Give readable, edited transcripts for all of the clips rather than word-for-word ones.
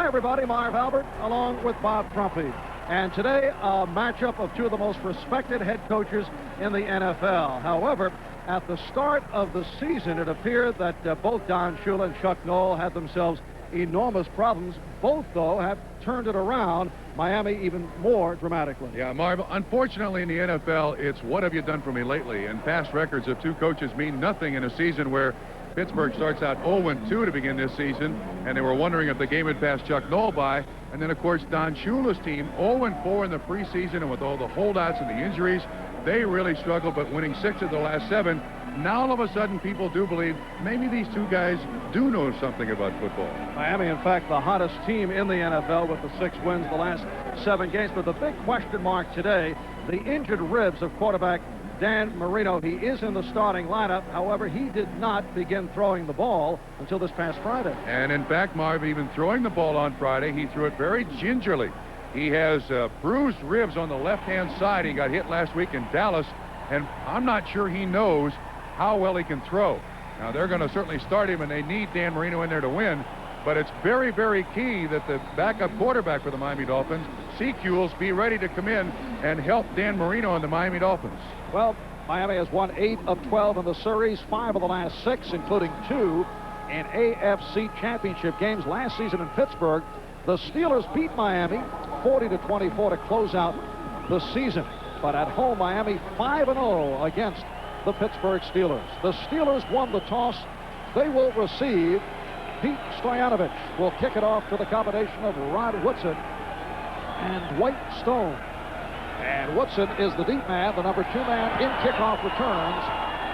Hi, everybody. Marv Albert, along with Bob Trumpy. And today, a matchup of two of the most respected head coaches in the NFL. However, at the start of the season, it appeared that both Don Shula and Chuck Noll had themselves enormous problems. Both, though, have turned it around, Miami even more dramatically. Yeah, Marv, unfortunately in the NFL, it's what have you done for me lately? And past records of two coaches mean nothing in a season where Pittsburgh starts out 0-2 to begin this season, and they were wondering if the game had passed Chuck Noll by. And then, of course, Don Shula's team, 0-4 in the preseason, and with all the holdouts and the injuries, they really struggled, but winning 6 of the last 7. Now, all of a sudden, people do believe maybe these two guys do know something about football. Miami, in fact, the hottest team in the NFL with the 6 wins the last 7 games. But the big question mark today, the injured ribs of quarterback Dan Marino. He is in the starting lineup. However, he did not begin throwing the ball until this past Friday. And in fact, Marv, even throwing the ball on Friday, he threw it very gingerly. He has bruised ribs on the left-hand side. He got hit last week in Dallas, and I'm not sure he knows how well he can throw. Now, they're going to certainly start him, and they need Dan Marino in there to win. But it's very, very key that the backup quarterback for the Miami Dolphins, Sequels, be ready to come in and help Dan Marino and the Miami Dolphins. Well, Miami has won 8 of 12 in the series, 5 of the last 6, including 2 in AFC championship games last season in Pittsburgh. The Steelers beat Miami 40-24 to close out the season. But at home, Miami 5-0 against the Pittsburgh Steelers. The Steelers won the toss. They will receive. Pete Stoyanovich will kick it off to the combination of Rod Woodson and Dwight Stone. And Woodson is the deep man, the number 2 man in kickoff returns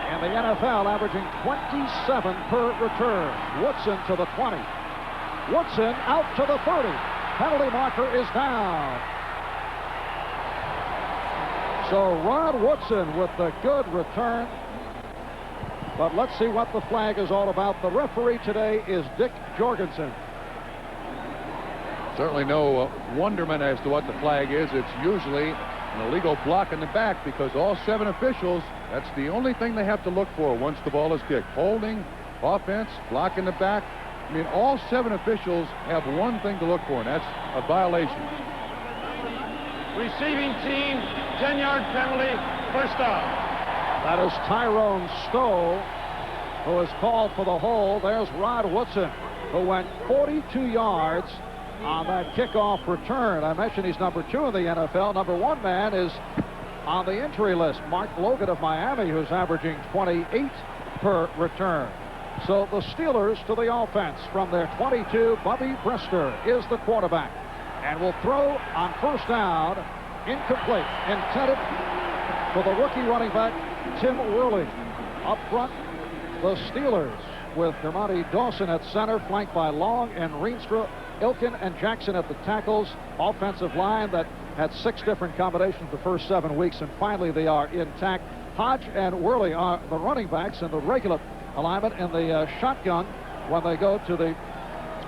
in the NFL, averaging 27 per return. Woodson to the 20. Woodson out to the 30. Penalty marker is down. So Rod Woodson with the good return. But let's see what the flag is all about. The referee today is Dick Jorgensen. Certainly no wonderment as to what the flag is. It's usually an illegal block in the back, because all 7 officials, that's the only thing they have to look for once the ball is kicked. Holding, offense, block in the back. I mean, all 7 officials have one thing to look for, and that's a violation. Receiving team, 10-yard penalty, first down. That is Tyrone Stowe, who is called for the hold. There's Rod Woodson, who went 42 yards on that kickoff return. I mentioned he's number 2 in the NFL. Number 1 man is on the injury list, Mark Logan of Miami, who's averaging 28 per return. So the Steelers to the offense from their 22. Bubby Brister is the quarterback and will throw on first down. Incomplete. Intended for the rookie running back, Tim Worley. Up front, the Steelers with Dermontti Dawson at center, flanked by Long and Reenstra, Ilkin and Jackson at the tackles. Offensive line that had 6 different combinations the first 7 weeks, and finally they are intact. Hodge and Worley are the running backs in the regular alignment. In the shotgun, when they go to the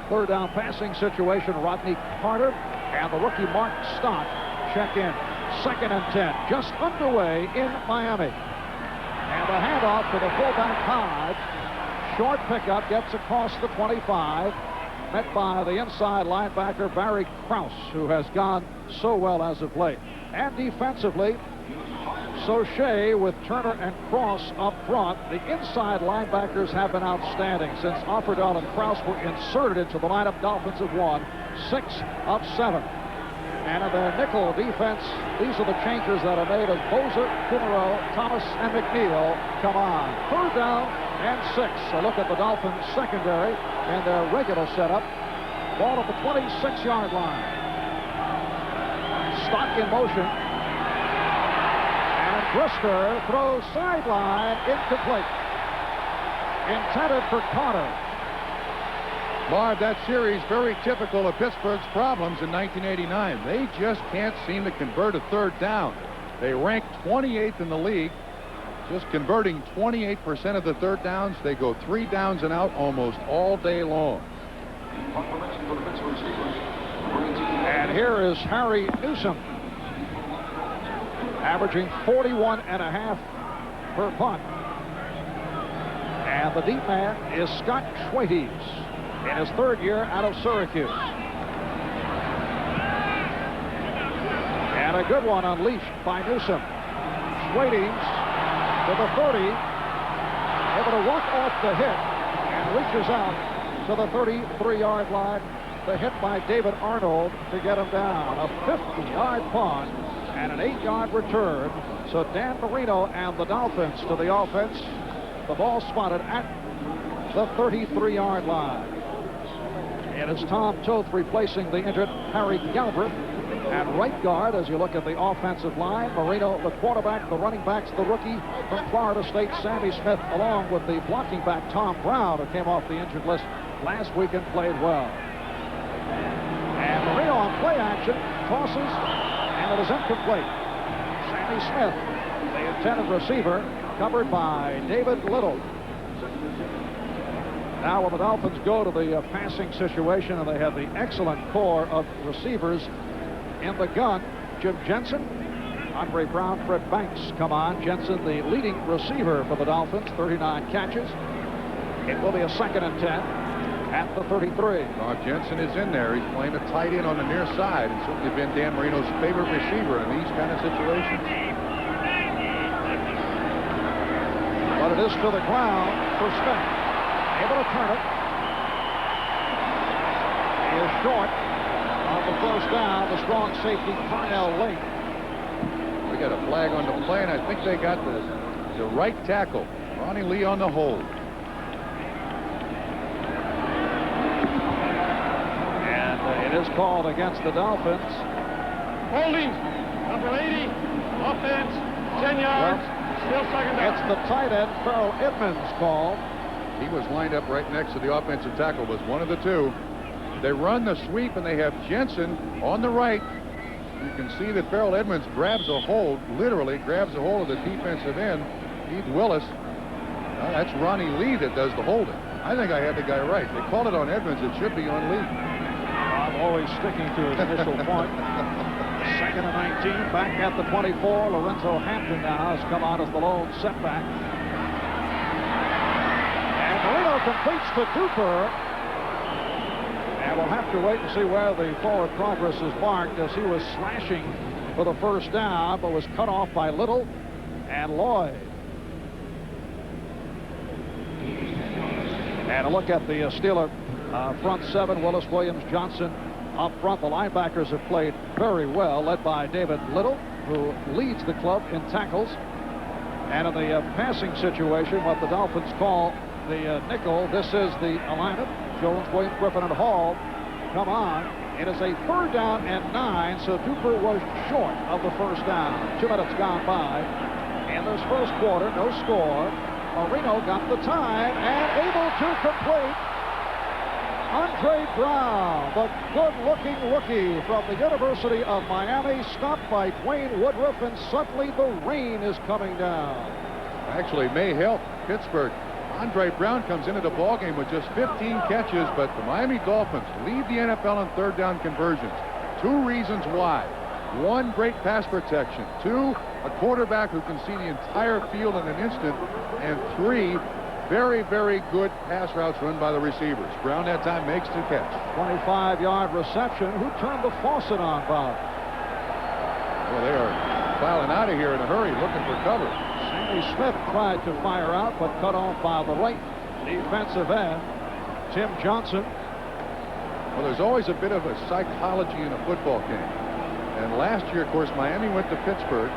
third down passing situation, Rodney Carter and the rookie Mark Stott check in. 2nd and 10, just underway in Miami. And the handoff to the fullback Hodge. Short pickup, gets across the 25. Met by the inside linebacker Barry Krause, who has gone so well as of late. And defensively, Soche with Turner and Cross up front. The inside linebackers have been outstanding since Offerdahl and Krause were inserted into the lineup. Dolphins have won 6 of 7. And in their nickel defense, these are the changes that are made as Boza, Kumaro, Thomas, and McNeil come on. 3rd down and 6. A look at the Dolphins secondary and their regular setup. Ball at the 26-yard line. Stock in motion. And Brister throws sideline, incomplete. Intended for Carter. Marv, that series very typical of Pittsburgh's problems in 1989. They just can't seem to convert a 3rd down. They rank 28th in the league, just converting 28% of the 3rd downs. They go 3 downs and out almost all day long. And here is Harry Newsom, averaging 41.5 per punt. And the deep man is Scott Schweites, in his 3rd year out of Syracuse. And a good one unleashed by Newsom. Schwadings to the 30. Able to work off the hit and reaches out to the 33-yard line. The hit by David Arnold to get him down. A 50-yard punt and an 8-yard return. So Dan Marino and the Dolphins to the offense. The ball spotted at the 33-yard line. It is Tom Toth replacing the injured Harry Galbraith. And right guard, as you look at the offensive line, Marino, the quarterback, the running backs, the rookie from Florida State, Sammy Smith, along with the blocking back, Tom Brown, who came off the injured list last week and played well. And Marino on play action, tosses, and it is incomplete. Sammy Smith, the intended receiver, covered by David Little. Now when the Dolphins go to the passing situation, and they have the excellent core of receivers in the gun, Jim Jensen, Andre Brown, Fred Banks come on. Jensen, the leading receiver for the Dolphins, 39 catches. It will be a 2nd and 10 at the 33. Jensen is in there. He's playing a tight end on the near side, and certainly been Dan Marino's favorite receiver in these kind of situations. But it is to the ground for Smith. Able to turn it. He is short on the first down. The strong safety, Carnell Lake. We got a flag on the play, and I think they got the right tackle. Ronnie Lee on the hold. And it is called against the Dolphins. Holding, number 80, offense, 10 yards, still 2nd down. It's the tight end, Ferrell Edmonds, called. He was lined up right next to the offensive tackle, was one of the two. They run the sweep, and they have Jensen on the right. You can see that Ferrell Edmonds grabs a hold, literally grabs a hold of the defensive end, Keith Willis. That's Ronnie Lee that does the holding. I think I had the guy right. They called it on Edmonds. It should be on Lee. I'm always sticking to his initial point. 2nd and 19, back at the 24. Lorenzo Hampton now has come on as the lone setback. And Marino completes to Duper. And we'll have to wait and see where the forward progress is marked, as he was slashing for the first down, but was cut off by Little and Lloyd. And a look at the Steeler front seven. Willis, Williams, Johnson up front. The linebackers have played very well, led by David Little, who leads the club in tackles. And in the passing situation, what the Dolphins call the nickel, this is the alignment. Jones, Williams, Griffin, and Hall come on. It is a 3rd down and 9, so Duper was short of the first down. 2 minutes gone by. In this first quarter, no score. Marino got the time and able to complete. Andre Brown, the good-looking rookie from the University of Miami, stopped by Dwayne Woodruff, and suddenly the rain is coming down. Actually, may help Pittsburgh. Andre Brown comes into the ballgame with just 15 catches, but the Miami Dolphins lead the NFL in 3rd down conversions. 2 reasons why. 1, great pass protection. 2, a quarterback who can see the entire field in an instant. And 3, very, very good pass routes run by the receivers. Brown that time makes the catch. 25-yard reception. Who turned the faucet on, Bob? Well, they are filing out of here in a hurry, looking for cover. Sammy Smith tried to fire out, but cut off by the right defensive end, Tim Johnson. Well, there's always a bit of a psychology in a football game. And last year, of course, Miami went to Pittsburgh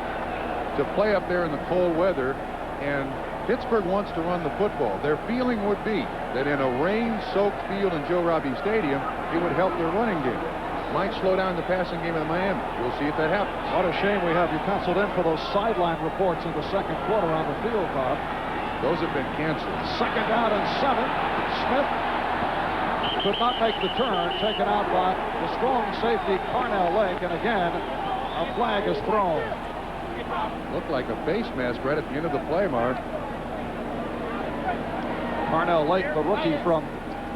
to play up there in the cold weather, and Pittsburgh wants to run the football. Their feeling would be that in a rain-soaked field in Joe Robbie Stadium, it would help their running game. Might slow down the passing game in Miami. We'll see if that happens. What a shame we have you penciled in for those sideline reports in the 2nd quarter on the field, Bob. Those have been canceled. 2nd down and 7. Smith could not make the turn, taken out by the strong safety, Carnell Lake, and again, a flag is thrown. Looked like a face mask right at the end of the play, Mark. Carnell Lake, the rookie from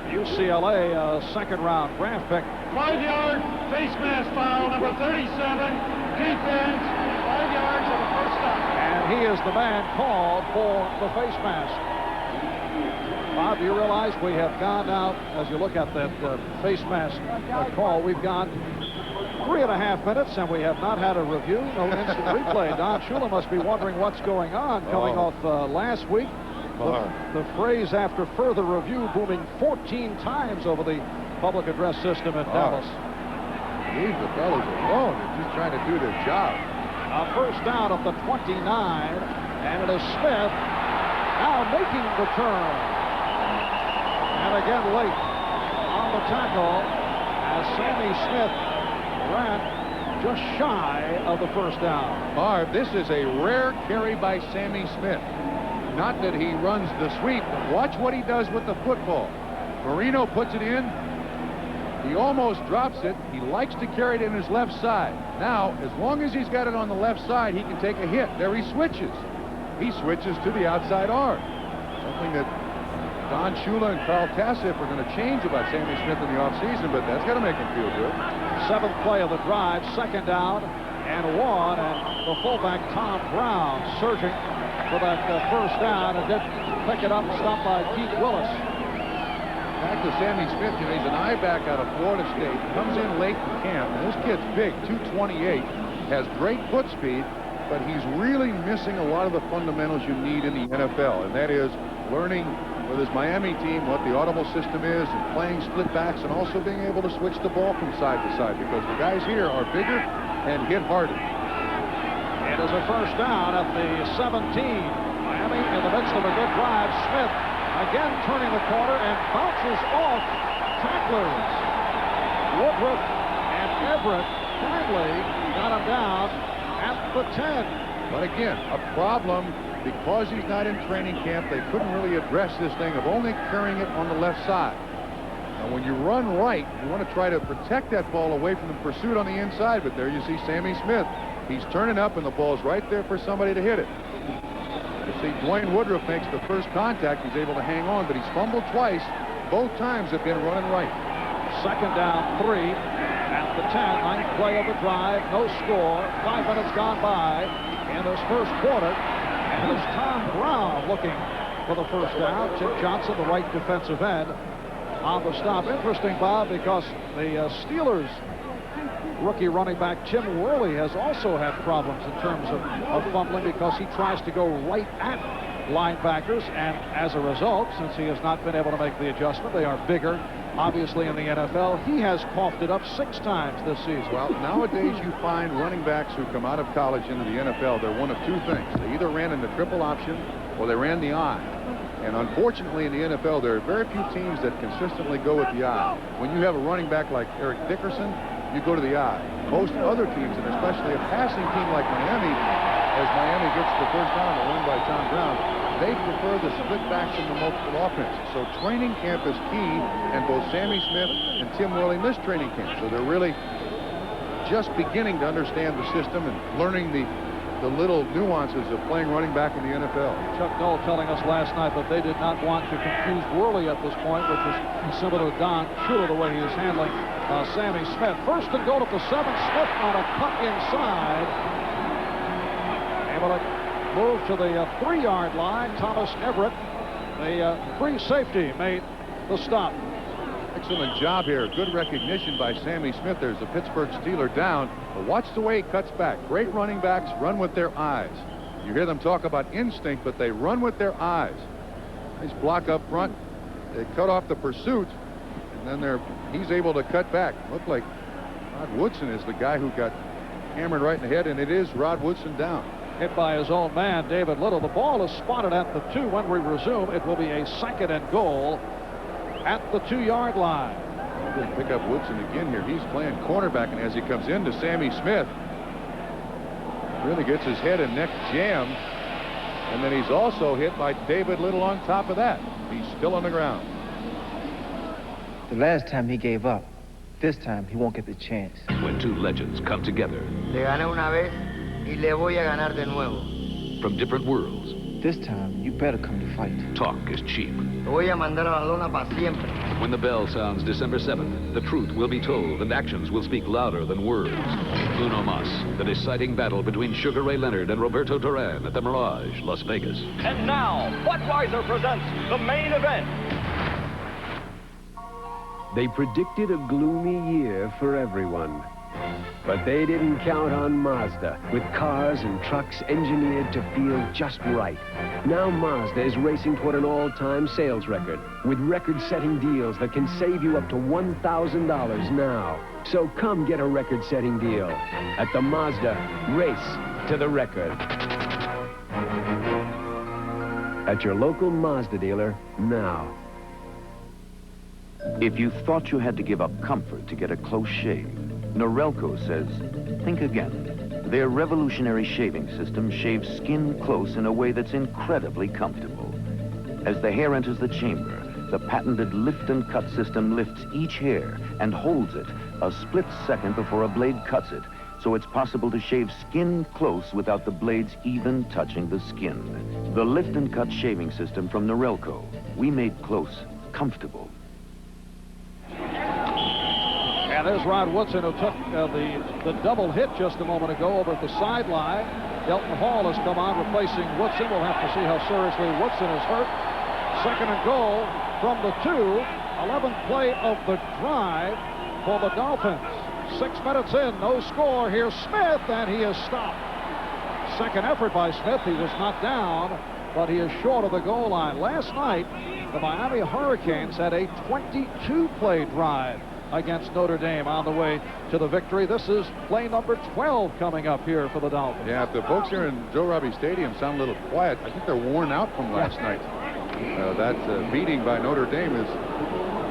UCLA, a 2nd-round draft pick. 5-yard face mask foul, number 37, defense, 5 yards on the first down. And he is the man called for the face mask. Bob, do you realize we have gone out, as you look at that face mask call, we've gone 3.5 minutes, and we have not had a review, no instant replay. Don Shula must be wondering what's going on, coming off last week. The phrase "after further review" booming 14 times over the public address system in Dallas. Leave the fellas alone. They're just trying to do their job. A first down at the 29, and it is Smith now making the turn. And again late on the tackle as Sammy Smith ran just shy of the first down. Marv, this is a rare carry by Sammy Smith. Not that he runs the sweep, but watch what he does with the football. Marino puts it in. He almost drops it. He likes to carry it in his left side. Now, as long as he's got it on the left side, he can take a hit. There he switches. He switches to the outside arm. Something that Don Shula and Carl Tassif are going to change about Sammy Smith in the offseason, but that's got to make him feel good. 7th play of the drive, 2nd down and 1, and the fullback Tom Brown surging for that first down and didn't pick it up, stopped by Keith Willis. Back to Sammy Smith, you know, he's an I-back out of Florida State, comes in late in camp, and this kid's big, 228, has great foot speed, but he's really missing a lot of the fundamentals you need in the NFL, and that is learning with his Miami team what the audible system is and playing split backs and also being able to switch the ball from side to side because the guys here are bigger and hit harder. It is a first down at the 17. Miami in the midst of a good drive. Smith again turning the corner and bounces off tacklers. Woodruff and Everett finally got him down at the 10. But again, a problem because he's not in training camp. They couldn't really address this thing of only carrying it on the left side. Now, when you run right, you want to try to protect that ball away from the pursuit on the inside. But there you see Sammy Smith. He's turning up, and the ball's right there for somebody to hit it. You see Dwayne Woodruff makes the first contact. He's able to hang on, but he's fumbled twice. Both times have been running right. 2nd down, 3 at the 10. 9th play of the drive. No score. 5 minutes gone by in this first quarter. And it's Tom Brown looking for the first down. Chip Johnson, the right defensive end, on the stop. Interesting, Bob, because the Steelers rookie running back Tim Worley has also had problems in terms of fumbling because he tries to go right at linebackers, and as a result, since he has not been able to make the adjustment, they are bigger, obviously, in the NFL. He has coughed it up 6 times this season. Well, nowadays you find running backs who come out of college into the NFL, they're one of 2 things. They either ran in the triple option or they ran the I. And unfortunately in the NFL, there are very few teams that consistently go with the I. When you have a running back like Eric Dickerson, you go to the I. Most other teams, and especially a passing team like Miami, as Miami gets the first down, the win by Tom Brown, they prefer the split backs and the multiple offenses. So training camp is key, and both Sammy Smith and Tim Worley missed training camp. So they're really just beginning to understand the system and learning the little nuances of playing running back in the NFL. Chuck Noll telling us last night that they did not want to confuse Worley at this point, which is similar to Don Shula, the way he is handling Sammy Smith. 1st and goal at the 7. Smith on a cut inside. Able to move to the 3-yard line. Thomas Everett, the free safety, made the stop. Excellent job here. Good recognition by Sammy Smith. There's the Pittsburgh Steeler down. But watch the way he cuts back. Great running backs run with their eyes. You hear them talk about instinct, but they run with their eyes. Nice block up front. They cut off the pursuit, and then he's able to cut back. Looked like Rod Woodson is the guy who got hammered right in the head, and it is Rod Woodson down. Hit by his own man, David Little. The ball is spotted at the 2. When we resume, it will be a 2nd and goal at the 2-yard line. Good pick up Woodson again here. He's playing cornerback, and as he comes into Sammy Smith, really gets his head and neck jammed, and then he's also hit by David Little on top of that. He's still on the ground. The last time he gave up. This time he won't get the chance. When 2 legends come together. Le gané una vez y le voy a ganar de nuevo. From different worlds. This time you better come to fight. Talk is cheap. Lo voy a mandar a la lona para siempre. When the bell sounds December 7th, the truth will be told and actions will speak louder than words. Uno Mas, the deciding battle between Sugar Ray Leonard and Roberto Duran at the Mirage, Las Vegas. And now, Budweiser presents the main event. They predicted a gloomy year for everyone. But they didn't count on Mazda, with cars and trucks engineered to feel just right. Now Mazda is racing toward an all-time sales record, with record-setting deals that can save you up to $1,000 now. So come get a record-setting deal at the Mazda Race to the Record. At your local Mazda dealer now. If you thought you had to give up comfort to get a close shave, Norelco says, think again. Their revolutionary shaving system shaves skin close in a way that's incredibly comfortable. As the hair enters the chamber, the patented lift and cut system lifts each hair and holds it a split second before a blade cuts it, so it's possible to shave skin close without the blades even touching the skin. The lift and cut shaving system from Norelco. We made close comfortable. And there's Rod Woodson, who took the double hit just a moment ago over at the sideline. Delton Hall has come on, replacing Woodson. We'll have to see how seriously Woodson is hurt. Second and goal from the 2. 11th play of the drive for the Dolphins. 6 minutes in, no score. Here's Smith, and he is stopped. Second effort by Smith. He was not down, but he is short of the goal line. Last night, the Miami Hurricanes had a 22-play drive against Notre Dame on the way to the victory. This is play number 12 coming up here for the Dolphins. Yeah, if the folks here in Joe Robbie Stadium sound a little quiet, I think they're worn out from last night. That beating by Notre Dame is,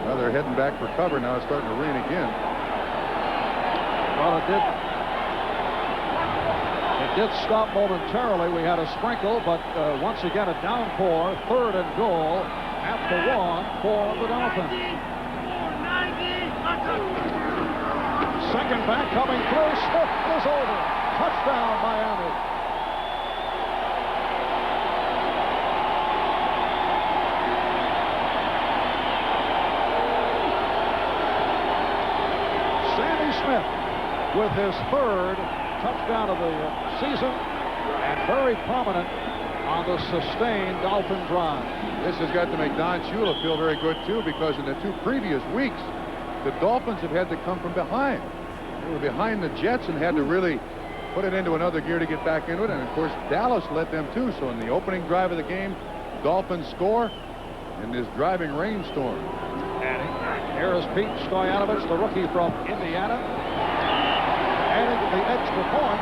well, they're heading back for cover. Now it's starting to rain again. Well, it did stop momentarily. We had a sprinkle, but once again a downpour. Third and goal at the 1 for the Dolphins. Second back coming through. Smith is over. Touchdown, Miami. Sammy Smith with his third touchdown of the season, and very prominent on the sustained Dolphin drive. This has got to make Don Shula feel very good, too, because in the 2 previous weeks, the Dolphins have had to come from behind. They were behind the Jets and had to really put it into another gear to get back into it. And, of course, Dallas led them, too. So in the opening drive of the game, Dolphins score in this driving rainstorm. And here is Pete Stoyanovich, the rookie from Indiana. Adding the extra point,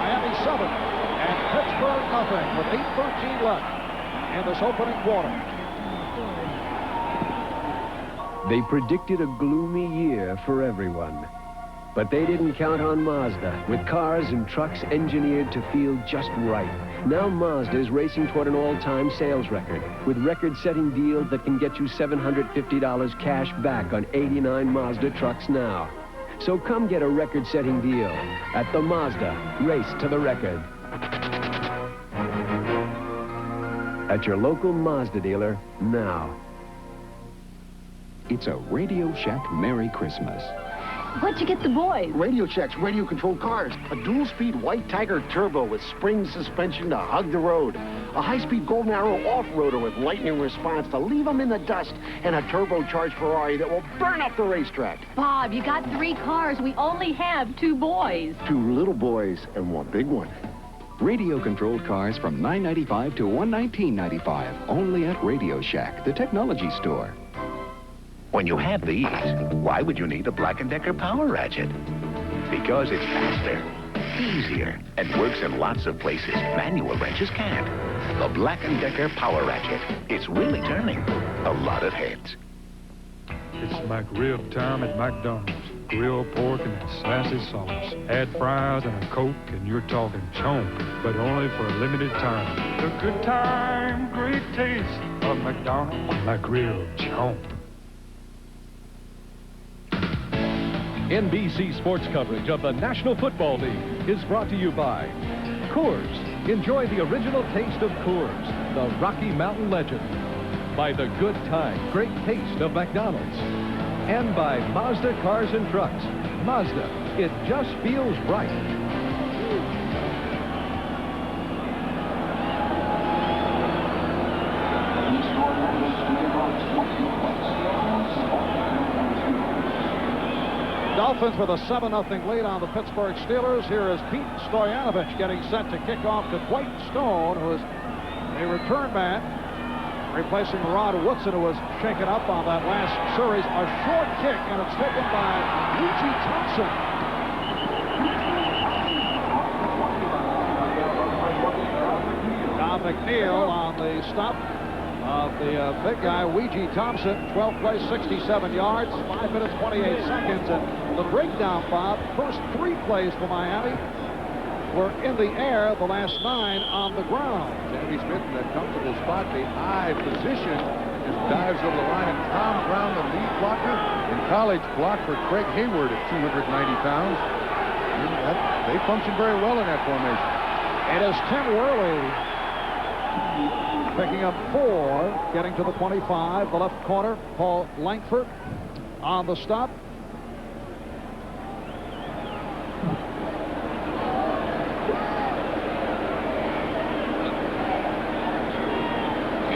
Miami 7 and Pittsburgh nothing with 8:13 left in this opening quarter. They predicted a gloomy year for everyone. But they didn't count on Mazda, with cars and trucks engineered to feel just right. Now Mazda is racing toward an all-time sales record, with record-setting deals that can get you $750 cash back on 89 Mazda trucks now. So come get a record-setting deal at the Mazda Race to the Record. At your local Mazda dealer now. It's a Radio Shack Merry Christmas. What'd you get the boys? Radio Shack's radio-controlled cars. A dual-speed White Tiger Turbo with spring suspension to hug the road. A high-speed Golden Arrow off-roader with lightning response to leave them in the dust. And a turbocharged Ferrari that will burn up the racetrack. Bob, you got 3 cars. We only have 2 boys. 2 little boys and 1 big one. Radio-controlled cars from $9.95 to $119.95. Only at Radio Shack, the technology store. When you have these, why would you need a Black & Decker Power Ratchet? Because it's faster, easier, and works in lots of places manual wrenches can't. The Black & Decker Power Ratchet. It's really turning a lot of heads. It's McRib time at McDonald's. Grilled pork and sassy sauce. Add fries and a Coke and you're talking chomp, but only for a limited time. The good time, great taste of McDonald's. McRib chomp. NBC sports coverage of the National Football League is brought to you by Coors. Enjoy the original taste of Coors, the Rocky Mountain legend. By the good time, great taste of McDonald's. And by Mazda Cars and Trucks. Mazda, it just feels right. Dolphins with a 7-0 lead on the Pittsburgh Steelers. Here is Pete Stoyanovich getting set to kick off to Dwight Stone, who is a return man, replacing Rod Woodson, who was shaken up on that last series. A short kick, and it's taken by Luigi Thompson. Don McNeil on the stop of the big guy, Ouija Thompson. 12 plays, 67 yards, 5 minutes, 28 seconds. And the breakdown, Bob, first 3 plays for Miami were in the air, the last 9 on the ground. Sammy Smith in that comfortable spot, the eye position, just dives over the line. And Tom Brown, the lead blocker, in college, blocked for Craig Hayward at 290 pounds. They function very well in that formation. It is Tim Worley picking up 4, getting to the 25. The left corner, Paul Langford on the stop.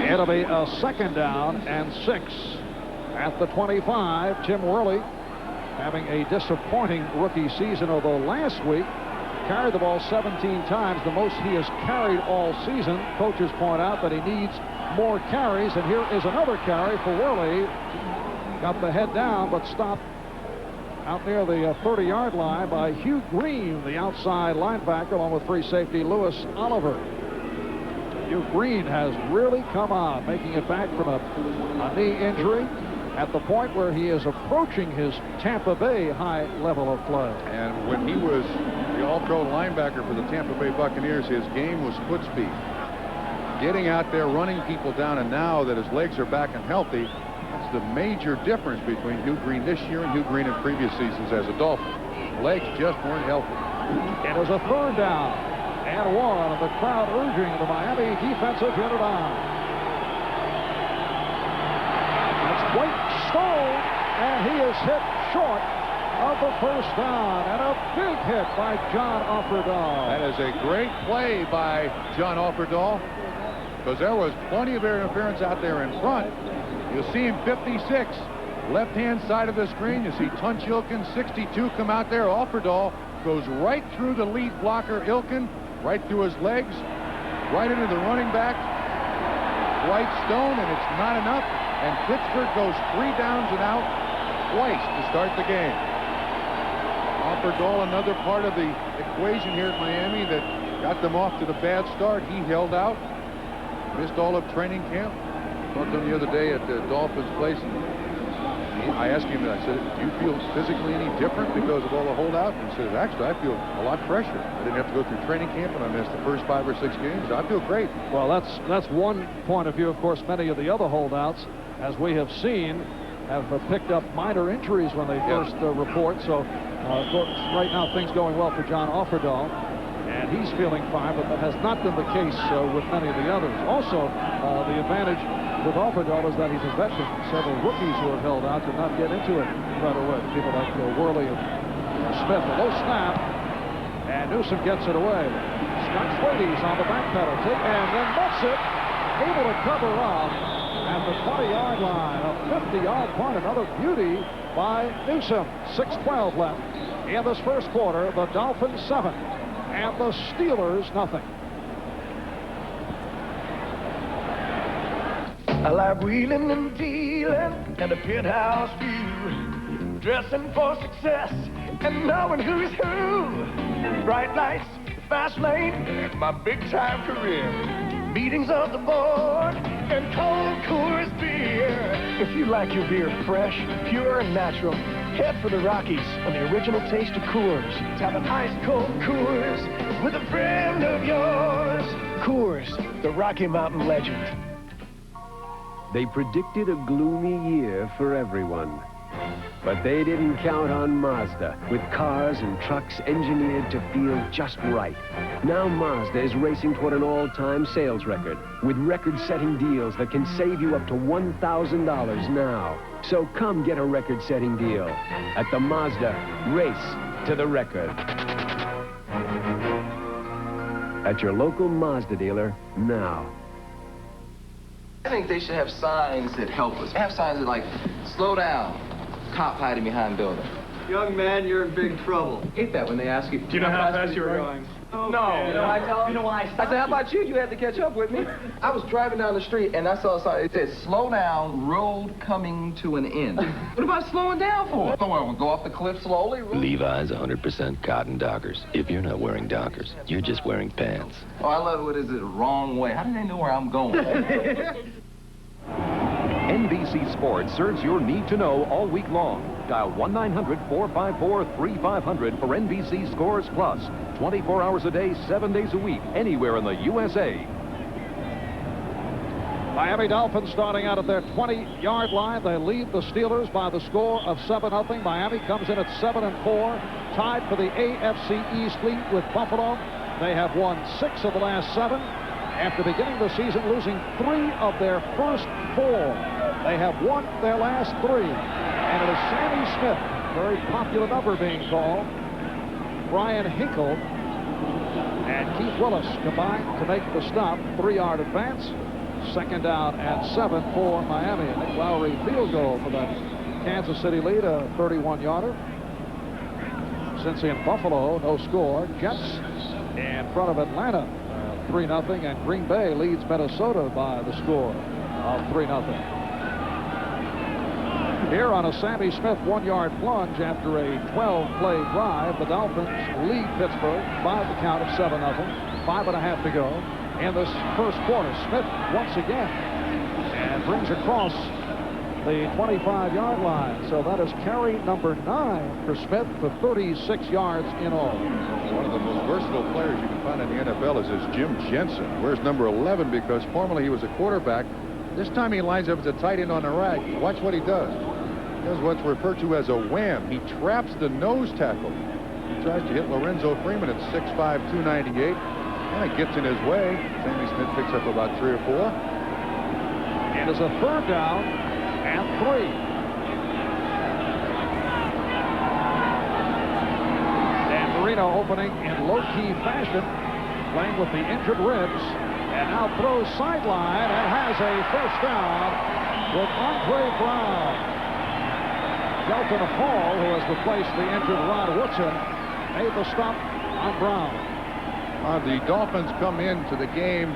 It'll be a 2nd down and 6 at the 25. Tim Worley having a disappointing rookie season, although last week carried the ball 17 times, the most he has carried all season. Coaches point out that he needs more carries, and here is another carry for Worley. Got the head down, but stopped out near the 30-yard line by Hugh Green, the outside linebacker, along with free safety Lewis Oliver. Hugh Green has really come on, making it back from a knee injury at the point where he is approaching his Tampa Bay high level of play. And when he was the all-pro linebacker for the Tampa Bay Buccaneers, his game was foot speed. Getting out there, running people down, and now that his legs are back and healthy, that's the major difference between Hugh Green this year and Hugh Green in previous seasons as a Dolphin. Legs just weren't healthy. It was a 3rd down and 1, and the crowd urging the Miami defensive unit on. That's Dwight Stone, and he is hit short of the 1st down, and a big hit by John Offerdahl. That is a great play by John Offerdahl, because there was plenty of interference out there in front. You'll see him 56, left-hand side of the screen. You see Tunch Ilkin, 62, come out there. Offerdahl goes right through the lead blocker, Ilkin, right through his legs, right into the running back, Dwight Stone, and it's not enough. And Pittsburgh goes 3 downs and out twice to start the game. Offerdahl, another part of the equation here at Miami that got them off to the bad start. He held out, missed all of training camp. Talked to him the other day at the Dolphins' place. I asked him, I said, do you feel physically any different because of all the holdout? And he said, actually, I feel a lot fresher. I didn't have to go through training camp when I missed the first 5 or 6 games. I feel great. Well, that's one point of view. Of course, many of the other holdouts, as we have seen, have picked up minor injuries when they first report. So, of course, right now things going well for John Offerdahl, and he's feeling fine, but that has not been the case with many of the others. Also, the advantage with Offerdahl is that he's a veteran. Several rookies who have held out did not get into it right away. People like Worley and Smith. A low snap, and Newsom gets it away. Scott Slady's on the back pedal, and then that's it. Able to cover up at the 20-yard line. A 50-yard punt, another beauty by Newsom. 6:12 left in this first quarter. The Dolphins 7 and the Steelers nothing. I like wheeling and dealing and a penthouse view, dressing for success and knowing who's who. Bright lights, fast lane, and my big-time career. Meetings of the board and cold Coors beer. If you like your beer fresh, pure, and natural, head for the Rockies on the original taste of Coors. Have an ice-cold Coors with a friend of yours. Coors, the Rocky Mountain legend. They predicted a gloomy year for everyone. But they didn't count on Mazda, with cars and trucks engineered to feel just right. Now Mazda is racing toward an all-time sales record, with record-setting deals that can save you up to $1,000 now. So come get a record-setting deal at the Mazda Race to the Record. At your local Mazda dealer now. I think they should have signs that help us. Have signs that like, slow down, cop hiding behind building. Young man, you're in big trouble. Hate that when they ask you. Do you know how fast you were going? No. You know what I tell them? You know why I I said, how about you? You had to catch up with me. I was driving down the street and I saw something. It said, slow down, road coming to an end. What about slowing down for? Oh, well, we'll go off the cliff slowly. Levi's 100% cotton Dockers. If you're not wearing Dockers, you're just wearing pants. Oh, I love it. What is it? Wrong way. How do they know where I'm going? NBC Sports serves your need to know all week long. Dial 1-900-454-3500 for NBC Scores Plus. 24 hours a day, 7 days a week, anywhere in the USA. Miami Dolphins starting out at their 20-yard line. They lead the Steelers by the score of 7-0. Miami comes in at 7-4, tied for the AFC East lead with Buffalo. They have won 6 of the last 7. After beginning the season losing 3 of their first 4. They have won their last 3. And it is Sammy Smith, very popular number being called. Brian Hinkle and Keith Willis combined to make the stop. 3-yard advance. Second down and 7 for Miami. Nick Lowry field goal for that Kansas City lead, a 31-yarder. Cincy and Buffalo, no score. Jets in front of Atlanta, 3-0, and Green Bay leads Minnesota by the score of 3-0. Here on a Sammy Smith 1-yard plunge after a 12-play drive, the Dolphins lead Pittsburgh by the count of 7-0. 5.5 to go in this first quarter. Smith once again and brings across the 25-yard line. So that is carry number 9 for Smith for 36 yards in all. One of the most versatile players you can find in the NFL is this Jim Jensen. Wears number 11 because formerly he was a quarterback. This time he lines up as a tight end on the right. Watch what he does. He does what's referred to as a wham. He traps the nose tackle. He tries to hit Lorenzo Freeman at 6'5", 298. And it gets in his way. Sammy Smith picks up about 3 or 4. It is a 3rd down and 3. Dan Marino opening in low-key fashion, playing with the injured ribs, and now throws sideline and has a first down with Andre Brown. Delton Hall, who has replaced the injured Rod Woodson, made the stop on Brown. The Dolphins come into the game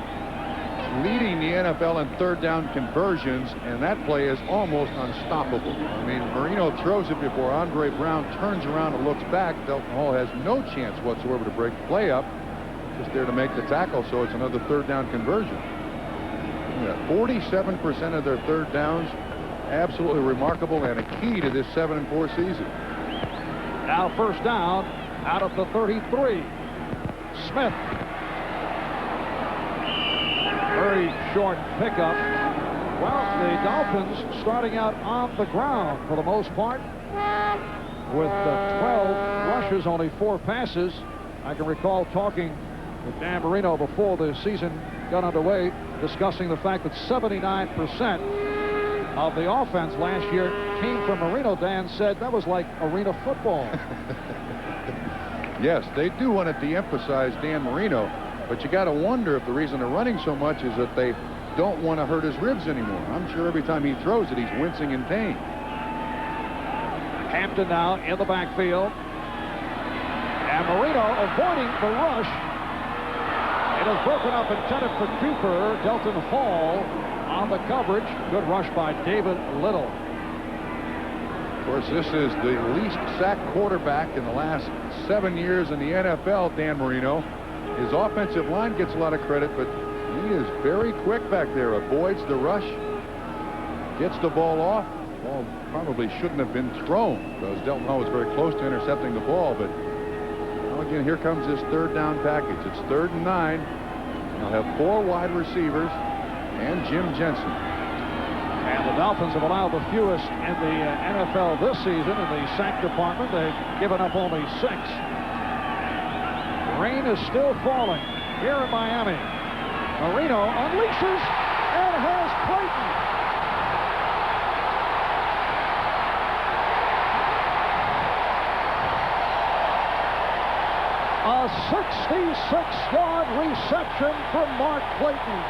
leading the NFL in 3rd down conversions, and that play is almost unstoppable. I mean, Marino throws it before Andre Brown turns around and looks back. Delton Hall has no chance whatsoever to break the play up. Just there to make the tackle, so it's another 3rd down conversion. 47% of their 3rd downs. Absolutely remarkable and a key to this 7-4 season. Now first down out of the 33. Smith. Very short pickup. Well, the Dolphins starting out on the ground for the most part with 12 rushes, only 4 passes. I can recall talking with Dan Marino before the season got underway, discussing the fact that 79% of the offense last year came from Marino. Dan said that was like arena football. Yes, they do want to de-emphasize Dan Marino, but you got to wonder if the reason they're running so much is that they don't want to hurt his ribs anymore. I'm sure every time he throws it, he's wincing in pain. Hampton now in the backfield. And Marino avoiding the rush. It is broken up, intended for Cooper. Delton Hall on the coverage. Good rush by David Little. Of course, this is the least sacked quarterback in the last 7 years in the NFL, Dan Marino. His offensive line gets a lot of credit, but he is very quick back there. Avoids the rush. Gets the ball off. Ball probably shouldn't have been thrown because Delton Hall was very close to intercepting the ball, but well, again, here comes this 3rd down package. It's 3rd and 9. They'll have 4 wide receivers and Jim Jensen. And the Dolphins have allowed the fewest in the NFL this season in the sack department. They've given up only 6. Rain is still falling here in Miami. Marino unleashes and has Clayton. A 66-yard reception from Mark Clayton.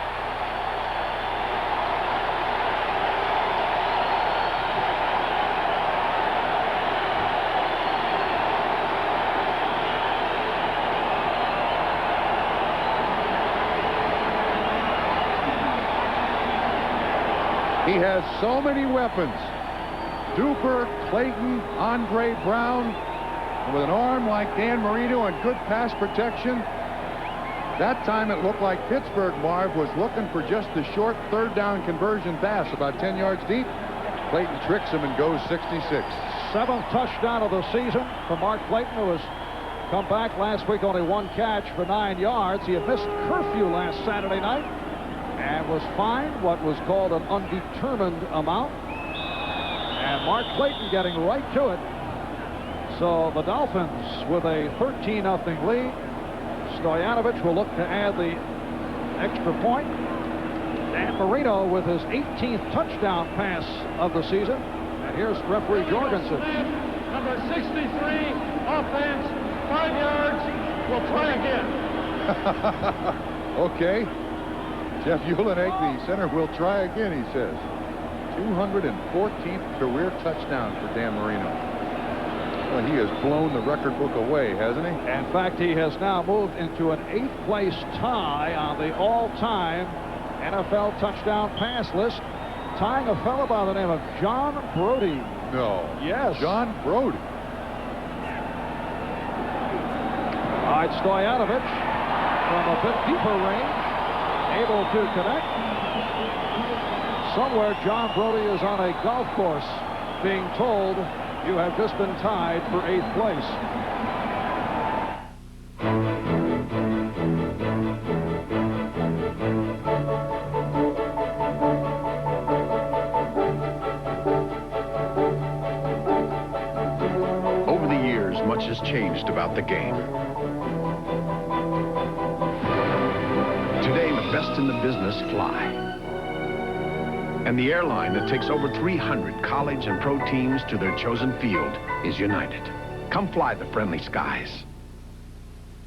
He has so many weapons. Duper, Clayton, Andre Brown, with an arm like Dan Marino and good pass protection. That time it looked like Pittsburgh, Marv, was looking for just the short third down conversion pass about 10 yards deep. Clayton tricks him and goes 66. 7th touchdown of the season for Mark Clayton, who has come back last week, only 1 catch for 9 yards. He had missed curfew last Saturday night and was fined what was called an undetermined amount. And Mark Clayton getting right to it. So the Dolphins with a 13-0 lead. Stoyanovich will look to add the extra point. Dan Marino with his 18th touchdown pass of the season. And here's referee Jorgensen. Number 63, offense, 5 yards. We'll try again. Okay. Jeff Ulenek, the center, will try again, he says. 214th career touchdown for Dan Marino. Well, he has blown the record book away, hasn't he? In fact, he has now moved into an 8th place tie on the all-time NFL touchdown pass list, tying a fellow by the name of John Brody. No. Yes. John Brody. All right, Stoyanovich from a bit deeper range, able to connect. Somewhere John Brody is on a golf course being told, you have just been tied for 8th place. Over the years, much has changed about the game. Today, the best in the business fly. And the airline that takes over 300 college and pro teams to their chosen field is United. Come fly the friendly skies.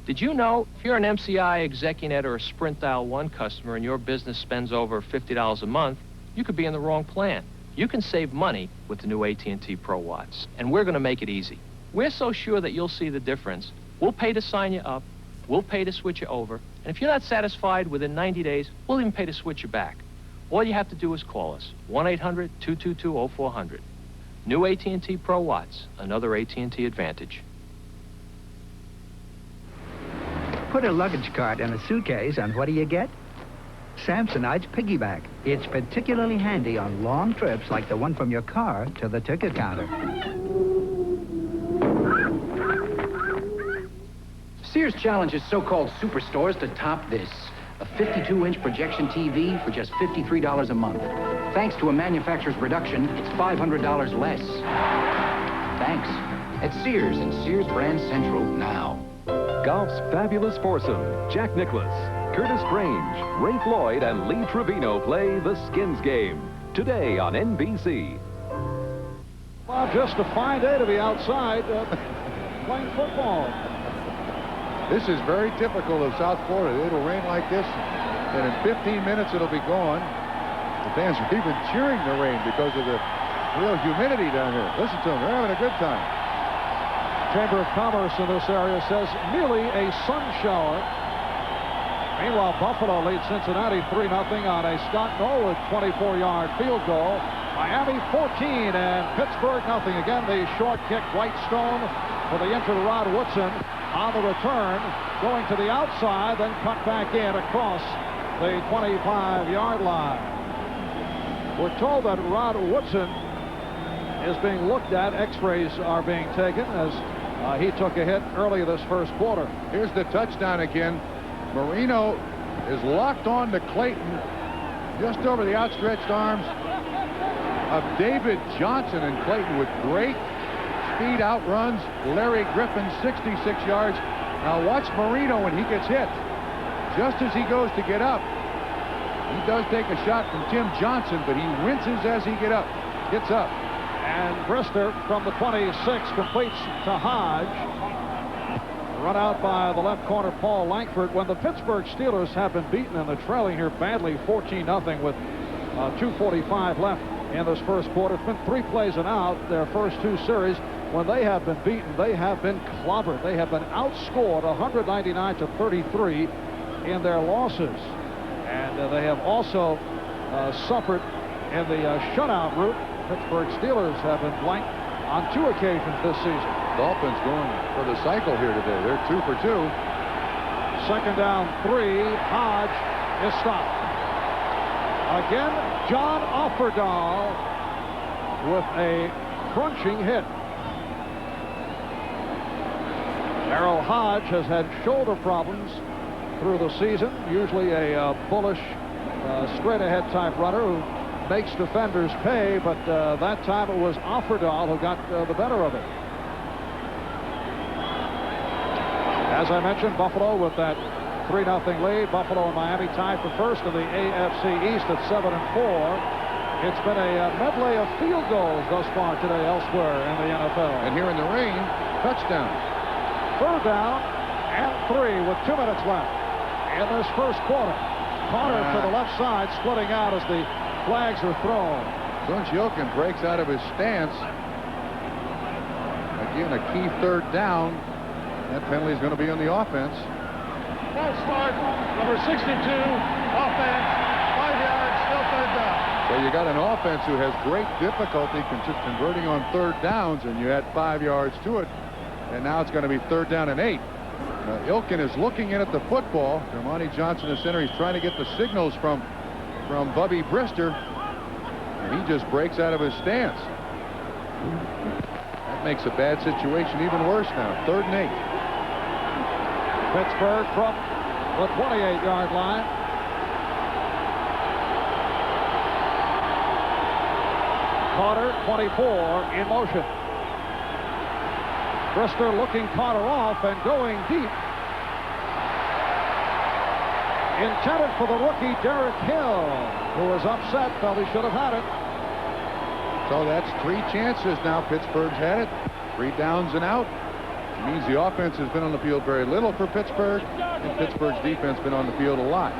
Did you know if you're an MCI, Execunet, or a Sprint Dial 1 customer and your business spends over $50 a month, you could be in the wrong plan. You can save money with the new AT&T Pro Watts, and we're going to make it easy. We're so sure that you'll see the difference. We'll pay to sign you up, we'll pay to switch you over, and if you're not satisfied within 90 days, we'll even pay to switch you back. All you have to do is call us, 1-800-222-0400. New AT&T Pro Watts, another AT&T advantage. Put a luggage cart in a suitcase, and what do you get? Samsonite's piggyback. It's particularly handy on long trips like the one from your car to the ticket counter. Sears challenges so-called superstores to top this. A 52-inch projection TV for just $53 a month. Thanks to a manufacturer's reduction, it's $500 less. Thanks. At Sears and Sears Brand Central now. Golf's fabulous foursome, Jack Nicklaus, Curtis Grange, Ray Floyd, and Lee Trevino play the Skins Game today on NBC. Well, just a fine day to be outside playing football. This is very typical of South Florida. It'll rain like this, and in 15 minutes it'll be gone. The fans are even cheering the rain because of the real humidity down here. Listen to them. They're having a good time. Chamber of Commerce in this area says merely a sun shower. Meanwhile, Buffalo leads Cincinnati 3-0 on a Scott Norwood 24-yard field goal. Miami 14 and Pittsburgh nothing. Again, the short kick, Whitestone for the injured Rod Woodson on the return, going to the outside, then cut back in across the 25-yard line. We're told that Rod Woodson is being looked at. X-rays are being taken as he took a hit early this first quarter. Here's the touchdown again. Marino is locked on to Clayton just over the outstretched arms of David Johnson, and Clayton with great speed outruns Larry Griffin 66 yards. Now watch Marino when he gets hit. Just as he goes to get up, he does take a shot from Tim Johnson, but he winces as he gets up. And Brister from the 26 completes to Hodge. Run out by the left corner, Paul Langford. When the Pittsburgh Steelers have been beaten and they're trailing here badly 14-0 with 2:45 left in this first quarter. It's been 3 plays and out their first 2 series. When they have been beaten, they have been clobbered. They have been outscored 199-33 in their losses. And they have also suffered in the shutout route. Pittsburgh Steelers have been blanked on 2 occasions this season. Dolphins going for the cycle here today. They're 2 for 2. Second down 3. Hodge is stopped. Again, John Offerdahl with a crunching hit. Darrell Hodge has had shoulder problems through the season. Usually a bullish, straight-ahead type runner who makes defenders pay, but that time it was Offerdahl who got the better of it. As I mentioned, Buffalo with that 3-0 lead. Buffalo and Miami tied for first in the AFC East at 7-4. It's been a medley of field goals thus far today elsewhere in the NFL. And here in the rain, touchdown. Third down and 3 with 2 minutes left in this first quarter. Carter to the left side, splitting out as the flags are thrown. Jokin breaks out of his stance. Again, a key third down. That penalty is going to be on the offense. False start, number 62, offense, 5 yards, still third down. So you got an offense who has great difficulty converting on third downs, and you add 5 yards to it, and now it's going to be 3rd down and 8. Ilkin is looking in at the football. Dermontti Johnson, the center, he's trying to get the signals from Bubby Brister, and he just breaks out of his stance. That makes a bad situation even worse now. 3rd and 8. Pittsburgh from the 28-yard line. Carter, 24, in motion. Brister looking Carter off and going deep. Intended for the rookie Derek Hill, who was upset, felt he should have had it. So that's 3 chances now. Pittsburgh's had it. 3 downs and out. It means the offense has been on the field very little for Pittsburgh, and Pittsburgh's defense been on the field a lot.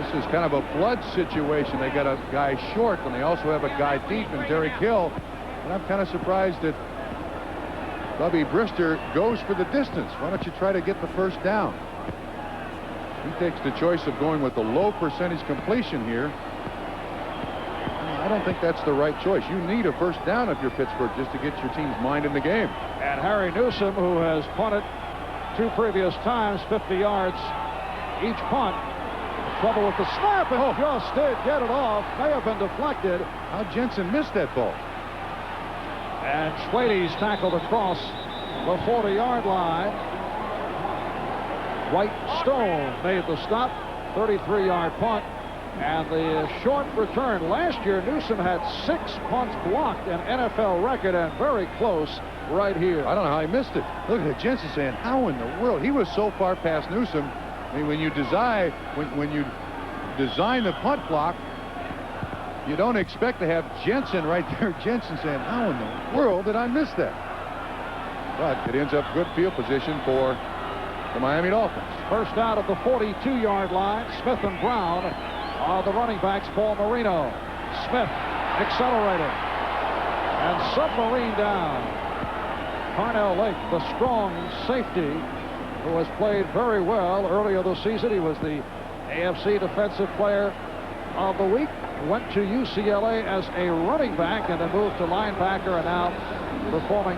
This is kind of a flood situation. They got a guy short, and they also have a guy deep in Derek Hill. And I'm kind of surprised that Bubby Brister goes for the distance. Why don't you try to get the first down? He takes the choice of going with the low percentage completion here. I don't think that's the right choice. You need a first down if you're Pittsburgh just to get your team's mind in the game. And Harry Newsom, who has punted 2 previous times, 50 yards each punt. Trouble with the snap, and just did get it off. May have been deflected. How Jensen missed that ball. And Schwade's tackled across the 40-yard line. White Stone made the stop. 33-yard punt. And the short return. Last year, Newsom had 6 punts blocked, an NFL record, and very close right here. I don't know how he missed it. Look at Jensen saying, how in the world? He was so far past Newsom. I mean, when you design the punt block, you don't expect to have Jensen right there. Jensen saying, how in the world did I miss that? But it ends up good field position for the Miami Dolphins. First out at the 42-yard line. Smith and Brown are the running backs. Paul Marino. Smith accelerating. And submarine down. Carnell Lake, the strong safety, who has played very well earlier this season. He was the AFC Defensive Player of the Week. Went to UCLA as a running back and then moved to linebacker, and now performing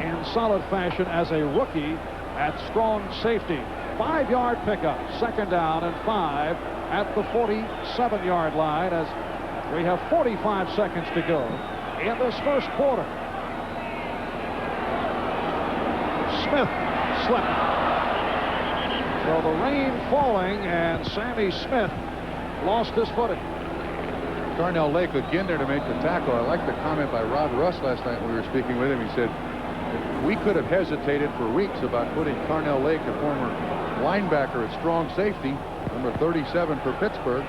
in solid fashion as a rookie at strong safety. 5-yard pickup. 2nd down and 5 at the 47-yard line as we have 45 seconds to go in this first quarter. Smith slipped. So the rain falling, and Sammy Smith lost his footing. Carnell Lake again there to make the tackle. I like the comment by Rod Russ last night when we were speaking with him. He said, we could have hesitated for weeks about putting Carnell Lake, a former linebacker, at strong safety, number 37 for Pittsburgh,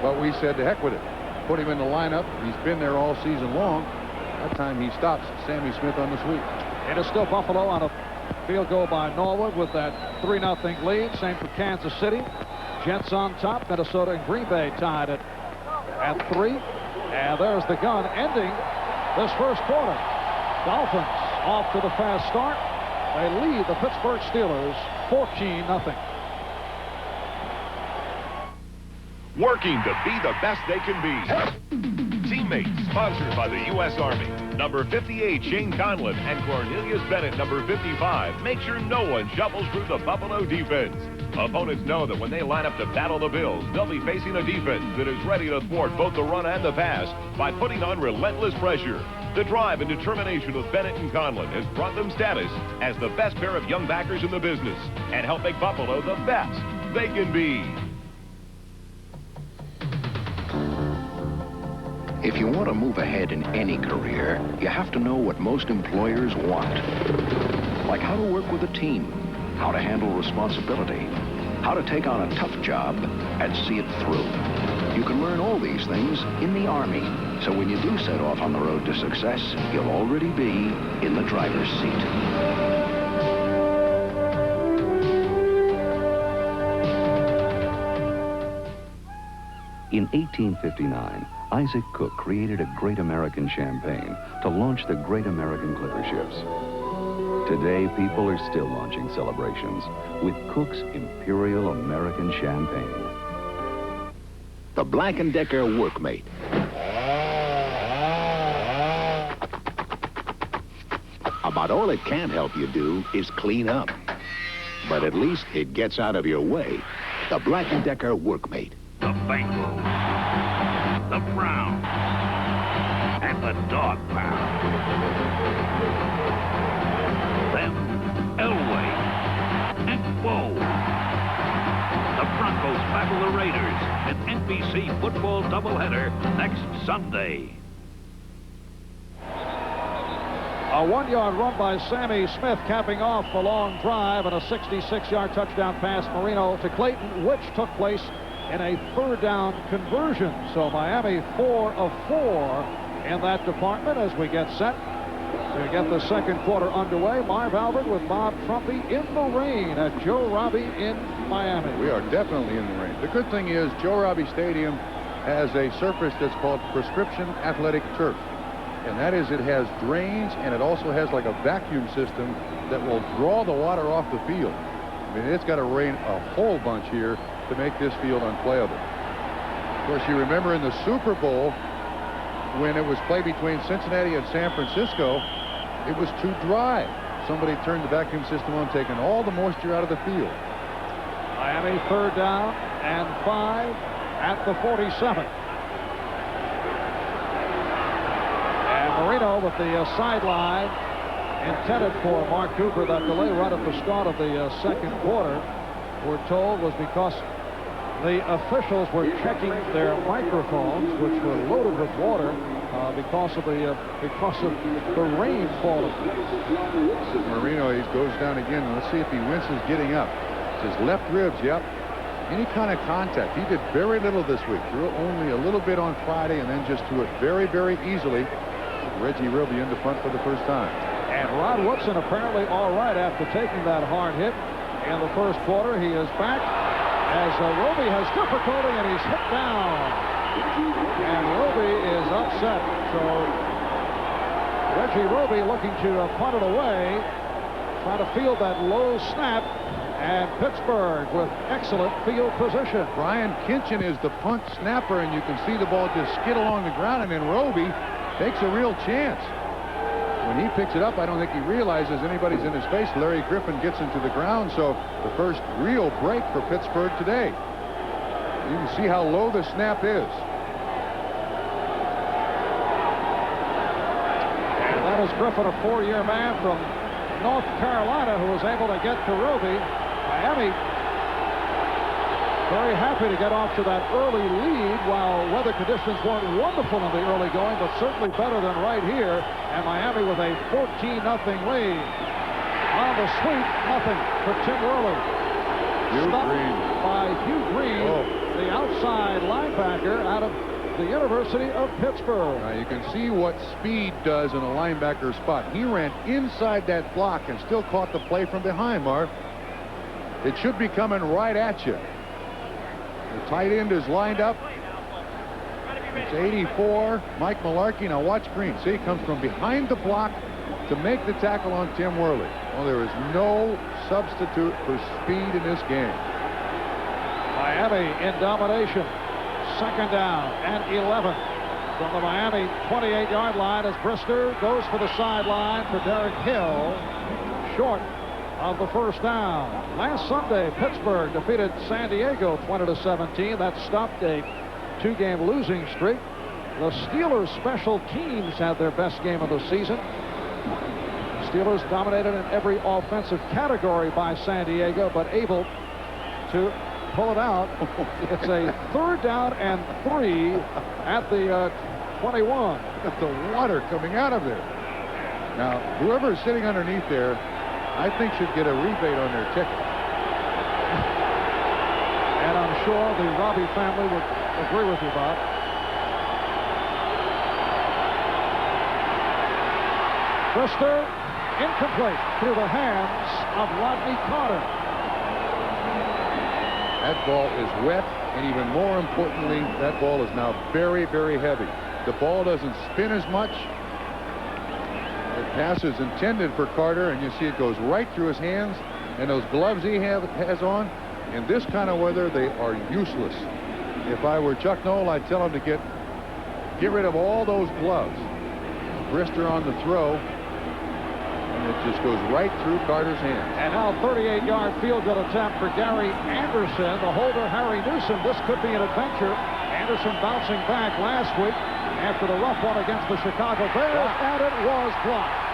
but we said to heck with it. Put him in the lineup. He's been there all season long. That time he stops Sammy Smith on the sweep. It is still Buffalo on a field goal by Norwood with that 3-0 lead. Same for Kansas City. Jets on top. Minnesota and Green Bay tied it at 3. And there's the gun ending this first quarter. Dolphins off to the fast start. They lead the Pittsburgh Steelers 14-0. working to be the best they can be. Teammates, sponsored by the U.S. Army. Number 58, Shane Conlon, and Cornelius Bennett, number 55, make sure no one shuffles through the Buffalo defense. Opponents know that when they line up to battle the Bills, they'll be facing a defense that is ready to thwart both the run and the pass by putting on relentless pressure. The drive and determination of Bennett and Conlon has brought them status as the best pair of young backers in the business and help make Buffalo the best they can be. If you want to move ahead in any career, you have to know what most employers want. Like how to work with a team, how to handle responsibility, how to take on a tough job and see it through. You can learn all these things in the Army. So when you do set off on the road to success, you'll already be in the driver's seat. In 1859, Isaac Cook created a Great American Champagne to launch the Great American Clipper ships. Today, people are still launching celebrations with Cook's Imperial American Champagne. The Black & Decker Workmate. About all it can help you do is clean up. But at least it gets out of your way. The Black & Decker Workmate. The Bengal, the Brown, and the Dog Pound. Then Elway and Bo. The Broncos battle the Raiders in NBC football doubleheader next Sunday. A 1-yard run by Sammy Smith, capping off a long drive, and a 66-yard touchdown pass, Marino to Clayton, which took place in a third down conversion. So Miami 4 of 4 in that department as we get set to get the second quarter underway. Marv Albert with Bob Trumpy in the rain at Joe Robbie in Miami. We are definitely in the rain. The good thing is Joe Robbie Stadium has a surface that's called prescription athletic turf. And that is, it has drains, and it also has like a vacuum system that will draw the water off the field. I mean, it's got to rain a whole bunch here to make this field unplayable. Of course, you remember in the Super Bowl, when it was played between Cincinnati and San Francisco, it was too dry. Somebody turned the vacuum system on, taking all the moisture out of the field. Miami third down and 5 at the 47. And Marino with the sideline intended for Mark Cooper. That delay right at the start of the second quarter, we're told, was because the officials were checking their microphones, which were loaded with water because of the rain falling. Marino, he goes down again. Let's see if he winces getting up. It's his left ribs, yep. Any kind of contact. He did very little this week. Drew only a little bit on Friday and then just threw it very, very easily. Reggie Roby in the front for the first time. And Rod Woodson apparently all right after taking that hard hit in the first quarter. He is back as Roby has difficulty and he's hit down. And Roby is upset. So Reggie Roby looking to punt it away, trying to field that low snap. And Pittsburgh with excellent field position. Brian Kinchin is the punt snapper, and you can see the ball just skid along the ground, and then Roby takes a real chance. When he picks it up, I don't think he realizes anybody's in his face. Larry Griffin gets into the ground, so the first real break for Pittsburgh today. You can see how low the snap is. And that is Griffin, a 4-year man from North Carolina, who was able to get to Roby. Miami very happy to get off to that early lead while weather conditions weren't wonderful in the early going, but certainly better than right here. And Miami with a 14-0 lead. On the sweep, nothing for Tim Worley. Stopped by Hugh Green, the outside linebacker out of the University of Pittsburgh. Now you can see what speed does in a linebacker spot. He ran inside that block and still caught the play from behind, Marv. It should be coming right at you. The tight end is lined up. It's 84, Mike Mularkey. Now watch Green. See, he comes from behind the block to make the tackle on Tim Worley. Well, there is no substitute for speed in this game. Miami in domination. Second down and 11 from the Miami 28-yard line as Brister goes for the sideline for Derek Hill, short of the first down. Last Sunday, Pittsburgh defeated San Diego 20-17. That stopped a 2-game losing streak. The Steelers' special teams had their best game of the season. The Steelers dominated in every offensive category by San Diego, but able to pull it out. It's a 3rd down and 3 at the 21. Look at the water coming out of there. Now, whoever is sitting underneath there, I think should get a rebate on their ticket. And I'm sure the Robbie family would agree with you, Bob. Brister, incomplete through the hands of Rodney Carter. That ball is wet, and even more importantly, that ball is now very, very heavy. The ball doesn't spin as much. The pass is intended for Carter, and you see it goes right through his hands, and those gloves he has on, in this kind of weather, they are useless. If I were Chuck Noll, I'd tell him to get rid of all those gloves. Brister on the throw, and it just goes right through Carter's hands. And now 38-yard field goal attempt for Gary Anderson. The holder, Harry Newsom. This could be an adventure. Anderson bouncing back last week after the rough one against the Chicago Bears, and it was blocked.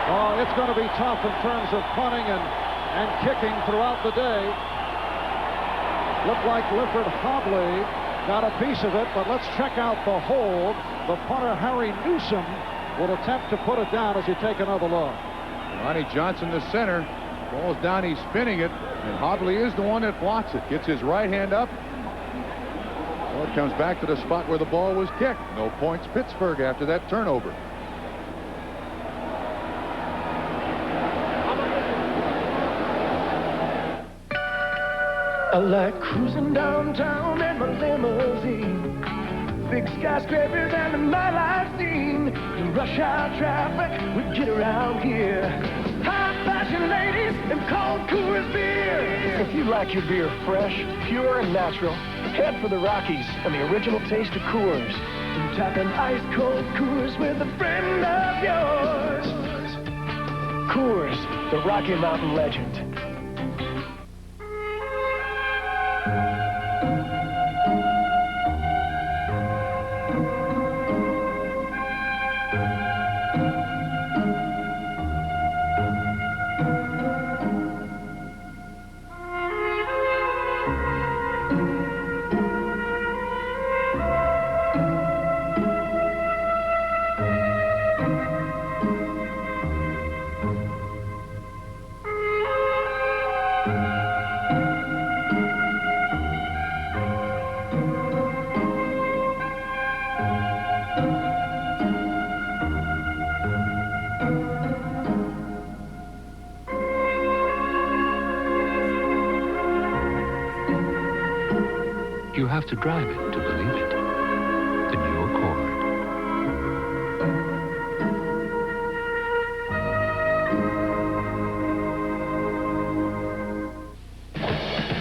Oh, it's going to be tough in terms of punting and kicking throughout the day. Looked like Lifford Hobley got a piece of it, but let's check out the hold. The punter, Harry Newsom, will attempt to put it down as you take another look. Ronnie Johnson, the center, ball's down, he's spinning it, and Hobley is the one that blocks it. Gets his right hand up. Well, it comes back to the spot where the ball was kicked. No points, Pittsburgh, after that turnover. I like cruising downtown in my limousine. Big skyscrapers and the nightlife scene. The rush hour traffic we get around here. High fashion ladies and cold Coors beer. If you like your beer fresh, pure, and natural, head for the Rockies and the original taste of Coors. And tap an ice cold Coors with a friend of yours. Coors, the Rocky Mountain legend. You have to drive it to believe it. The new Accord.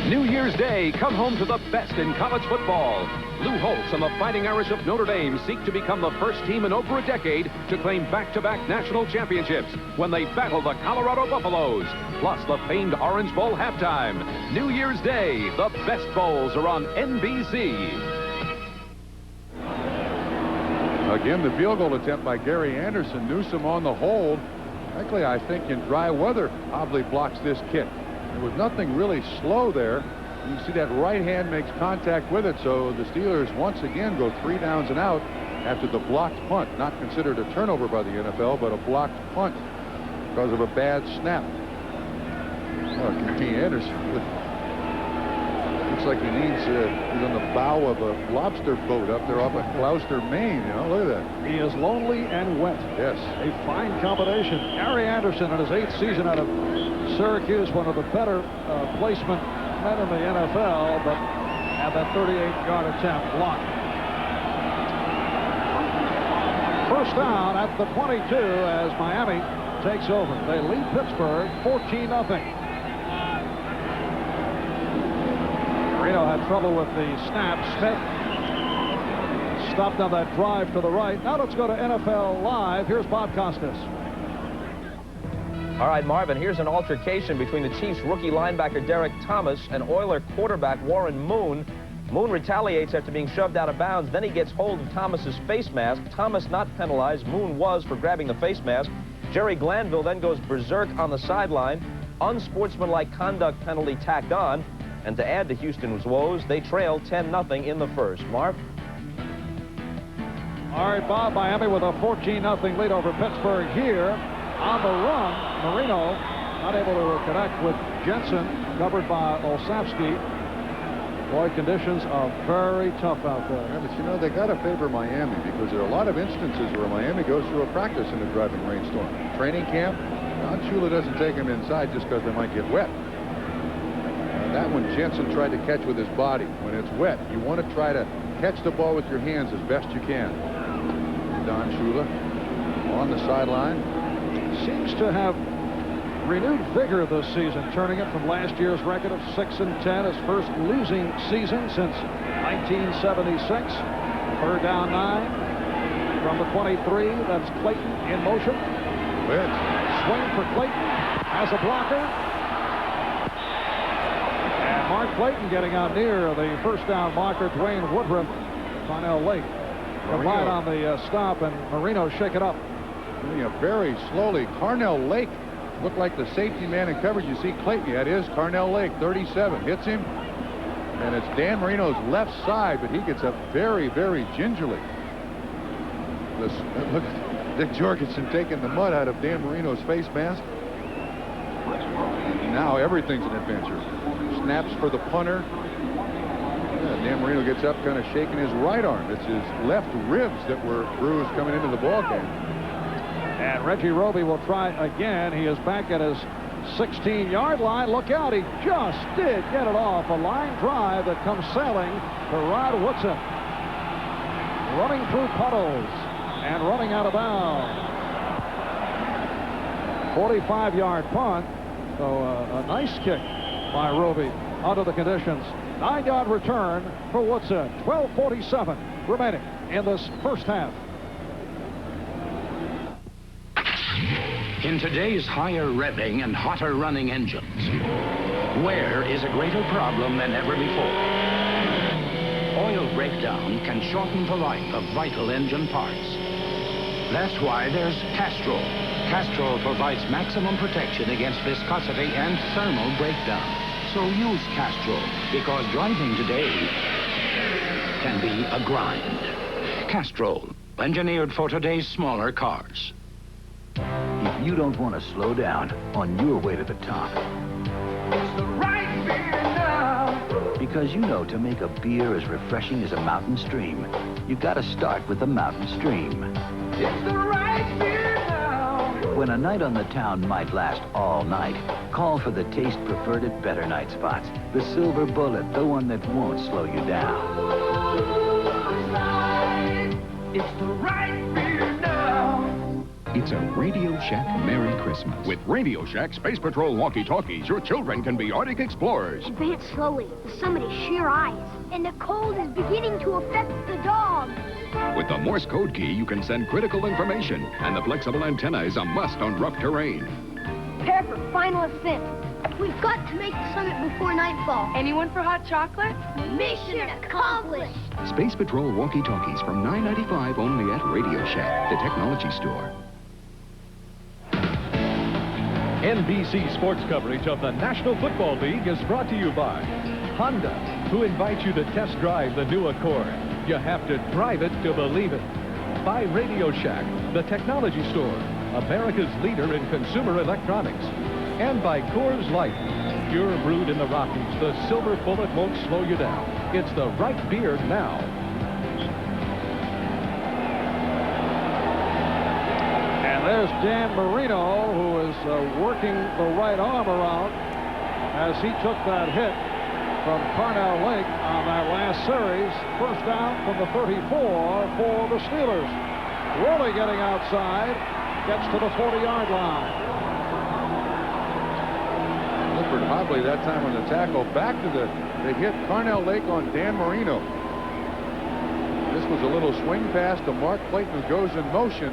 New Year's Day, come home to the best in college football. Lou Holtz and the Fighting Irish of Notre Dame seek to become the first team in over a decade to claim back-to-back national championships when they battle the Colorado Buffaloes. Plus the famed Orange Bowl halftime. New Year's Day, the best bowls are on NBC. Again, the field goal attempt by Gary Anderson. Newsom on the hold. Frankly, I think in dry weather, Hobley blocks this kick. There was nothing really slow there. You can see that right hand makes contact with it, so the Steelers once again go 3 downs and out after the blocked punt. Not considered a turnover by the NFL, but a blocked punt because of a bad snap. Oh, Gary Anderson. Looks like he's on the bow of a lobster boat up there off of Gloucester, Maine. You know, look at that. He is lonely and wet. Yes. A fine combination. Gary Anderson in his 8th season out of Syracuse, one of the better placement men in the NFL, but had that 38-yard attempt blocked. First down at the 22 as Miami takes over. They lead Pittsburgh 14-0. Marino had trouble with the snap. Smith stopped on that drive to the right. Now let's go to NFL Live. Here's Bob Costas. All right, Marvin, here's an altercation between the Chiefs rookie linebacker Derek Thomas and Oiler quarterback Warren Moon. Moon retaliates after being shoved out of bounds. Then he gets hold of Thomas's face mask. Thomas not penalized. Moon was for grabbing the face mask. Jerry Glanville then goes berserk on the sideline. Unsportsmanlike conduct penalty tacked on. And to add to Houston's woes, they trail 10-0 in the first. Marv? All right, Bob, Miami with a 14-0 lead over Pittsburgh here. On the run, Marino not able to connect with Jensen, covered by Olszewski. Boy, conditions are very tough out there. Yeah, but you know, they got to favor Miami because there are a lot of instances where Miami goes through a practice in a driving rainstorm. Training camp, Don Shula doesn't take them inside just because they might get wet. That one Jensen tried to catch with his body. When it's wet, you want to try to catch the ball with your hands as best you can. Don Shula on the sideline. Seems to have renewed vigor this season, turning it from last year's record of 6-10, his first losing season since 1976. Third down 9 from the 23. That's Clayton in motion. Blitz. Swing for Clayton as a blocker. And Mark Clayton getting out near the first down marker, Dwayne Woodruff, Carnell Lake. Combined on the stop, and Marino shake it up. Very slowly. Carnell Lake looked like the safety man in coverage. You see Clayton. Yeah, it is Carnell Lake, 37. Hits him. And it's Dan Marino's left side, but he gets up very, very gingerly. Look at Dick Jorgensen taking the mud out of Dan Marino's face mask. Now everything's an adventure. Snaps for the punter. Yeah, Dan Marino gets up kind of shaking his right arm. It's his left ribs that were bruised coming into the ball game. And Reggie Roby will try again. He is back at his 16-yard line. Look out, he just did get it off. A line drive that comes sailing to Rod Woodson. Running through puddles and running out of bounds. 45-yard punt. So a nice kick by Roby under the conditions. 9-yard return for Woodson. 12:47 remaining in this first half. In today's higher revving and hotter running engines, wear is a greater problem than ever before. Oil breakdown can shorten the life of vital engine parts. That's why there's Castrol. Castrol provides maximum protection against viscosity and thermal breakdown. So use Castrol, because driving today can be a grind. Castrol, engineered for today's smaller cars. If you don't want to slow down on your way to the top. It's the right beer now. Because you know to make a beer as refreshing as a mountain stream, you got to start with the mountain stream. It's the right beer now. When a night on the town might last all night, call for the taste preferred at Better Night Spots. The silver bullet, the one that won't slow you down. It's the right beer now. It's a Radio Shack Merry Christmas. With Radio Shack Space Patrol walkie-talkies, your children can be Arctic explorers. Advance slowly. The summit is sheer ice, and the cold is beginning to affect the dogs. With the Morse code key, you can send critical information, and the flexible antenna is a must on rough terrain. Prepare for final ascent. We've got to make the summit before nightfall. Anyone for hot chocolate? Mission accomplished. Space Patrol walkie-talkies from $9.95 only at Radio Shack, the technology store. NBC sports coverage of the National Football League is brought to you by Honda, who invites you to test drive the new Accord. You have to drive it to believe it. By Radio Shack, the technology store, America's leader in consumer electronics. And by Coors Light, pure brewed in the Rockies, the silver bullet won't slow you down. It's the right beer now. And there's Dan Marino, who is working the right arm around as he took that hit from Carnell Lake on that last series. First down from the 34 for the Steelers. Really getting outside, gets to the 40-yard line. Clifford Mobley that time on the tackle. Back to they hit Carnell Lake on Dan Marino. This was a little swing pass to Mark Clayton, who goes in motion.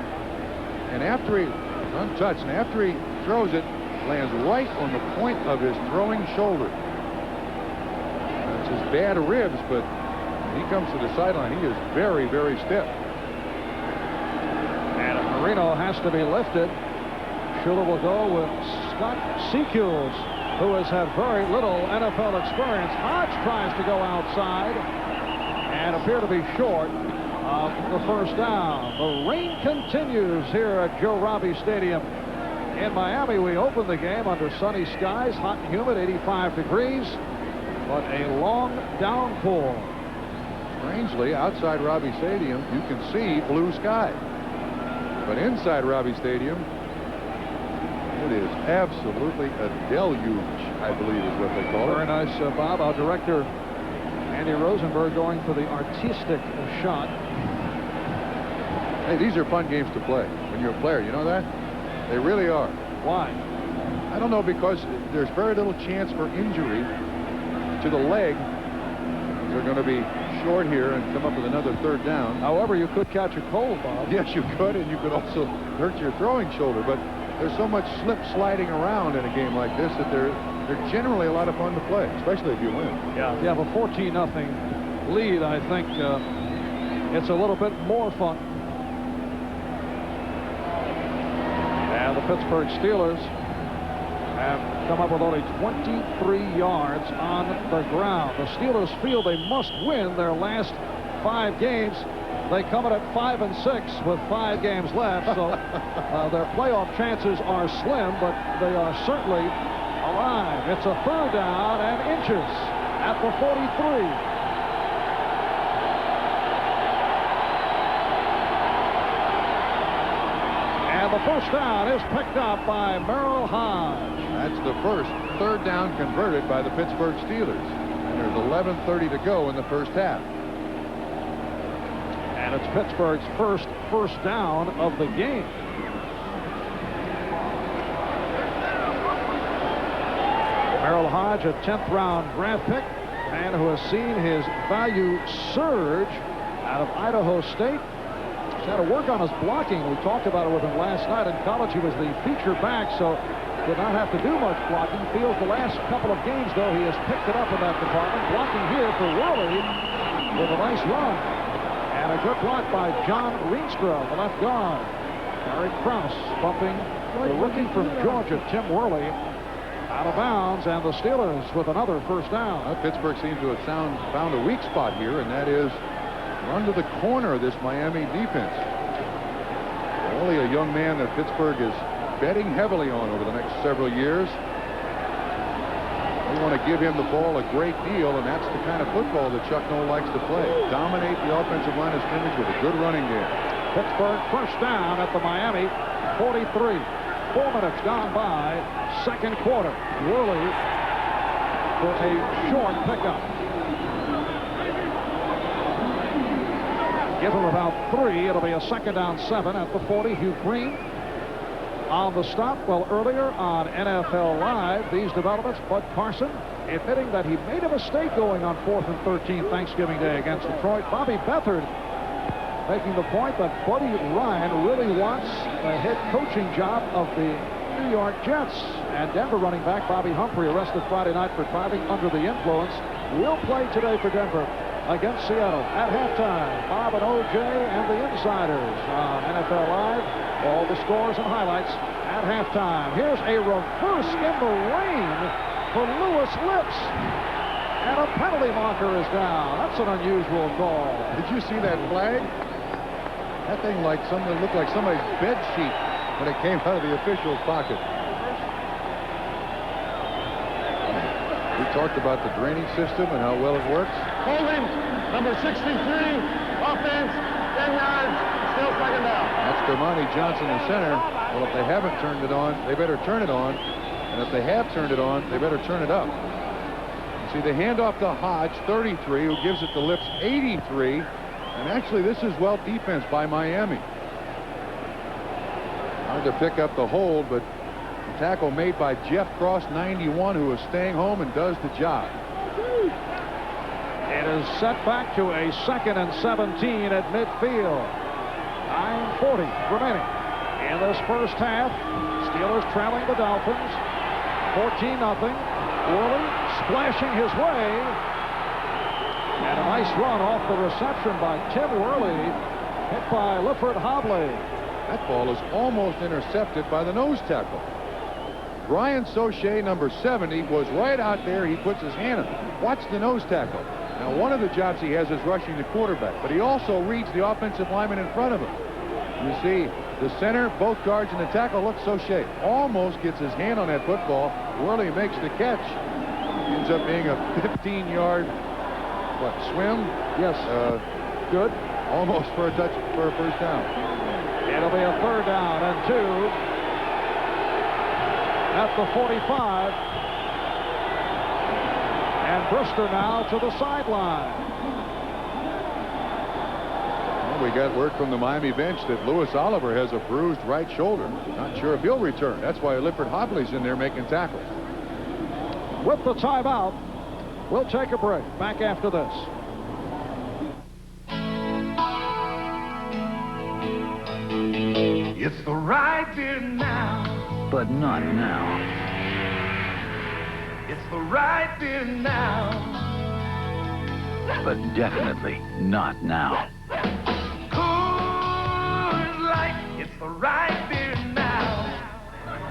And after he, untouched, and after he throws it, lands right on the point of his throwing shoulder. That's his bad ribs, but when he comes to the sideline, he is very, very stiff. And if Marino has to be lifted, Schuler will go with Scott Secules, who has had very little NFL experience. Hodge tries to go outside and appear to be short of the first down. The rain continues here at Joe Robbie Stadium in Miami. We opened the game under sunny skies, hot and humid, 85 degrees, but a long downpour. Strangely, outside Robbie Stadium, you can see blue sky. But inside Robbie Stadium, it is absolutely a deluge, I believe is what they call it. Very nice, Bob. Our director, Andy Rosenberg, going for the artistic shot. Hey, these are fun games to play when you're a player. You know that? They really are. Why? I don't know, because there's very little chance for injury to the leg. They're going to be short here and come up with another third down. However, you could catch a cold, Bob. Yes, you could, and you could also hurt your throwing shoulder. But there's so much slip sliding around in a game like this that they're generally a lot of fun to play, especially if you win. Yeah. If you have a 14-0 lead, I think it's a little bit more fun. And the Pittsburgh Steelers have come up with only 23 yards on the ground. The Steelers feel they must win their last 5 games. They come in at 5-6 with 5 games left, so their playoff chances are slim, but they are certainly alive. It's a third down and inches at the 43. And the first down is picked up by Merrill Hodge. That's the first third down converted by the Pittsburgh Steelers. And there's 11:30 to go in the first half. And it's Pittsburgh's first down of the game. Merrill Hodge, a 10th round draft pick, man who has seen his value surge out of Idaho State. He's had to work on his blocking. We talked about it with him last night. In college, he was the feature back, so did not have to do much blocking. Feels the last couple of games, though, he has picked it up in that department. Blocking here for Worley with a nice run. And a good block by John Reenstra, the left guard. Gary Krause bumping the rookie from Georgia, Tim Worley, out of bounds, and the Steelers with another first down. Pittsburgh seems to have found a weak spot here, and that is run to the corner of this Miami defense. Only a young man that Pittsburgh is betting heavily on over the next several years. They want to give him the ball a great deal, and that's the kind of football that Chuck Noll likes to play. Dominate the offensive line of scrimmage with a good running game. Pittsburgh first down at the Miami 43. 4 minutes gone by, second quarter. Worley for a short pickup. Give him about 3. It'll be a second down 7 at the 40. Hugh Green on the stop. Well, earlier on NFL Live, these developments, Bud Carson admitting that he made a mistake going on 4th and 13 Thanksgiving Day against Detroit. Bobby Beathard making the point that Buddy Ryan really wants the head coaching job of the New York Jets. And Denver running back Bobby Humphrey, arrested Friday night for driving under the influence, will play today for Denver against Seattle. At halftime, Bob and OJ and the Insiders on NFL Live. All the scores and highlights at halftime. Here's a reverse in the rain for Lewis Lips. And a penalty marker is down. That's an unusual call. Did you see that flag? That thing looked like somebody's bed sheet when it came out of the official's pocket. We talked about the drainage system and how well it works. Holding, number 63, offense, 10 yards, still second down. That's Dermontti Johnson in center. Well, if they haven't turned it on, they better turn it on. And if they have turned it on, they better turn it up. You see the handoff to Hodge, 33, who gives it to Lips, 83. And actually, this is well defense by Miami. Hard to pick up the hold, but Tackle made by Jeff Cross, 91, who is staying home and does the job. It is set back to a 2nd and 17 at midfield. 9:40 remaining in this first half. Steelers trailing the Dolphins 14-0. Worley splashing his way. And a nice run off the reception by Tim Worley, hit by Lifford Hobley. That ball is almost intercepted by the nose tackle. Brian Sauché, number 70, was right out there. He puts his hand in. Watch the nose tackle. Now, one of the jobs he has is rushing the quarterback, but he also reads the offensive lineman in front of him. You see the center, both guards, and the tackle. Look, Sauché almost gets his hand on that football. Worley makes the catch. Ends up being a 15-yard swim. Yes. Good. Almost for a first down. It'll be a 3rd down and 2 at the 45. And Brewster now to the sideline. Well, we got word from the Miami bench that Louis Oliver has a bruised right shoulder. Not sure if he'll return. That's why Lifford Hobley's in there making tackles. With the timeout, we'll take a break. Back after this. It's the right beer now. But not now. It's the right beer now. But definitely not now. Coors Light, it's the right beer now.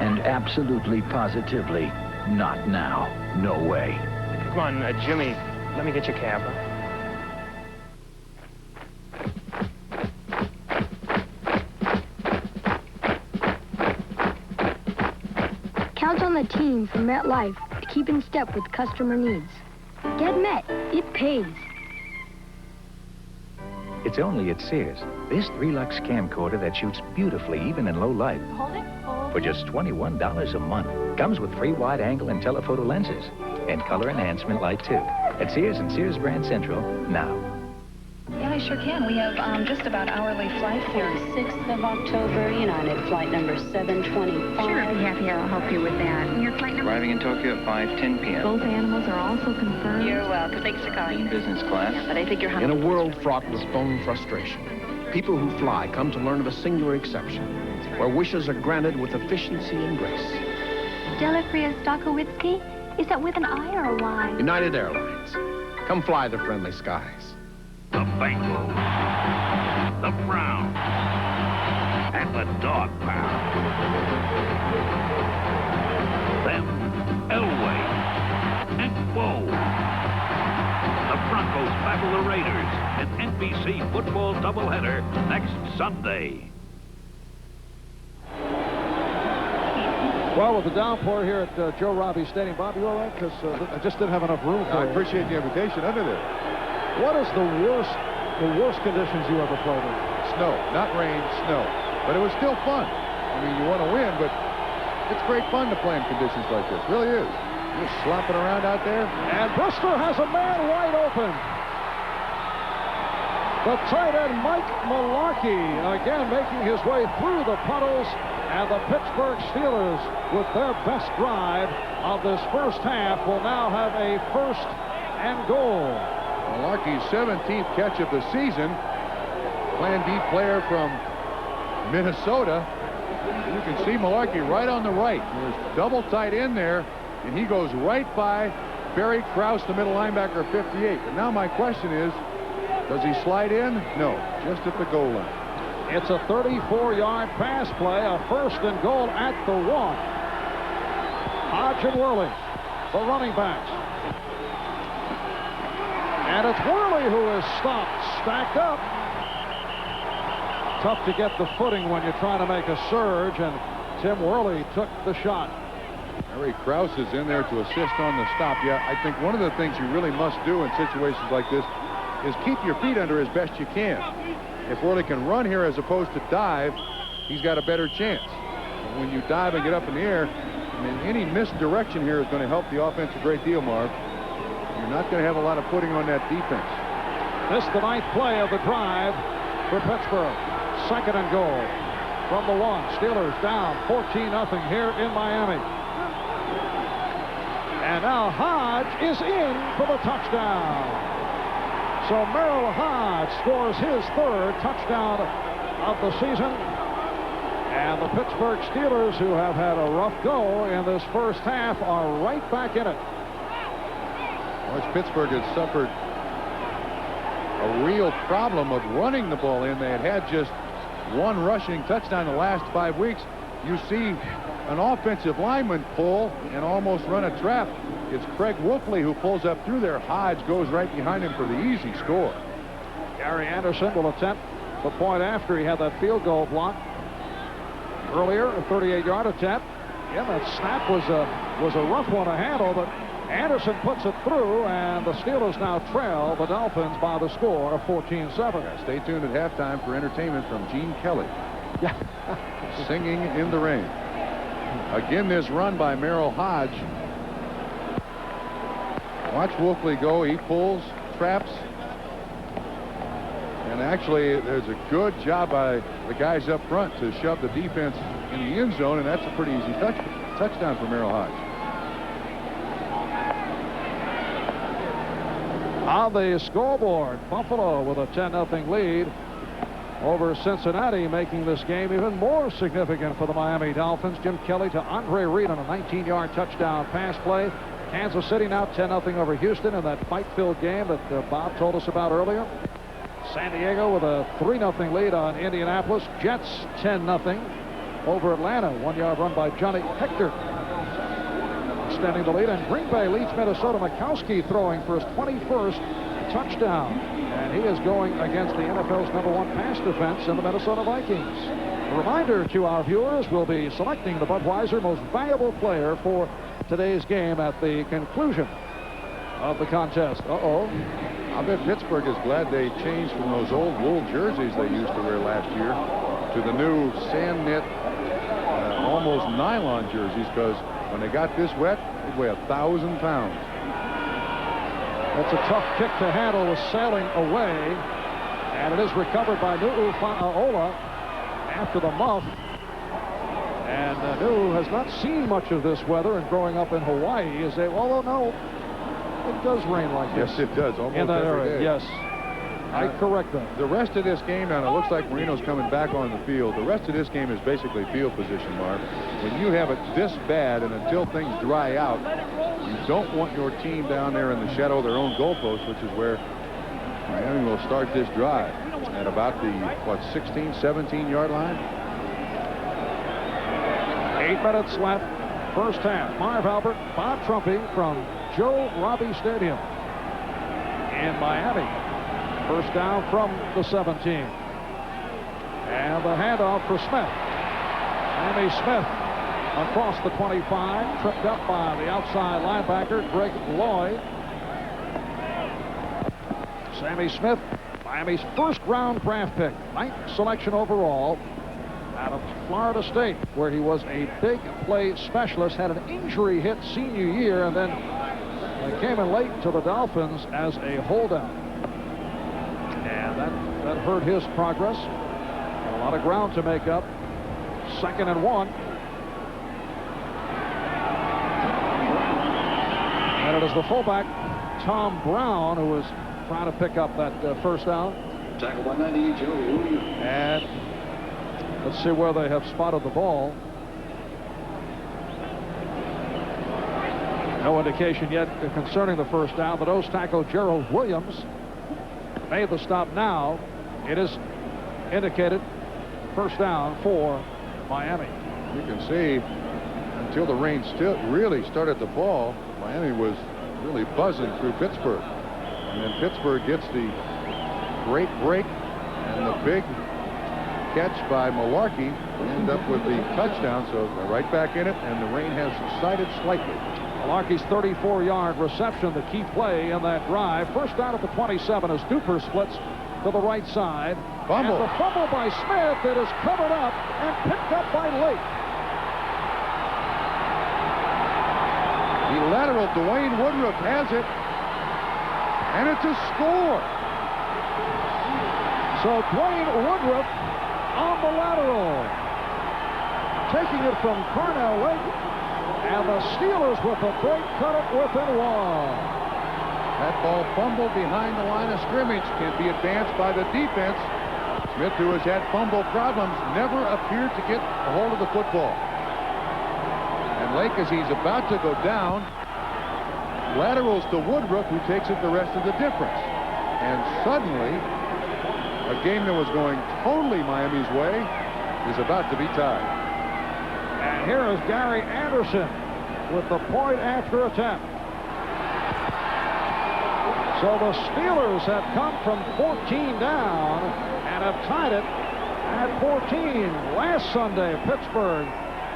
And absolutely positively not now. No way. Come on, Jimmy, let me get your cab. Count on the team from MetLife to keep in step with customer needs. Get Met. It pays. It's only at Sears. This 3-lux camcorder that shoots beautifully even in low light. Hold it. For just $21 a month. Comes with 3 wide-angle and telephoto lenses. And color enhancement light, too. At Sears and Sears Grand Central, now. Yeah, I sure can. We have just about hourly flights here. 6th of October, United flight number 725. Sure, if you're happy, I'll help you with that. And your flight number? Arriving in Tokyo at 5:10 p.m. Both animals are also confirmed. You're welcome. Thanks for calling. Business class. Yeah, but I think you're In a world fraught with phone frustration, people who fly come to learn of a singular exception, where wishes are granted with efficiency and grace. Delafria Stokowitsky? Is that with an I or a Y? United Airlines. Come fly the friendly skies. The Bengals, the Browns, and the Dog Pound. Then Elway and Whoa. The Broncos battle the Raiders, an NBC football doubleheader next Sunday. Well, with the downpour here at Joe Robbie Stadium, Bob, you all right? Because I just didn't have enough room for I you. appreciate the invitation under there. What is the worst conditions you ever played in? Snow, not rain, snow. But it was still fun. I mean, you want to win, but it's great fun to play in conditions like this. Really is. You're slopping around out there. And Brewster has a man wide open. The tight end, Mike Mularkey, again making his way through the puddles. And the Pittsburgh Steelers, with their best drive of this first half, will now have a 1st and goal. Mularkey's 17th catch of the season. Plan B player from Minnesota. You can see Mularkey right on the right. There's double tight end there, and he goes right by Barry Krause, the middle linebacker, 58. And now my question is, does he slide in? No, just at the goal line. It's a 34-yard pass play, a 1st and goal at the 1. Hodge and Worley, the running backs. And it's Worley who is stopped, stacked up. Tough to get the footing when you're trying to make a surge, and Tim Worley took the shot. Barry Krause is in there to assist on the stop. Yeah, I think one of the things you really must do in situations like this is keep your feet under as best you can. If Worley can run here as opposed to dive, he's got a better chance. When you dive and get up in the air, I mean, any misdirection here is going to help the offense a great deal, Marv. You're not going to have a lot of footing on that defense. This is the 9th play of the drive for Pittsburgh. 2nd and goal. from the 1. Steelers down 14-0 here in Miami. And now Hodge is in for the touchdown. So Merrill Hodge scores his 3rd touchdown of the season. And the Pittsburgh Steelers, who have had a rough go in this first half, are right back in it. Well, Pittsburgh has suffered a real problem of running the ball in. They had just 1 rushing touchdown the last 5 weeks. You see an offensive lineman pull and almost run a trap. It's Craig Wolfley who pulls up through there. Hodge goes right behind him for the easy score. Gary Anderson will attempt the point after he had that field goal block earlier, a 38-yard attempt. Yeah, that snap was a rough one to handle, but Anderson puts it through, and the Steelers now trail the Dolphins by the score of 14-7. Yeah, stay tuned at halftime for entertainment from Gene Kelly. Yeah. Singing in the rain. Again, this run by Merrill Hodge. Watch Wolfley go. He pulls, traps. And actually, there's a good job by the guys up front to shove the defense in the end zone, and that's a pretty easy touchdown for Merrill Hodge. On the scoreboard, Buffalo with a 10-0 lead over Cincinnati, making this game even more significant for the Miami Dolphins. Jim Kelly to Andre Reed on a 19-yard touchdown pass play. Kansas City now 10-0 over Houston in that fight-filled game that Bob told us about earlier. San Diego with a 3-0 lead on Indianapolis. Jets 10-0 over Atlanta. 1-yard run by Johnny Hector, extending the lead. And Green Bay leads Minnesota. Mikowski throwing for his 21st touchdown. And he is going against the NFL's #1 pass defense in the Minnesota Vikings. A reminder to our viewers, we'll be selecting the Budweiser most valuable player for today's game at the conclusion of the contest. I bet Pittsburgh is glad they changed from those old wool jerseys they used to wear last year to the new sand knit, almost nylon jerseys, because when they got this wet, they'd weigh 1,000 pounds. That's a tough kick to handle, was sailing away, and it is recovered by Nu'u'Fa'aola after the muff. And Nu has not seen much of this weather, and growing up in Hawaii, although no, it does rain like this. Yes, it does, almost in that every area. day. Yes, I correct that. The rest of this game, now it looks like Marino's coming back on the field. The rest of this game is basically field position, Marv. When you have it this bad, and until things dry out, you don't want your team down there in the shadow of their own goalpost, which is where Miami will start this drive at about the 16, 17-yard line. 8 minutes left, first half. Marv Albert, Bob Trumpy from Joe Robbie Stadium in Miami. First down from the 17. And the handoff for Smith. Sammy Smith across the 25, tripped up by the outside linebacker, Greg Lloyd. Sammy Smith, Miami's first-round draft pick, 9th selection overall, out of Florida State, where he was a big play specialist, had an injury hit senior year, and then came in late to the Dolphins as a holdout. And that hurt his progress. Got a lot of ground to make up. 2nd and 1. And it is the fullback, Tom Brown, who was trying to pick up that first down. Tackle by 98, Joe Williams. And let's see where they have spotted the ball. No indication yet concerning the first down. The nose tackle, Gerald Williams, made the stop now. It is indicated first down for Miami. You can see until the rain really started to fall, Miami was really buzzing through Pittsburgh. And then Pittsburgh gets the great break and the big catch by Malarkey. End up with the touchdown, so they're right back in it, and the rain has subsided slightly. Malarkey's 34-yard reception, the key play in that drive. First down at the 27 as Duper splits to the right side. Fumble. And the fumble by Smith. It is covered up and picked up by Lake. The lateral, Dwayne Woodruff has it, and it's a score. So Dwayne Woodruff on the lateral. taking it from Cornell Lake. And the Steelers with the break cut it within one. That ball fumbled behind the line of scrimmage can be advanced by the defense. Smith, who has had fumble problems, never appeared to get a hold of the football. And Lake, as he's about to go down, laterals to Woodruff, who takes it the rest of the difference. And suddenly, a game that was going totally Miami's way is about to be tied. And here is Gary Anderson with the point after attempt. So the Steelers have come from 14 down and have tied it at 14. Last Sunday, Pittsburgh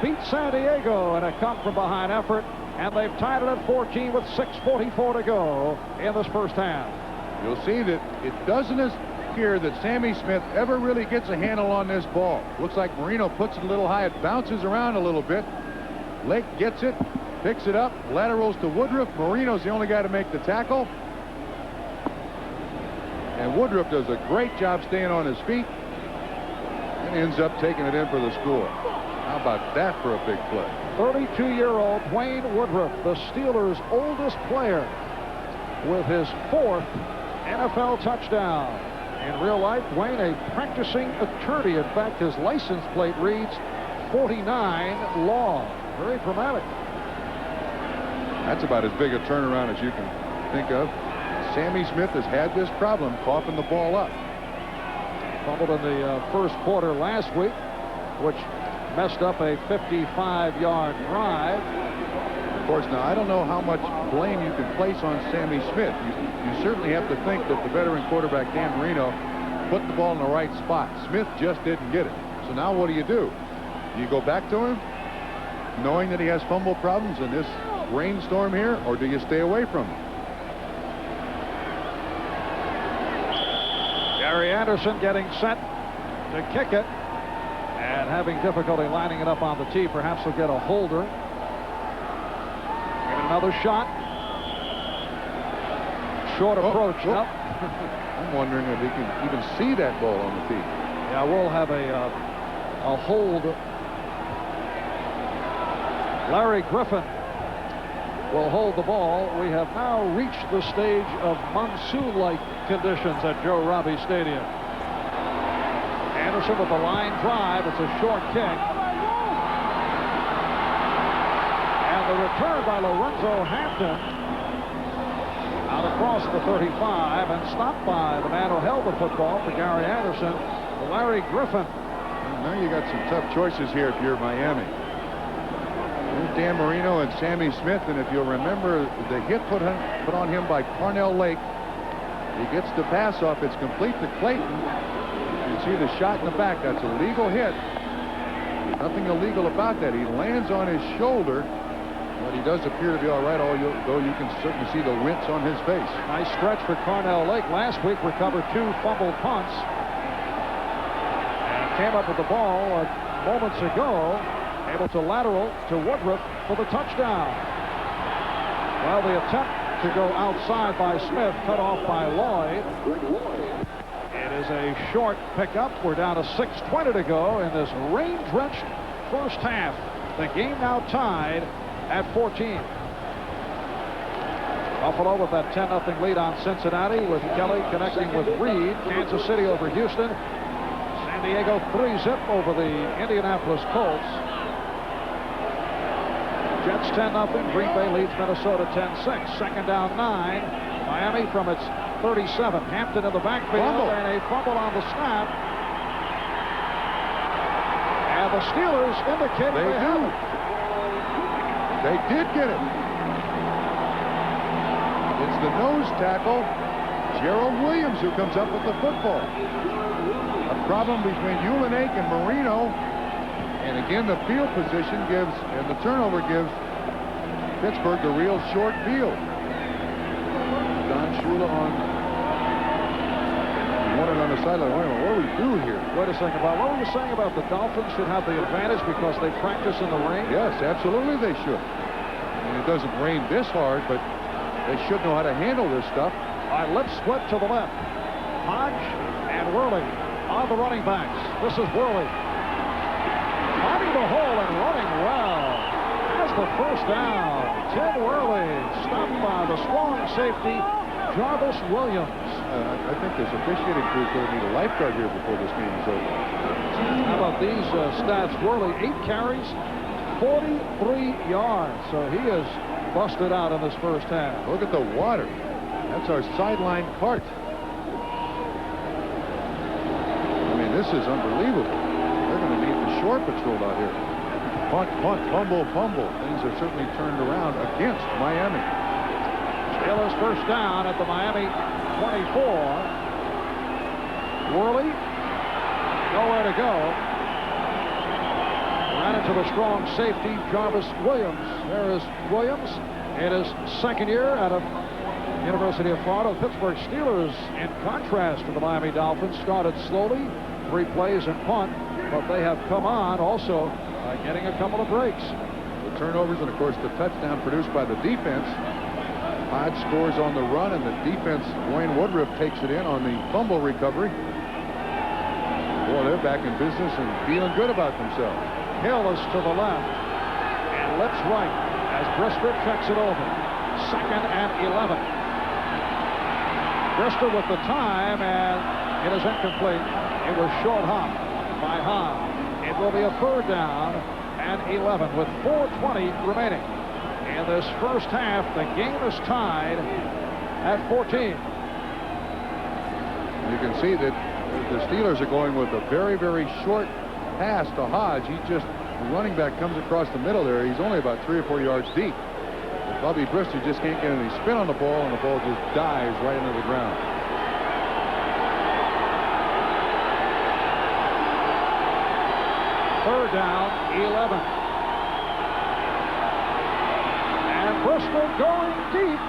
beat San Diego in a come-from-behind effort, and they've tied it at 14 with 6:44 to go in this first half. You'll see that it doesn't appear that Sammy Smith ever really gets a handle on this ball. Looks like Marino puts it a little high. It bounces around a little bit. Lake gets it, picks it up, laterals to Woodruff. Marino's the only guy to make the tackle. And Woodruff does a great job staying on his feet and ends up taking it in for the score. How about that for a big play? 32-year-old Wayne Woodruff, the Steelers' oldest player, with his 4th NFL touchdown. In real life, Wayne, a practicing attorney. In fact, his license plate reads 49 Law. Very dramatic. That's about as big a turnaround as you can think of. Sammy Smith has had this problem coughing the ball up. Fumbled in the first quarter last week, which messed up a 55-yard drive. Of course, now, I don't know how much blame you can place on Sammy Smith. You certainly have to think that the veteran quarterback, Dan Marino, put the ball in the right spot. Smith just didn't get it. So now what do? You go back to him, knowing that he has fumble problems in this rainstorm here, or do you stay away from him? Gary Anderson getting set to kick it and having difficulty lining it up on the tee. Perhaps he'll get a holder. And another shot. Short approach. Nope. I'm wondering if he can even see that ball on the tee. Yeah, we'll have a hold. Larry Griffin will hold the ball. We have now reached the stage of monsoon-like conditions at Joe Robbie Stadium. Anderson with the line drive. It's a short kick. And the return by Lorenzo Hampton out across the 35 and stopped by the man who held the football for Gary Anderson, Larry Griffin. Well, now you got some tough choices here if you're Miami. There's Dan Marino and Sammy Smith, and if you'll remember the hit put on him by Cornell Lake, he gets the pass off. It's complete to Clayton. You see the shot in the back. That's a legal hit. Nothing illegal about that. He lands on his shoulder, but he does appear to be all right, although you can certainly see the wince on his face. Nice stretch for Cornell Lake. Last week recovered 2 fumbled punts. And came up with the ball moments ago, able to lateral to Woodruff for the touchdown. Well, the attempt to go outside by Smith, cut off by Lloyd. It is a short pickup. We're down to 6:20 to go in this rain-drenched first half. The game now tied at 14. Buffalo with that 10-0 lead on Cincinnati, with Kelly connecting with Reed. Kansas City over Houston. San Diego 3-zip over the Indianapolis Colts. Jets 10-0. Green Bay leads Minnesota 10-6. Second down 9. Miami from its 37. Hampton in the backfield and a fumble on the snap. And the Steelers indicating they do. They did get it. It's the nose tackle, Gerald Williams, who comes up with the football. A problem between Ulanake and Marino. And again, the field position gives, and the turnover gives Pittsburgh the real short field. Don Shula wanted on the sideline. Wait a minute, what do we do here? Wait a second, Bob. What were you saying about the Dolphins should have the advantage because they practice in the rain? Yes, absolutely they should. I mean, it doesn't rain this hard, but they should know how to handle this stuff. All right, let's split to the left. Hodge and Worley are the running backs. This is Worley. Bobby the hole and running well. That's the first down. Tim Worley stopped by the strong safety, Jarvis Williams. I think this officiating crew is going to need a lifeguard here before this meeting's over. How about these stats? Worley, 8 carries, 43 yards. So he is busted out in this first half. Look at the water. That's our sideline cart. I mean, this is unbelievable. They're going to need the shore patrol out here. Punt, punt, fumble, fumble. Things are certainly turned around against Miami. Steelers first down at the Miami 24. Worley, nowhere to go. Ran into the strong safety, Jarvis Williams. There is Williams in his second year out of University of Florida. The Pittsburgh Steelers, in contrast to the Miami Dolphins, started slowly, 3 plays and punt, but they have come on also by getting a couple of breaks. The turnovers and, of course, the touchdown produced by the defense. Hodge scores on the run, and the defense, Dwayne Woodruff, takes it in on the fumble recovery. Boy, they're back in business and feeling good about themselves. Hill is to the left and Lips right as Brister checks it over. 2nd and 11. Brister with the time, and it is incomplete. It was short hop by Hahn. It will be a 3rd down and 11 with 4:20 remaining. In this first half, the game is tied at 14. You can see that the Steelers are going with a very, very short pass to Hodge. He just, the running back comes across the middle there. He's only about 3 or 4 yards deep. But Bobby Brister just can't get any spin on the ball, and the ball just dives right into the ground. Third down, 11. And Brister going deep.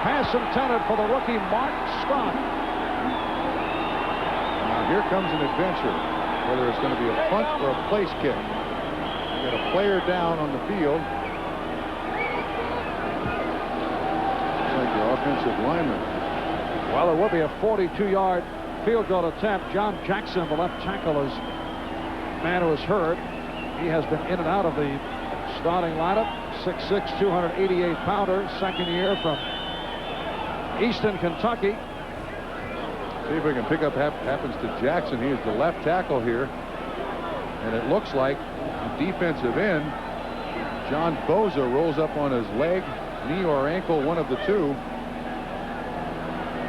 Pass intended for the rookie Mark Scott. Now here comes an adventure, whether it's going to be a punt or a place kick. You got a player down on the field. Looks like the offensive lineman. Well, it will be a 42-yard field goal attempt. John Jackson, the left tackle, is man who is hurt. He has been in and out of the starting lineup. 6'6", 288-pounder, second year from Easton, Kentucky. See if we can pick up happens to Jackson. He is the left tackle here. And it looks like the defensive end, John Boza, rolls up on his leg, knee or ankle, one of the two.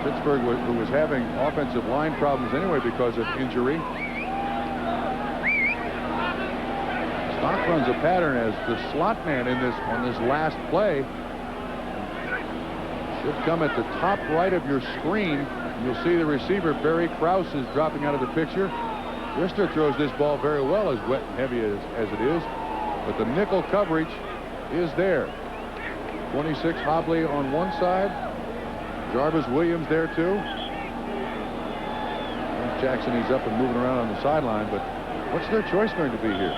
Pittsburgh, who was having offensive line problems anyway because of injury. Stock runs a pattern as the slot man on this last play. Should come at the top right of your screen. You'll see the receiver, Barry Krause, is dropping out of the picture. Brister throws this ball very well, as wet and heavy as it is. But the nickel coverage is there. 26 Hobley on one side. Jarvis Williams there too. Jackson, he's up and moving around on the sideline, but what's their choice going to be here?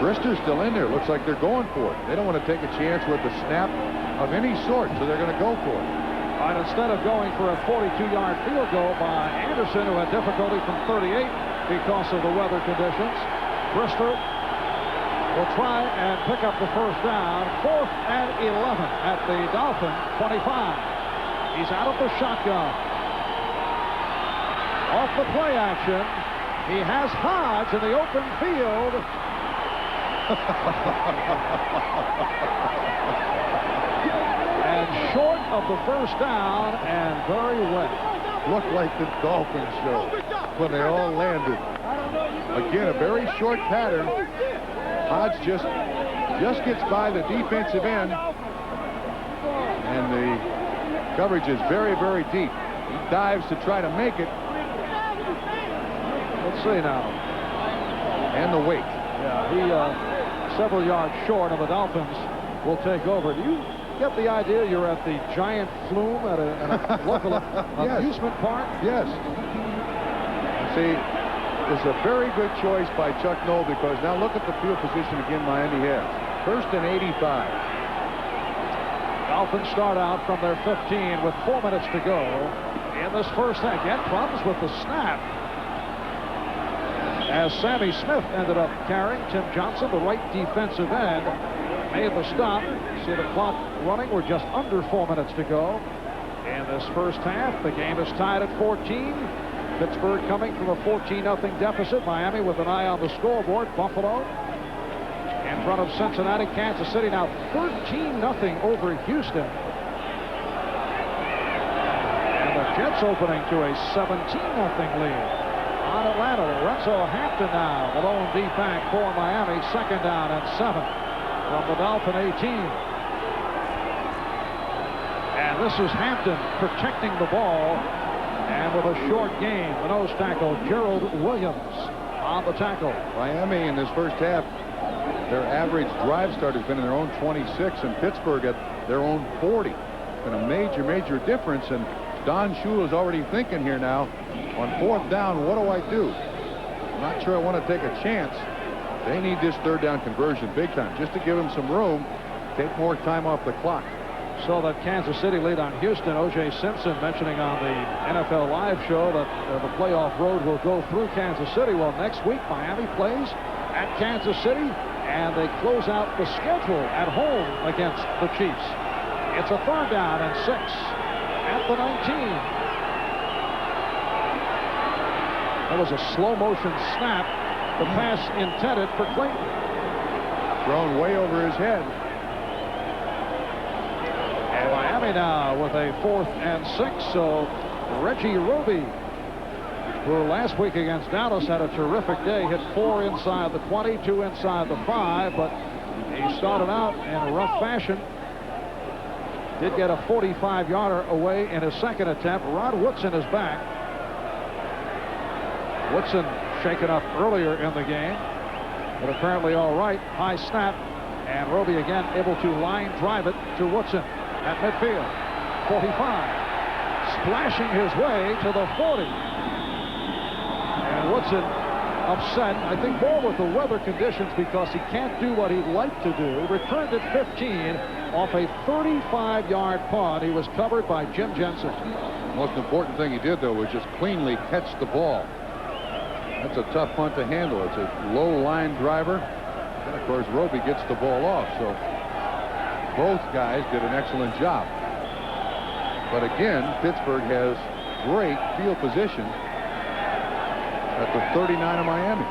Brister's still in there. Looks like they're going for it. They don't want to take a chance with a snap of any sort, so they're going to go for it. And instead of going for a 42-yard field goal by Anderson, who had difficulty from 38 because of the weather conditions, Brister will try and pick up the first down. 4th and 11 at the Dolphin 25. He's out of the shotgun. Off the play action, he has Hodge in the open field. And short of the first down and very wet. Looked like the Dolphin show when they all landed. Again, a very short pattern. Hodge just gets by the defensive end, and the coverage is very, very deep. He dives to try to make it. Let's see now. And the weight. Yeah, he several yards short, and the Dolphins will take over. Do you get the idea you're at the giant flume at a local amusement park? Yes. See, it's a very good choice by Chuck Noll, because now look at the field position again Miami has. 1st and 85. Dolphins start out from their 15 with 4 minutes to go in this first half. Again, problems with the snap. as Sammy Smith ended up carrying. Tim Johnson, the right defensive end, made the stop. See the clock running. We're just under 4 minutes to go in this first half. The game is tied at 14. Pittsburgh coming from a 14-0 deficit. Miami with an eye on the scoreboard. Buffalo in front of Cincinnati. Kansas City now 13-0 over Houston. And the Jets opening to a 17-0 lead on Atlanta. Lorenzo Hampton now, the lone deep back for Miami. Second down and 7 from the Dolphin 18. And this is Hampton protecting the ball. And with a short gain, the nose tackle, Gerald Williams, on the tackle. Miami in this first half, their average drive start has been in their own 26, and Pittsburgh at their own 40. It's been a major difference, and Don Shula is already thinking here now, on fourth down, what do I do? I'm not sure I want to take a chance. They need this third down conversion big time, just to give them some room, take more time off the clock. So that Kansas City lead on Houston. O.J. Simpson mentioning on the NFL Live show that the playoff road will go through Kansas City. Well, next week, Miami plays at Kansas City, and they close out the schedule at home against the Chiefs. It's a third down and 6 at the 19. That was a slow-motion snap. The pass intended for Clayton. Thrown way over his head. And Miami now with a 4th and 6. So Reggie Roby, who last week against Dallas had a terrific day, hit 4 inside the 20, 2 inside the 5, but he started out in rough fashion. Did get a 45-yarder away in his second attempt. Rod Woodson is back. Woodson shaken up earlier in the game, but apparently all right. High snap, and Roby again able to line drive it to Woodson at midfield. 45, splashing his way to the 40. And Woodson upset, I think more with the weather conditions, because he can't do what he'd like to do. Returned at 15 off a 35-yard punt. He was covered by Jim Jensen. The most important thing he did, though, was just cleanly catch the ball. That's a tough punt to handle. It's a low line driver. And of course, Roby gets the ball off. So both guys did an excellent job. But again, Pittsburgh has great field position at the 39 of Miami.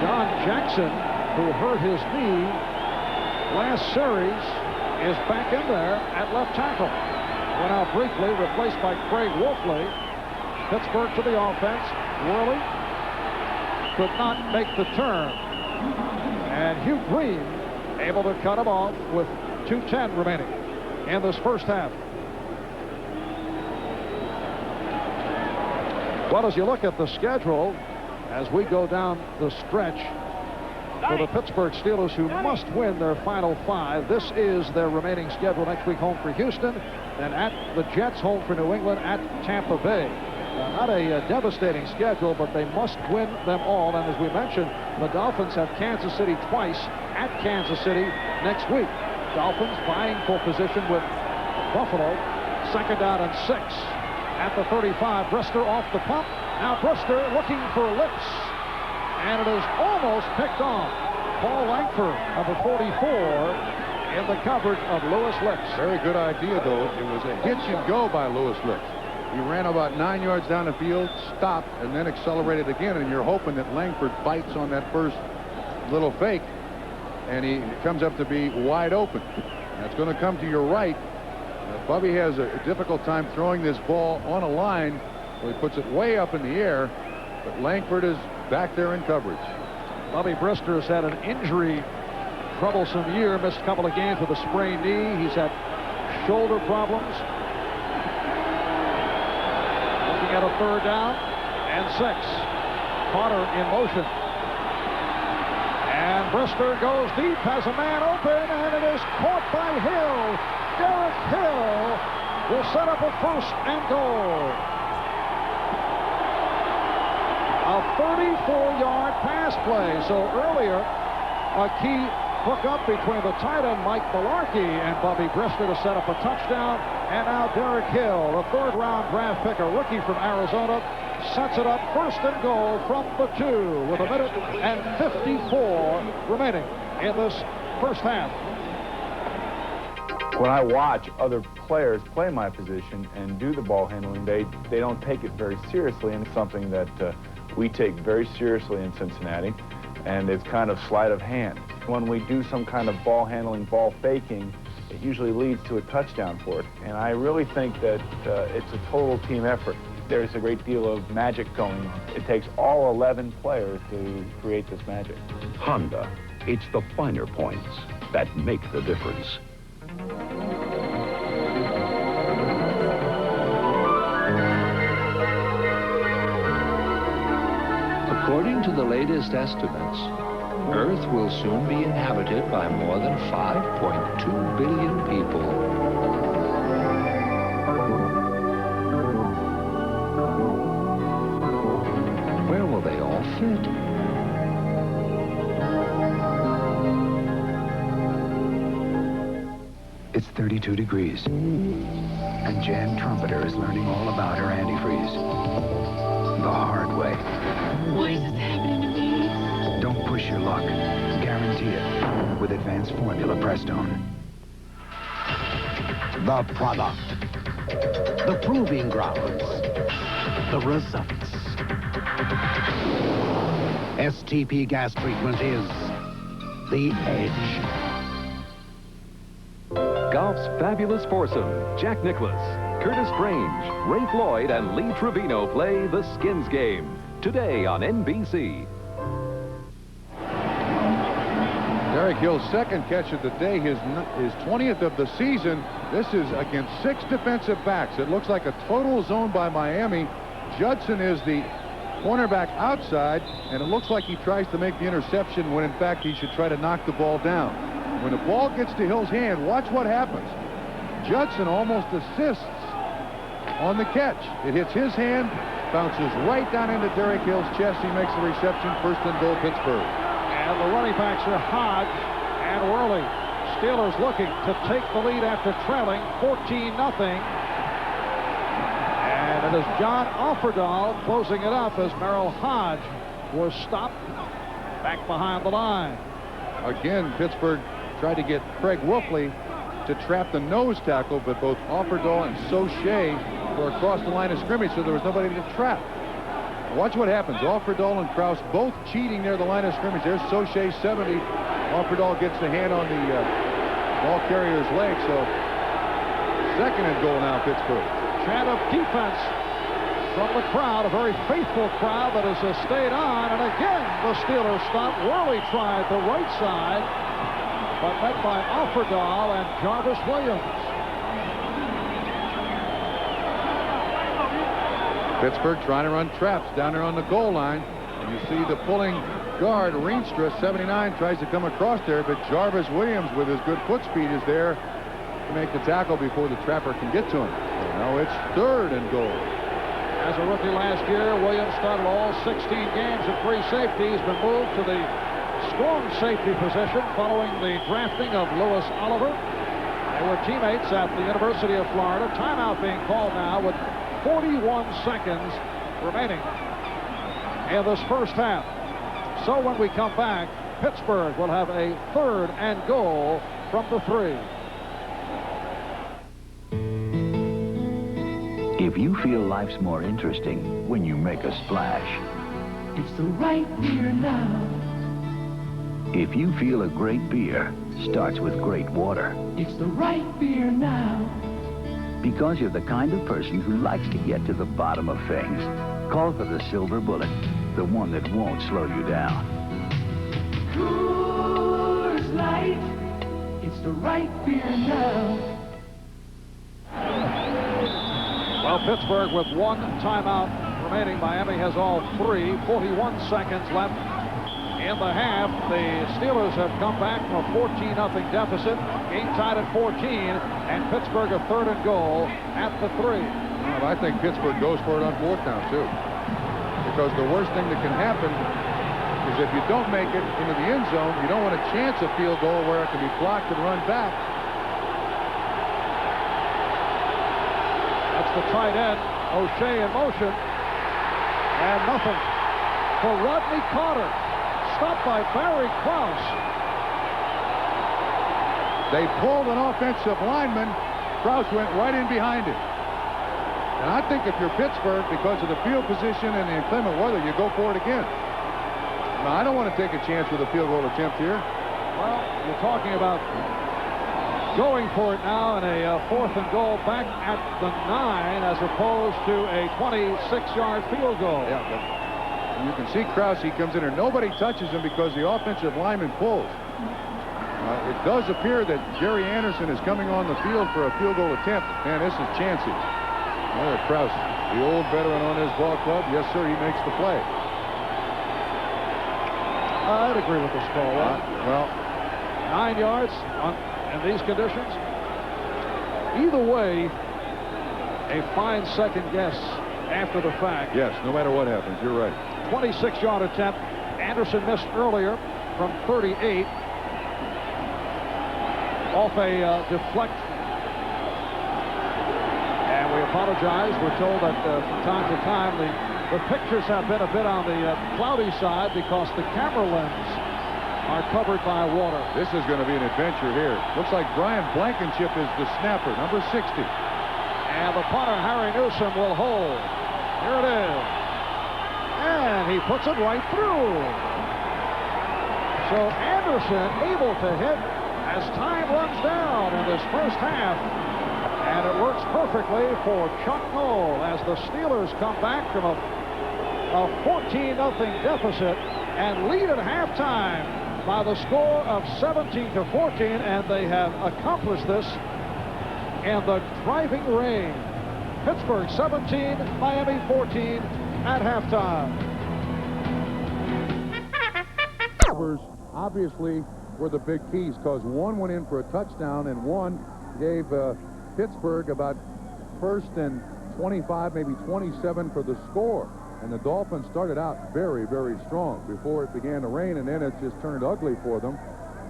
John Jackson, who hurt his knee last series, is back in there at left tackle. Went out briefly, replaced by Craig Wolfley. Pittsburgh to the offense. Worley could not make the turn. And Hugh Green able to cut him off with 2:10 remaining in this first half. Well, as you look at the schedule, as we go down the stretch, for the Pittsburgh Steelers, who must win their final 5, this is their remaining schedule. Next week home for Houston, then at the Jets, home for New England, at Tampa Bay. Not a devastating schedule, but they must win them all. And as we mentioned, the Dolphins have Kansas City twice at Kansas City next week. Dolphins vying for position with Buffalo. Second down and 6 at the 35. Brister off the pump. Now Brister looking for Lips. And it is almost picked off. Paul Langford, number 44, in the coverage of Lewis Lips. Very good idea, though. It was a hitch and go by Lewis Lips. He ran about 9 yards down the field, stopped, and then accelerated again, and you're hoping that Langford bites on that first little fake, and he comes up to be wide open. That's going to come to your right. Bubby has a difficult time throwing this ball on a line, so he puts it way up in the air, but Langford is back there in coverage. Bubby Brister has had an injury troublesome year, missed a couple of games with a sprained knee. He's had shoulder problems. At a third down and 6. Potter in motion. And Brister goes deep, has a man open, and it is caught by Hill. Derek Hill will set up a 1st and goal. A 34-yard pass play. So earlier, a key hook up between the tight end Mike Malarkey and Bubby Brister to set up a touchdown. And now Derek Hill, a third-round draft pick, a rookie from Arizona, sets it up first and goal from the 2 with 1:54 remaining in this first half. When I watch other players play my position and do the ball handling, they don't take it very seriously, and it's something that we take very seriously in Cincinnati, and it's kind of sleight of hand. When we do some kind of ball handling, ball faking, it usually leads to a touchdown for it, and I really think that it's a total team effort. There's a great deal of magic going on. It takes all 11 players to create this magic. Honda, it's the finer points that make the difference. According to the latest estimates, Earth will soon be inhabited by more than 5.2 billion people. Where will they all fit? It's 32 degrees, and Jan Trumpeter is learning all about her antifreeze the hard way. What is happening to me? Don't push your luck. Guarantee it with Advanced Formula Prestone. The product, the proving grounds, the results. STP gas treatment is the edge. Golf's fabulous foursome, Jack Nicklaus, Curtis Strange, Ray Floyd, and Lee Trevino play the Skins Game today on NBC. Derek Hill's second catch of the day, his 20th of the season. This is against 6 defensive backs. It looks like a total zone by Miami. Judson is the cornerback outside, and it looks like he tries to make the interception when in fact he should try to knock the ball down. When the ball gets to Hill's hand, watch what happens. Judson almost assists on the catch. It hits his hand, bounces right down into Derek Hill's chest. He makes the reception, first and goal, Pittsburgh. And the running backs are Hodge and Worley. Steelers looking to take the lead after trailing 14-0. And it is John Offerdahl closing it up as Merrill Hodge was stopped back behind the line. Again, Pittsburgh tried to get Craig Wolfley to trap the nose tackle, but both Offerdahl and Sauché were across the line of scrimmage, so there was nobody to trap. Watch what happens. Offerdahl and Krause both cheating near the line of scrimmage. There's Sauché 70. Offerdahl gets the hand on the ball carrier's leg, so second and goal now, Pittsburgh. Chant of defense from the crowd, a very faithful crowd that has stayed on, and again the Steelers stop. Worley tried the right side, but met by Offerdahl and Jarvis Williams. Pittsburgh trying to run traps down there on the goal line. And you see the pulling guard, Rienstra, 79, tries to come across there, but Jarvis Williams with his good foot speed is there to make the tackle before the trapper can get to him. So now it's third and goal. As a rookie last year, Williams started all 16 games at free safety. He's been moved to the strong safety position following the drafting of Lewis Oliver. They were teammates at the University of Florida. Timeout being called now with 41 seconds remaining in this first half. So when we come back, Pittsburgh will have a third and goal from the 3. If you feel life's more interesting when you make a splash. It's the right beer now. If you feel a great beer starts with great water. It's the right beer now. Because you're the kind of person who likes to get to the bottom of things. Call for the Silver Bullet, the one that won't slow you down. Coors Light, it's the right beer now. Well, Pittsburgh with 1 timeout remaining. Miami has all 3. 41 seconds left in the half. The Steelers have come back from a 14-0 deficit. Game tied at 14, and Pittsburgh a third and goal at the 3. Well, I think Pittsburgh goes for it on 4th down, too. Because the worst thing that can happen is if you don't make it into the end zone, you don't want to chance a field goal where it can be blocked and run back. the tight end. O'Shea in motion. And nothing for Rodney Carter. Stopped by Barry Krause. They pulled an offensive lineman. Krause went right in behind him. And I think if you're Pittsburgh, because of the field position and the inclement weather, you go for it again. Now, I don't want to take a chance with a field goal attempt here. Well, you're talking about going for it now in a 4th and goal back at the 9 as opposed to a 26-yard field goal. Yeah, but you can see Krause. He comes in there. Nobody touches him because the offensive lineman pulls. It does appear that Jerry Anderson is coming on the field for a field goal attempt. Man, this is chancy. There, Krause, the old veteran on his ball club. Yes, sir, he makes the play. I'd agree with this call. Well, 9 yards in these conditions. Either way, a fine second guess after the fact. Yes, no matter what happens, you're right. 26-yard attempt. Anderson missed earlier from 38 off a deflection. And we apologize. We're told that from time to time the pictures have been a bit on the cloudy side because the camera lens are covered by water. This is going to be an adventure here. Looks like Brian Blankenship is the snapper, number 60. And the punter, Harry Newsom, will hold. Here it is. And he puts it right through. So Anderson able to hit as time runs down in this first half. And it works perfectly for Chuck Noll as the Steelers come back from a 14-0 deficit and lead at halftime by the score of 17-14, and they have accomplished this in the driving rain. Pittsburgh 17, Miami 14 at halftime. Obviously were the big keys because one went in for a touchdown and one gave Pittsburgh about 1st and 25, maybe 27 for the score. And the Dolphins started out very, very strong before it began to rain, and then it just turned ugly for them.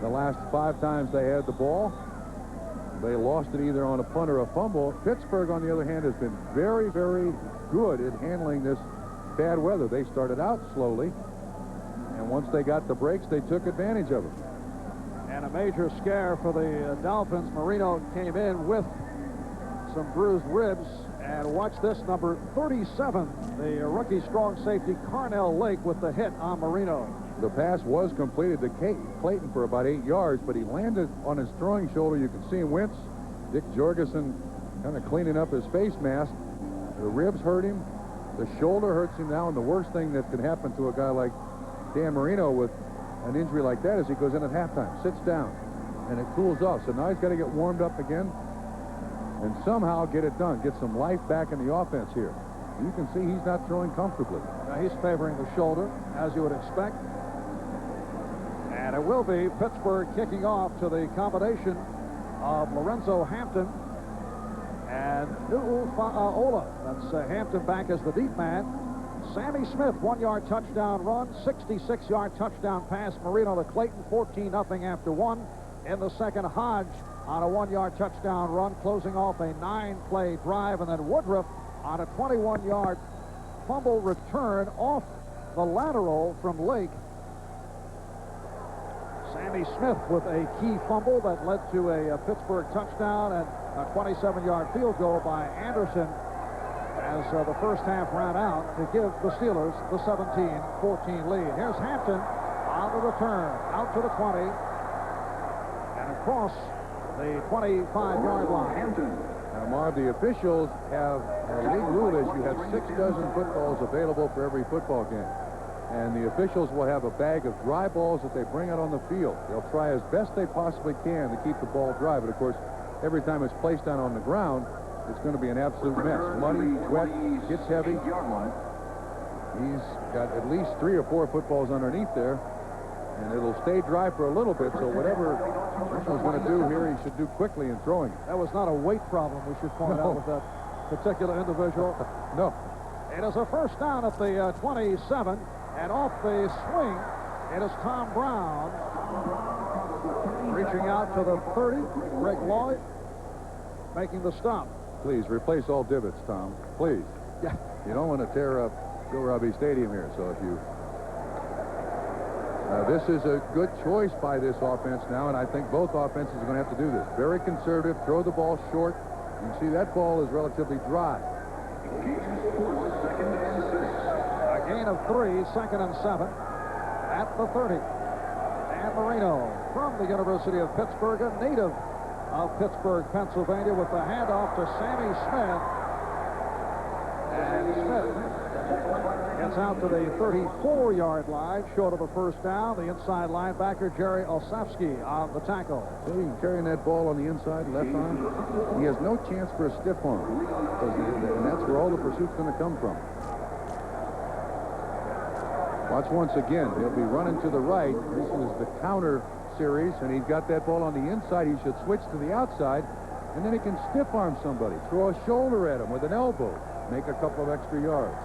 The last 5 times they had the ball, they lost it either on a punt or a fumble. Pittsburgh, on the other hand, has been very, very good at handling this bad weather. They started out slowly, and once they got the breaks, they took advantage of it. And a major scare for the Dolphins. Marino came in with some bruised ribs. And watch this, number 37, the rookie strong safety Carnell Lake with the hit on Marino. The pass was completed to Clayton for about 8 yards, but he landed on his throwing shoulder. You can see him wince. Dick Jorgensen kind of cleaning up his face mask. The ribs hurt him. The shoulder hurts him now, and the worst thing that can happen to a guy like Dan Marino with an injury like that is he goes in at halftime, sits down, and it cools off. So now he's got to get warmed up again and somehow get it done, get some life back in the offense here. You can see he's not throwing comfortably. Now he's favoring the shoulder, as you would expect. And it will be Pittsburgh kicking off to the combination of Lorenzo Hampton and Ola. That's Hampton back as the deep man. Sammy Smith, 1-yard touchdown run, 66-yard touchdown pass. Marino to Clayton, 14-0 after 1. In the second, Hodge on a 1-yard touchdown run, closing off a 9-play drive, and then Woodruff on a 21-yard fumble return off the lateral from Lake. Sammy Smith with a key fumble that led to a Pittsburgh touchdown and a 27-yard field goal by Anderson as the first half ran out to give the Steelers the 17-14 lead. Here's Hampton on the return, out to the 20 and across the 25-yard line. Now, Marv, the officials have a league rule is you have 6 dozen footballs available for every football game. And the officials will have a bag of dry balls that they bring out on the field. They'll try as best they possibly can to keep the ball dry. But, of course, every time it's placed down on the ground, it's going to be an absolute mess. Muddy, wet, gets heavy. He's got at least 3 or 4 footballs underneath there. And it'll stay dry for a little bit, so whatever Mitchell's going to do here, he should do quickly in throwing. That was not a weight problem, we should point out, with that particular individual. No. It is a first down at the 27, and off the swing, it is Tom Brown reaching out to the 30. Greg Lloyd making the stop. Please, replace all divots, Tom. Please. Yeah. You don't want to tear up Joe Robbie Stadium here, so if you... this is a good choice by this offense now, and I think both offenses are going to have to do this. Very conservative, throw the ball short. You can see that ball is relatively dry. A gain of 3, 2nd and 7 at the 30. Dan Marino from the University of Pittsburgh, a native of Pittsburgh, Pennsylvania, with the handoff to Sammy Smith. And Smith gets out to the 34-yard line, short of a first down. The inside linebacker, Jerry Olszewski, on the tackle. See, carrying that ball on the inside, left arm. He has no chance for a stiff arm. And that's where all the pursuit's going to come from. Watch once again. He'll be running to the right. This is the counter series, and he's got that ball on the inside. He should switch to the outside, and then he can stiff arm somebody. Throw a shoulder at him with an elbow. Make a couple of extra yards.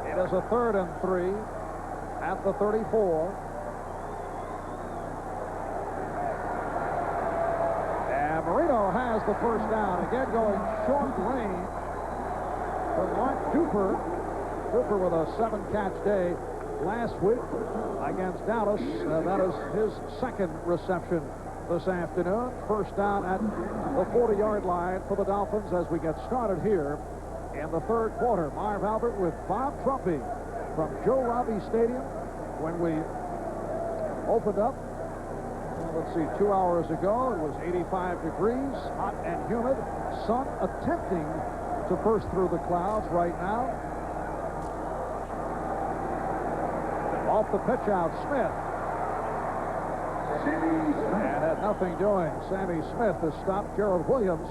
It is a 3rd and 3 at the 34. And Marino has the first down. Again, going short range for Mark Duper. Duper with a 7-catch day last week against Dallas. That is his 2nd reception this afternoon. First down at the 40-yard line for the Dolphins as we get started here in the 3rd quarter. Marv Albert with Bob Trumpy from Joe Robbie Stadium. When we opened up, let's see, 2 hours ago, it was 85 degrees, hot and humid. Sun attempting to burst through the clouds right now. Off the pitch out, Smith. And had nothing doing. Sammy Smith has stopped Gerald Williams,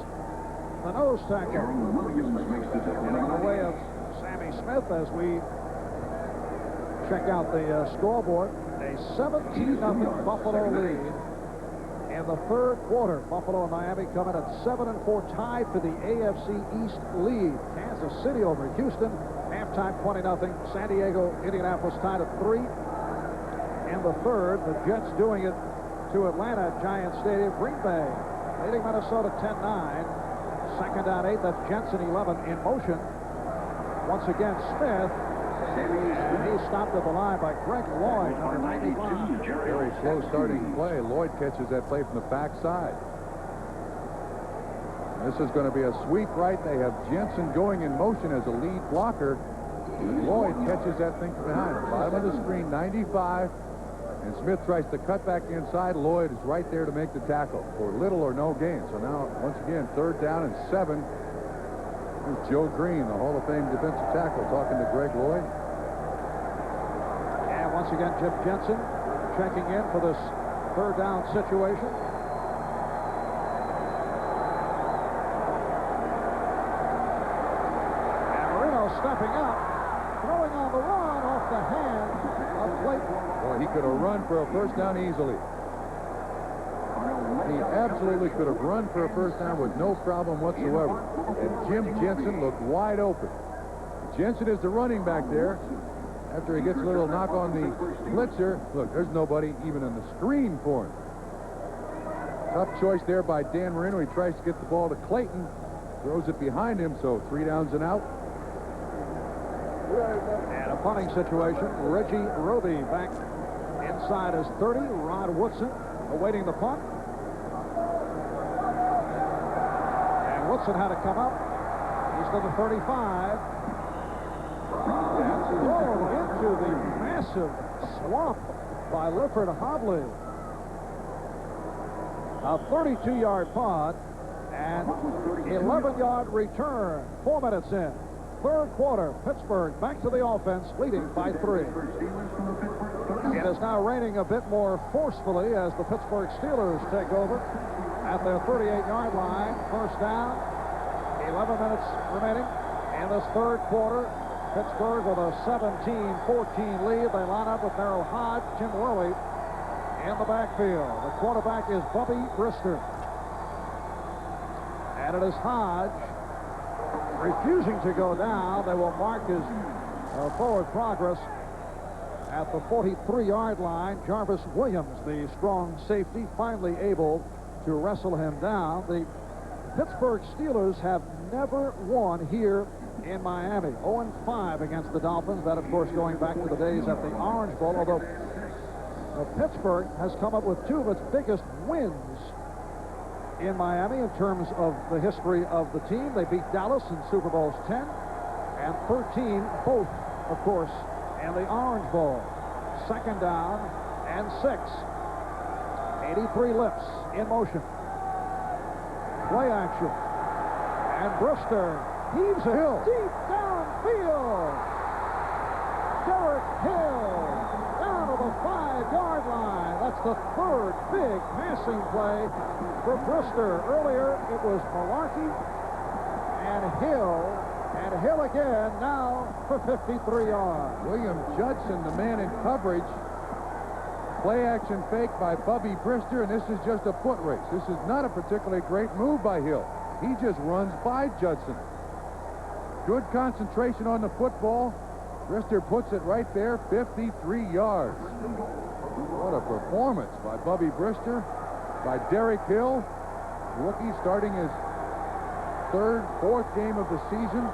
the nose tackle. Getting in the way of Sammy Smith as we check out the scoreboard. A 17-0 Buffalo lead in the 3rd quarter. Buffalo and Miami coming at 7-4, tied for the AFC East lead. Kansas City over Houston. Halftime 20-0. San Diego, Indianapolis tied at 3. In the 3rd, the Jets doing it to Atlanta at Giant Stadium. Green Bay leading Minnesota 10-9. 2nd down 8. That's Jensen 11 in motion. Once again, Smith. And he's stopped at the line by Greg Lloyd, number 95. Very slow starting play. Lloyd catches that play from the backside. This is going to be a sweep right. They have Jensen going in motion as a lead blocker. Lloyd catches that thing from behind. Bottom of the screen, 95. And Smith tries to cut back inside. Lloyd is right there to make the tackle for little or no gain. So now, once again, 3rd down and 7. Here's Joe Green, the Hall of Fame defensive tackle, talking to Greg Lloyd. And once again, Jim Jensen checking in for this 3rd down situation. And Marino stepping up, throwing on the run off the hand of Clayton. Well, he could have run for a first down easily. He absolutely could have run for a first down with no problem whatsoever. And Jim Jensen looked wide open. Jensen is the running back there. After he gets a little knock on the blitzer, look, there's nobody even on the screen for him. Tough choice there by Dan Marino. He tries to get the ball to Clayton. Throws it behind him, so 3 downs and out. And a punting situation. Reggie Roby back inside his 30. Rod Woodson awaiting the punt. And Woodson had to come up. He's to the 35. And thrown into the massive swamp by Lifford Hobley. A 32-yard punt and 11-yard return. 4 minutes in. 3rd quarter, Pittsburgh back to the offense, leading by 3. It is now raining a bit more forcefully as the Pittsburgh Steelers take over at their 38-yard line. First down, 11 minutes remaining in this 3rd quarter. Pittsburgh with a 17-14 lead. They line up with Merrill Hodge, Tim Worley in the backfield. The quarterback is Bubby Brister. And it is Hodge refusing to go down. They will mark his forward progress at the 43-yard line. Jarvis Williams, the strong safety, finally able to wrestle him down. The Pittsburgh Steelers have never won here in Miami. 0-5 against the Dolphins. That, of course, going back to the days at the Orange Bowl, although Pittsburgh has come up with two of its biggest wins in Miami in terms of the history of the team. They beat Dallas in Super Bowls 10 and 13, both, of course, in the Orange Bowl. Second down and 6. 83 Lips in motion. Play action. And Brewster heaves it deep downfield. Derek Hill down to the 5-yard line. That's the third big passing play for Brewster. Earlier, it was Malarkey and Hill again now for 53 yards. William Judson, the man in coverage. Play action fake by Bubby Brister, and this is just a foot race. This is not a particularly great move by Hill. He just runs by Judson. Good concentration on the football. Brister puts it right there, 53 yards. What a performance by Bubby Brister, by Derek Hill. Rookie starting his fourth game of the season.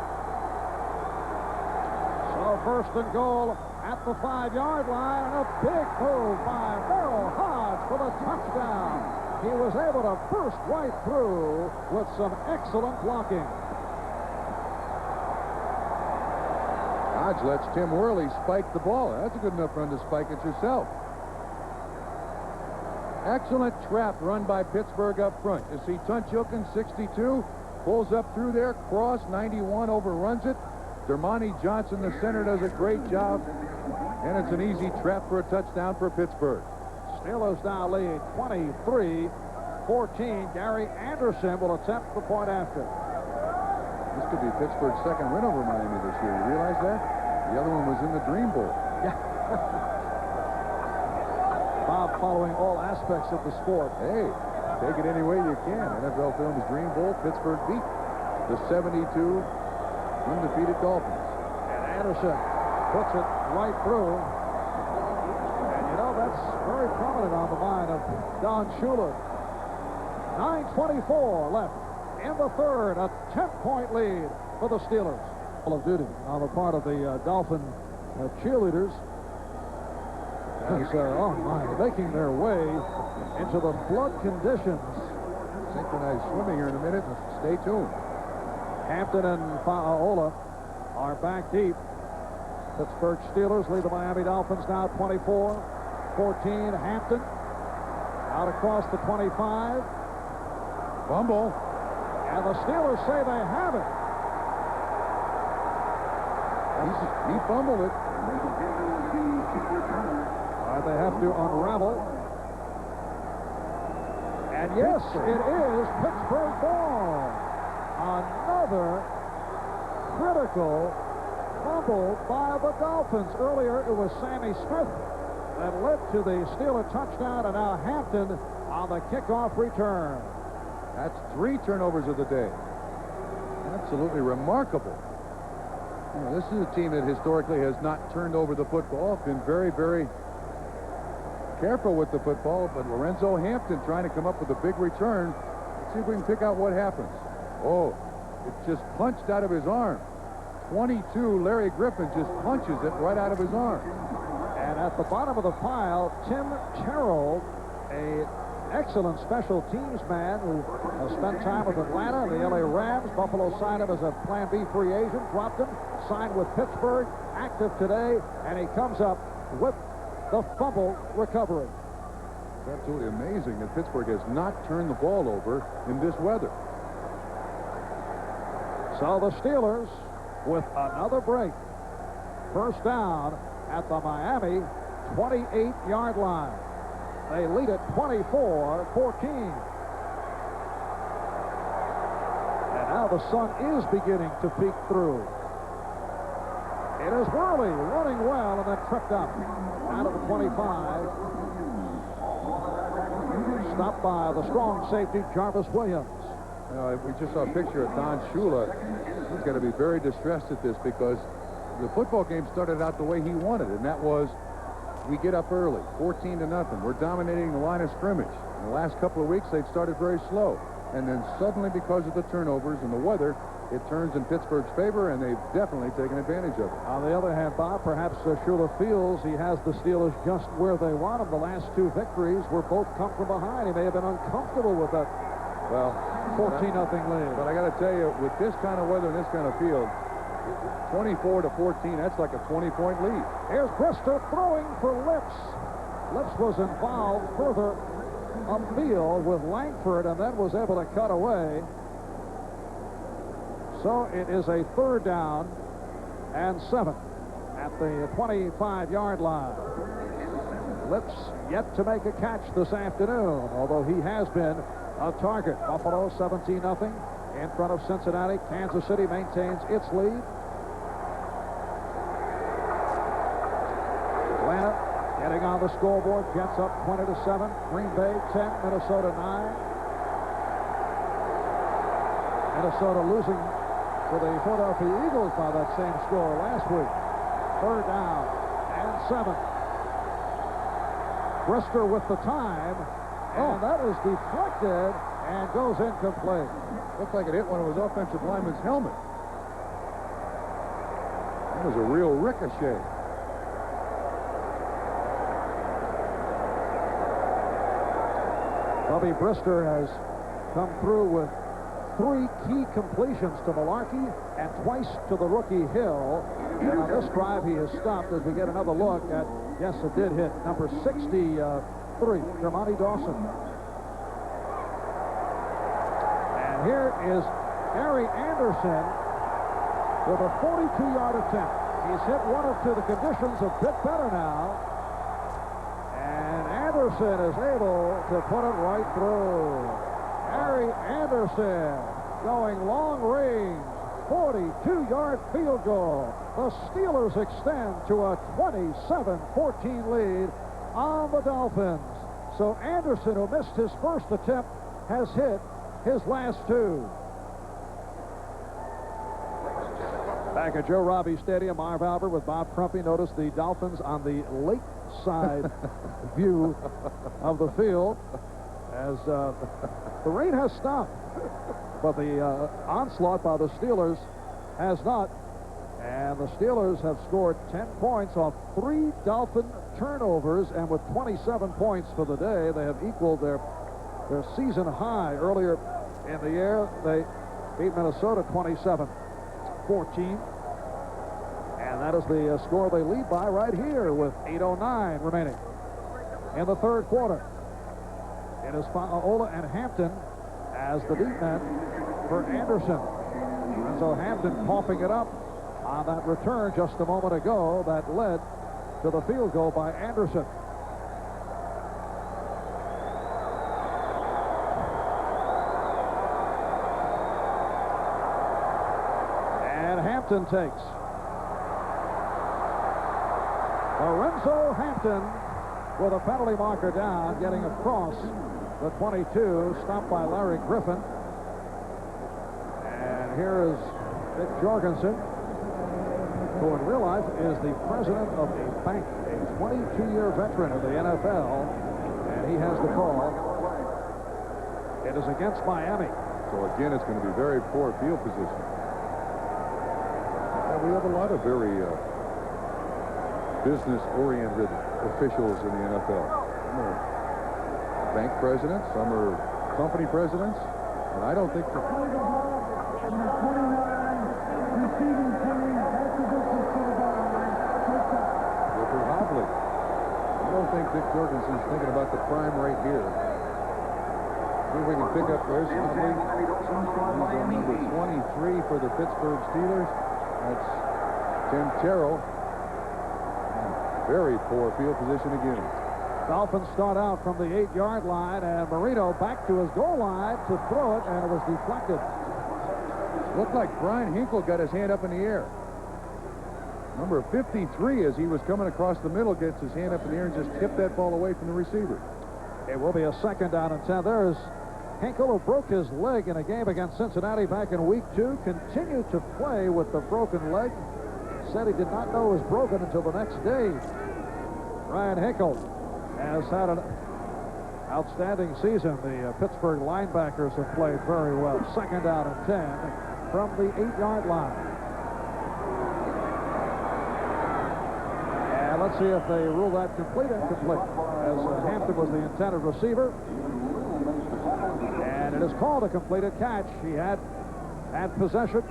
So first and goal at the 5-yard line, and a big move by Merrill Hodge for the touchdown. He was able to burst right through with some excellent blocking. Hodge lets Tim Worley spike the ball. That's a good enough run to spike it yourself. Excellent trap run by Pittsburgh up front. You see Tunchilkin, 62, pulls up through there, cross, 91, overruns it. Dermontti Johnson, the center, does a great job. And it's an easy trap for a touchdown for Pittsburgh. Steelers now lead 23-14. Gary Anderson will attempt the point after. This could be Pittsburgh's second win over Miami this year. You realize that? The other one was in the Dream Bowl. Yeah. Bob following all aspects of the sport. Hey, take it any way you can. NFL Films Dream Bowl, Pittsburgh beat the 72 undefeated Dolphins. And Anderson puts it right through. And you know, that's very prominent on the mind of Don Shula. 9:24 left in the third. A 10-point lead for the Steelers. Call of Duty on the part of the Dolphin cheerleaders. As, oh my, making their way into the flood conditions. Synchronized swimming here in a minute. Stay tuned. Hampton and Fa'aola are back deep. Pittsburgh Steelers lead the Miami Dolphins now 24-14. Hampton out across the 25. Fumble. And the Steelers say they have it. He fumbled it. They have to unravel. And yes, it is Pittsburgh ball. Another critical fumble by the Dolphins. Earlier, it was Sammy Smith that led to the Steeler touchdown, and now Hampton on the kickoff return. That's 3 turnovers of the day. Absolutely remarkable. You know, this is a team that historically has not turned over the football. Been very, very careful with the football, but Lorenzo Hampton trying to come up with a big return. Let's see if we can pick out what happens. Oh, it just punched out of his arm. 22, Larry Griffin just punches it right out of his arm. And at the bottom of the pile, Tim Terrell, an excellent special teams man who has spent time with Atlanta, the LA Rams. Buffalo signed him as a Plan B free agent, dropped him, signed with Pittsburgh, active today, and he comes up with the fumble recovery. It's absolutely amazing that Pittsburgh has not turned the ball over in this weather. So the Steelers with another break. First down at the Miami 28-yard line. They lead it 24-14. And now the sun is beginning to peek through. It is Worley running well and then tripped up out of the 25. Stopped by the strong safety, Jarvis Williams. We just saw a picture of Don Shula. He's going to be very distressed at this because the football game started out the way he wanted, and that was we get up early, 14-0. We're dominating the line of scrimmage. In the last couple of weeks, they've started very slow. And then suddenly, because of the turnovers and the weather, it turns in Pittsburgh's favor, and they've definitely taken advantage of it. On the other hand, Bob, perhaps Shula feels he has the Steelers just where they want them. The last two victories were both come from behind. He may have been uncomfortable with that 14-0 lead. But I got to tell you, with this kind of weather and this kind of field, 24-14, that's like a 20-point lead. Here's Brister throwing for Lips. Lips was involved further upfield with Langford and then was able to cut away. So it is a 3rd down and 7 at the 25-yard line. Lips yet to make a catch this afternoon, although he has been a target. Buffalo 17-0 in front of Cincinnati. Kansas City maintains its lead. Atlanta getting on the scoreboard. Jets up 20-7. Green Bay 10, Minnesota 9. Minnesota losing to the Philadelphia Eagles by that same score last week. 3rd down and 7. Brister with the time, and that is deflected and goes incomplete. Looks like it hit one of his offensive lineman's helmet. That was a real ricochet. Bubby Brister has come through with 3 key completions to Malarkey and twice to the rookie Hill. And on this drive, he has stopped as we get another look at, yes, it did hit number 63, Jermani Dawson. And here is Gary Anderson with a 42-yard attempt. He's hit one or two. The conditions a bit better now. And Anderson is able to put it right through. Gary Anderson going long range, 42-yard field goal. The Steelers extend to a 27-14 lead on the Dolphins. So Anderson, who missed his first attempt, has hit his last 2. Back at Joe Robbie Stadium, Marv Albert with Bob Crumpy. Notice the Dolphins on the lakeside view of the field as the rain has stopped, but the onslaught by the Steelers has not. And the Steelers have scored 10 points off 3 Dolphin turnovers, and with 27 points for the day, they have equaled their season high. Earlier in the year, they beat Minnesota 27-14. And that is the score they lead by right here with 8:09 remaining in the 3rd quarter. It is Ola and Hampton as the deep men for Anderson. And so Hampton coughing it up on that return just a moment ago that led to the field goal by Anderson. And Hampton takes. Lorenzo Hampton with a penalty marker down, getting across the 22, stopped by Larry Griffin. And here is Dick Jorgensen, who in real life is the president of a bank, a 22-year veteran of the NFL, and he has the call. It is against Miami. So again, it's going to be very poor field position. Yeah, we have a lot of very business-oriented officials in the NFL. Some are bank presidents, some are company presidents, and I don't think that... Hobley. I don't think Dick Jorgensen's thinking about the prime right here. See if we can pick up there's Hobley. He's on number 23 for the Pittsburgh Steelers. That's Tim Terrell. Very poor field position again. Dolphins start out from the 8-yard line, and Marino back to his goal line to throw it, and it was deflected. Looked like Brian Hinkle got his hand up in the air. Number 53, as he was coming across the middle, gets his hand up in the air and just tipped that ball away from the receiver. It will be a 2nd down and 10. There's Hinkle, who broke his leg in a game against Cincinnati back in week 2, continued to play with the broken leg. Said he did not know it was broken until the next day. Ryan Hinkle has had an outstanding season. The Pittsburgh linebackers have played very well. 2nd down and 10 from the 8-yard line. And let's see if they rule that complete incomplete, as Hampton was the intended receiver. And it is called a completed catch. He had possession.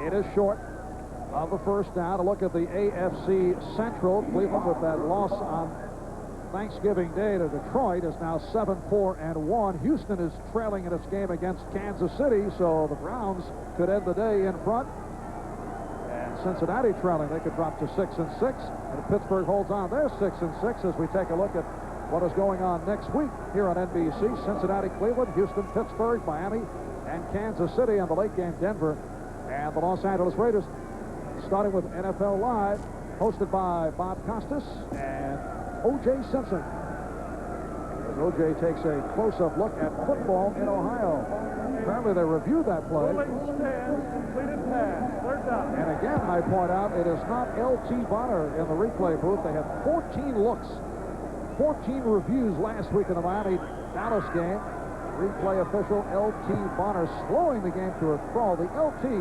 It is short of the first down. A look at the AFC Central. Cleveland, with that loss on Thanksgiving Day to Detroit, is now 7-4-1. Houston is trailing in its game against Kansas City, so the Browns could end the day in front. And Cincinnati trailing, they could drop to 6-6. And Pittsburgh holds on. They're 6-6 as we take a look at what is going on next week here on NBC. Cincinnati, Cleveland, Houston, Pittsburgh, Miami, and Kansas City. And the late game, Denver and the Los Angeles Raiders. Starting with NFL Live, hosted by Bob Costas and O.J. Simpson. As O.J. takes a close-up look at football in Ohio. Apparently they reviewed that play. Completed pass. 3rd down. And again, I point out, it is not L.T. Bonner in the replay booth. They had 14 looks, 14 reviews last week in the Miami-Dallas game. Replay official L.T. Bonner slowing the game to a crawl. The L.T.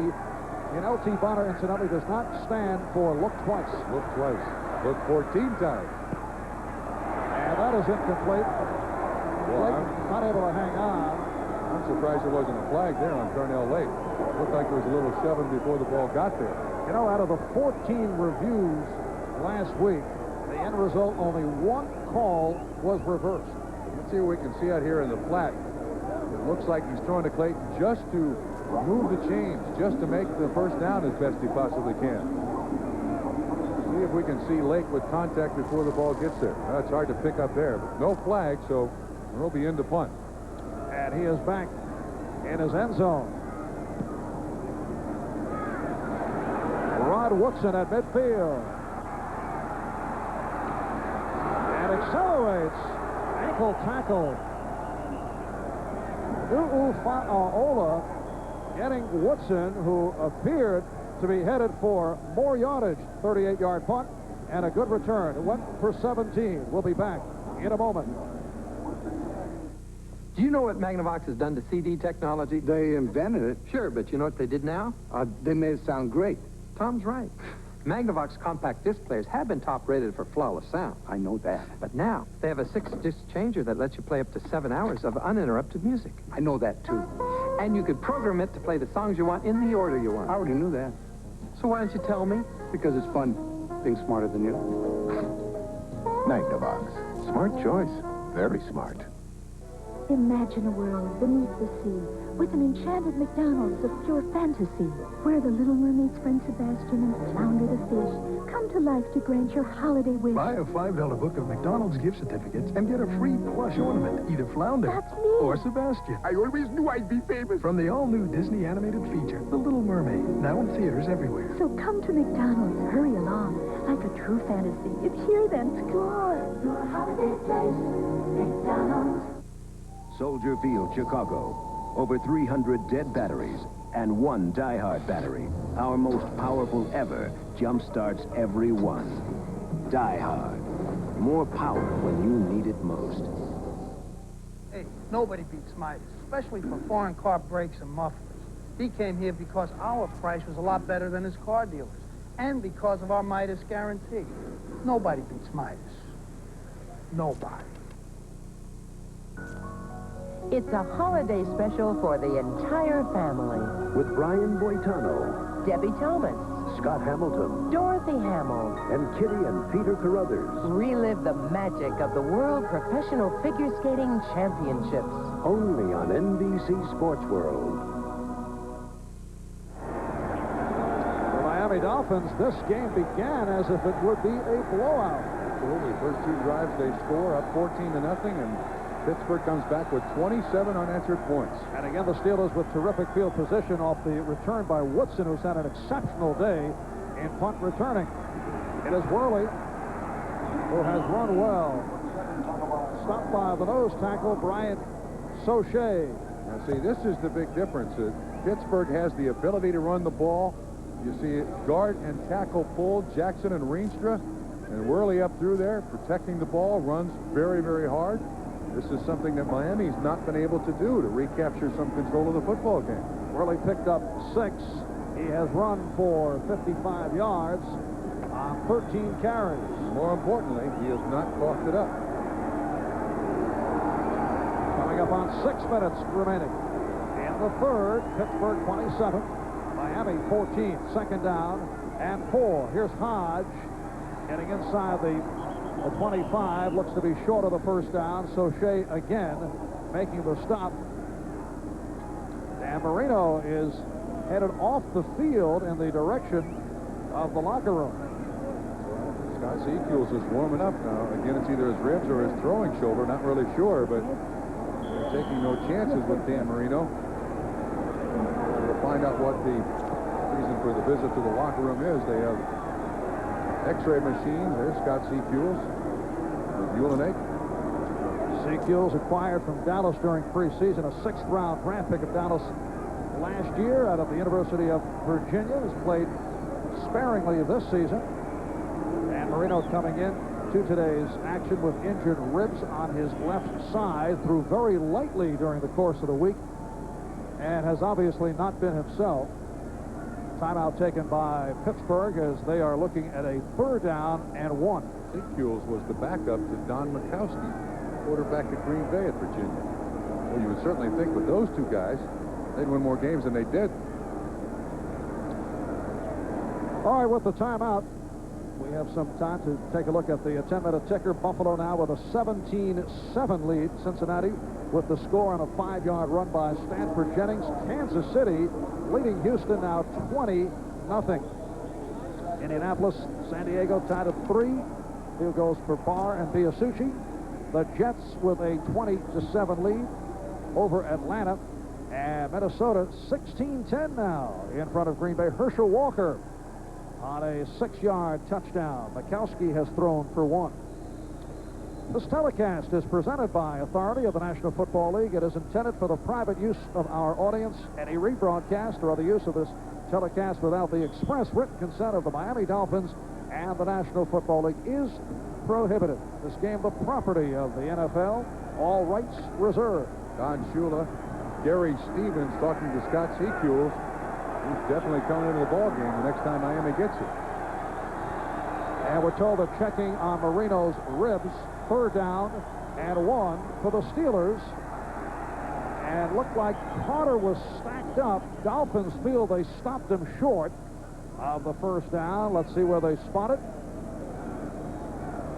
in L.T. Bonner, incidentally, does not stand for look twice. Look twice. Look 14 times. And that is incomplete. Well, not able to hang on. I'm surprised there wasn't a flag there on Darnell Lake. Looked like there was a little shoving before the ball got there. You know, out of the 14 reviews last week, the end result, only one call was reversed. Let's see what we can see out here in the flat. It looks like he's throwing to Clayton just to move the chains, just to make the first down as best he possibly can. See if we can see Lake with contact before the ball gets there. It's hard to pick up there, but no flag, so we'll be in to punt. And he is back in his end zone. Rod Woodson at midfield. And accelerates. Ankle tackle. Ola getting Woodson, who appeared to be headed for more yardage. 38-yard punt and a good return. It went for 17. We'll be back in a moment. Do you know what Magnavox has done to CD technology? They invented it. Sure, but you know what they did now? They made it sound great. Tom's right. Magnavox compact disc players have been top-rated for flawless sound. I know that. But now, they have a 6-disc changer that lets you play up to 7 hours of uninterrupted music. I know that, too. And you could program it to play the songs you want in the order you want. I already knew that. So why don't you tell me? Because it's fun being smarter than you. Magnavox. Smart choice. Very smart. Imagine a world beneath the sea with an enchanted McDonald's of pure fantasy, where the Little Mermaid's friend Sebastian and Flounder the fish come to life to grant your holiday wish. Buy a $5 book of McDonald's gift certificates and get a free plush ornament, either Flounder That's me. or Sebastian. I always knew I'd be famous. From the all-new Disney animated feature, The Little Mermaid, now in theaters everywhere. So come to McDonald's, hurry along. Like a true fantasy, it's here then, score. Your holiday place, McDonald's. Soldier Field, Chicago. Over 300 dead batteries and 1 die-hard battery. Our most powerful ever jump-starts every one. Die-hard. More power when you need it most. Hey, nobody beats Midas, especially for foreign car brakes and mufflers. He came here because our price was a lot better than his car dealers, and because of our Midas guarantee. Nobody beats Midas. Nobody. It's a holiday special for the entire family. With Brian Boitano, Debbie Thomas, Scott Hamilton, Dorothy Hamill, and Kitty and Peter Carruthers. Relive the magic of the World Professional Figure Skating Championships. Only on NBC Sports World. The Miami Dolphins, this game began as if it would be a blowout. Absolutely. First 2 drives, they score up 14-0, and Pittsburgh comes back with 27 unanswered points. And again, the Steelers with terrific field position off the return by Woodson, who's had an exceptional day in punt returning. It is Worley, who has run well. Stopped by the nose tackle, Brian Sauché. Now, see, this is the big difference. Pittsburgh has the ability to run the ball. You see guard and tackle pull, Jackson and Reenstra. And Worley up through there, protecting the ball, runs very, very hard. This is something that Miami's not been able to do, to recapture some control of the football game. Worley picked up 6. He has run for 55 yards on 13 carries. More importantly, he has not coughed it up. Coming up on 6 minutes remaining. In the third, Pittsburgh 27, Miami 14. Second down and 4. Here's Hodge getting inside the 25. Looks to be short of the first down. So Shea again making the stop. And Marino is headed off the field in the direction of the locker room. Scott Sequels is warming up now. Again, it's either his ribs or his throwing shoulder. Not really sure, but they're taking no chances with Dan Marino. We'll find out what the reason for the visit to the locker room is. They have X-ray machines. There's Scott Sequels with Ulenik. Sequels acquired from Dallas during preseason, a 6th-round draft pick of Dallas last year out of the University of Virginia. Has played sparingly this season. And Marino coming in to today's action with injured ribs on his left side. Threw very lightly during the course of the week and has obviously not been himself. Timeout taken by Pittsburgh as they are looking at a 3rd down and 1. Sequels was the backup to Don Majkowski, quarterback at Green Bay at Virginia. Well, you would certainly think with those two guys, they'd win more games than they did. All right, with the timeout, we have some time to take a look at the 10-minute ticker. Buffalo now with a 17-7 lead. Cincinnati with the score on a 5-yard run by Stanford Jennings. Kansas City leading Houston now 20-0. Indianapolis, San Diego tied at 3. Field goals for Barr and Biasucci. The Jets with a 20-7 lead over Atlanta. And Minnesota 16-10 now in front of Green Bay. Herschel Walker on a 6-yard touchdown. Majkowski has thrown for 1. This telecast is presented by authority of the National Football League. It is intended for the private use of our audience. Any rebroadcast or other use of this telecast without the express written consent of the Miami Dolphins and the National Football League is prohibited. This game the property of the NFL. All rights reserved. Don Shula, Gary Stevens talking to Scott Sequels. He's definitely coming into the ball game the next time Miami gets it. And we're told that checking on Marino's ribs, 3rd down and 1 for the Steelers. And looked like Carter was stacked up. Dolphins feel they stopped him short of the first down. Let's see where they spot it.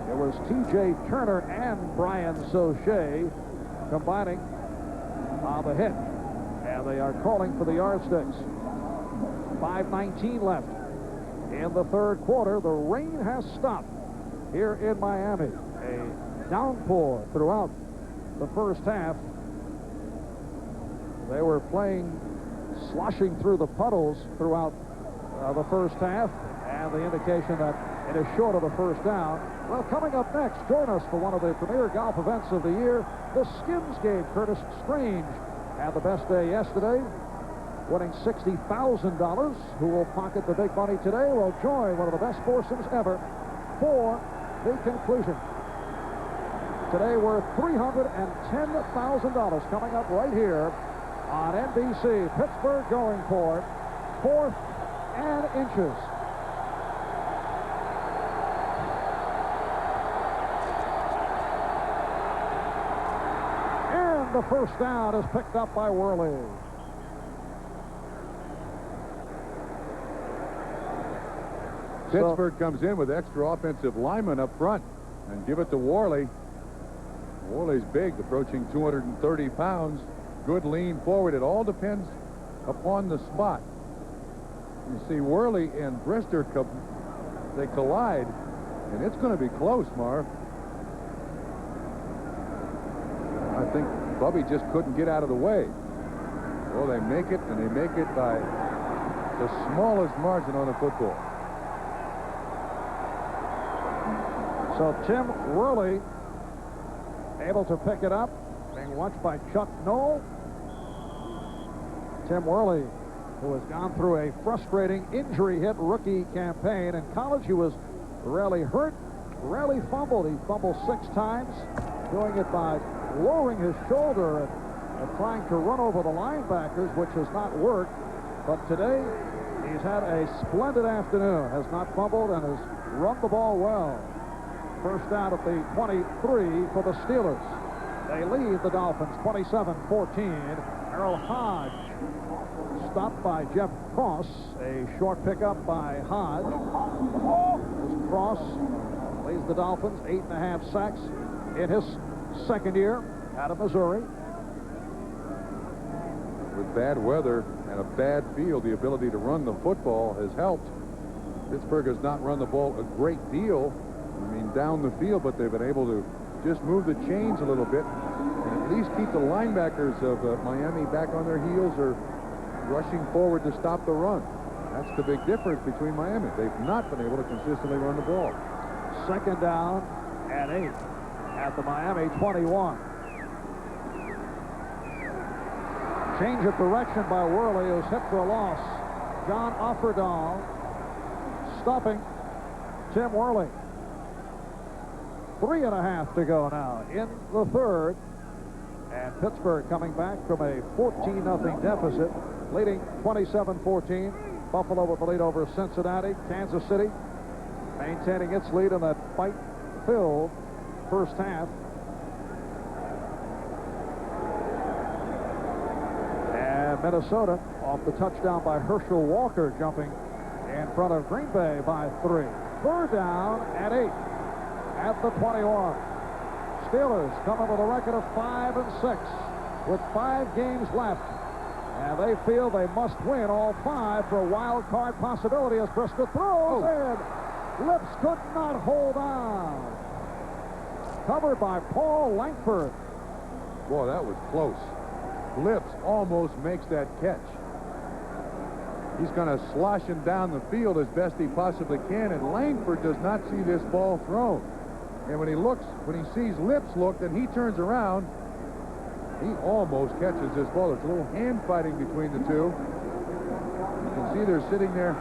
It was T.J. Turner and Brian Sauché combining on the hit. And they are calling for the yardsticks. 5:19 left in the 3rd quarter. The rain has stopped here in Miami. A downpour throughout the first half. They were playing, sloshing through the puddles throughout the first half, and the indication that it is short of the first down. Well, coming up next, join us for one of the premier golf events of the year, the Skins Game. Curtis Strange had the best day yesterday, winning $60,000. Who will pocket the big money today? Will join one of the best foursomes ever for the conclusion. Today worth $310,000 coming up right here on NBC. Pittsburgh going for it. 4th and inches. And the first down is picked up by Worley. Pittsburgh comes in with extra offensive linemen up front and give it to Worley. Worley's big, approaching 230 pounds. Good lean forward. It all depends upon the spot. You see Worley and Brister, they collide, and it's going to be close, Marv. I think Bubby just couldn't get out of the way. Well, they make it, and they make it by the smallest margin on the football. So Tim Worley able to pick it up, being watched by Chuck Noll. Tim Worley, who has gone through a frustrating injury-hit rookie campaign. In college, he was rarely hurt rarely fumbled. He fumbled 6 times, doing it by lowering his shoulder and trying to run over the linebackers, which has not worked. But today, he's had a splendid afternoon, has not fumbled, and has run the ball well. First down at the 23 for the Steelers. They lead the Dolphins 27-14. Errol Hodge stopped by Jeff Cross. A short pickup by Hodge. As Cross leads the Dolphins 8.5 sacks in his second year out of Missouri. With bad weather and a bad field, the ability to run the football has helped. Pittsburgh has not run the ball a great deal, I mean, down the field, but they've been able to just move the chains a little bit and at least keep the linebackers of Miami back on their heels or rushing forward to stop the run. That's the big difference between Miami. They've not been able to consistently run the ball. Second down and 8 at the Miami 21. Change of direction by Worley, who's hit for a loss. John Offerdahl stopping Tim Worley. 3.5 to go now in the third. And Pittsburgh coming back from a 14-0 deficit, leading 27-14. Buffalo with the lead over Cincinnati. Kansas City maintaining its lead in that fight-filled first half. And Minnesota off the touchdown by Herschel Walker, jumping in front of Green Bay by 3. Third down and 8 at the 21. Steelers coming with a record of 5-6 with 5 games left. And they feel they must win all 5 for a wild card possibility as Briscoe throws in. Lips could not hold on. Covered by Paul Langford. Boy, that was close. Lips almost makes that catch. He's going to slosh him down the field as best he possibly can, and Langford does not see this ball thrown. And when he sees Lips look, then he turns around. He almost catches this ball. There's a little hand fighting between the two. You can see they're sitting there.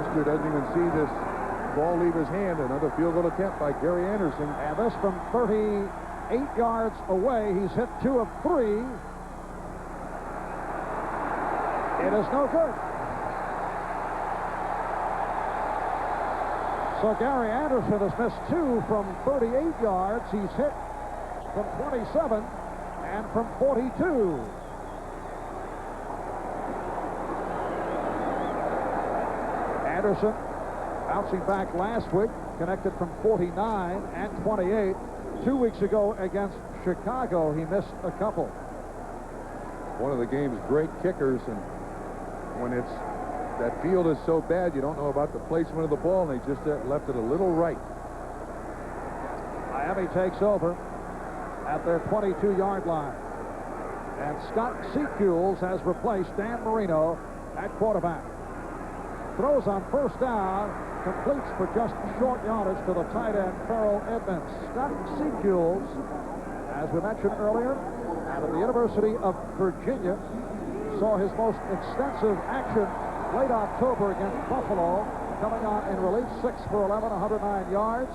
Mister doesn't even see this ball leave his hand. Another field goal attempt by Gary Anderson. And this from 38 yards away. He's hit 2 of 3. It is no good. So Gary Anderson has missed 2 from 38 yards. He's hit from 27 and from 42. Anderson bouncing back last week, connected from 49 and 28. 2 weeks ago against Chicago, he missed a couple. One of the game's great kickers, and when that field is so bad, you don't know about the placement of the ball, and they just left it a little right. Miami takes over at their 22-yard line. And Scott Secules has replaced Dan Marino at quarterback. Throws on first down, completes for just short yardage to the tight end, Farrell Edmonds. Scott Secules, as we mentioned earlier, out of the University of Virginia, saw his most extensive action late October against Buffalo, coming on in relief, 6 for 11, 109 yards,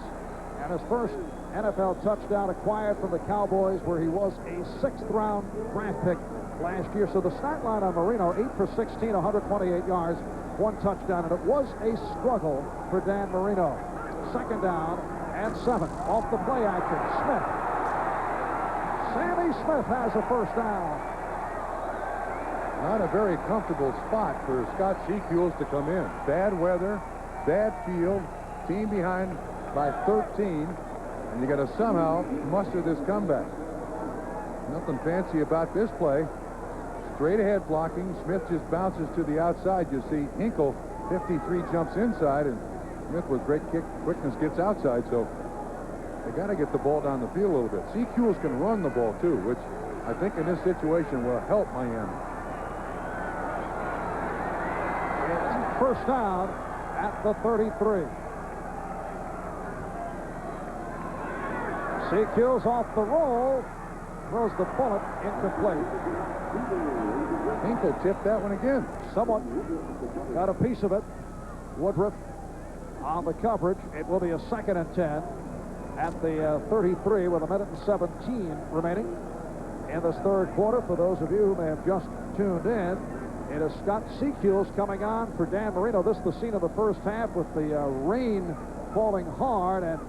and his first NFL touchdown acquired from the Cowboys, where he was a 6th-round draft pick last year. So the stat line on Marino, 8 for 16, 128 yards, 1 touchdown, and it was a struggle for Dan Marino. Second down and 7 off the play action. Smith. Sammy Smith has a first down. Not a very comfortable spot for Scott Secules to come in. Bad weather, bad field, team behind by 13, and you got to somehow muster this comeback. Nothing fancy about this play. Straight ahead blocking. Smith just bounces to the outside. You see Hinkle, 53, jumps inside, and Smith with great kick quickness gets outside, so they got to get the ball down the field a little bit. Secules can run the ball too, which I think in this situation will help Miami. First down at the 33. Secules off the roll, throws the bullet incomplete. Hinkle tipped that one again. Someone got a piece of it. Woodruff on the coverage. It will be a 2nd and 10 at the 33 with 1:17 remaining in this third quarter. For those of you who may have just tuned in, it is Scott Seekels coming on for Dan Marino. This is the scene of the first half with the rain falling hard, and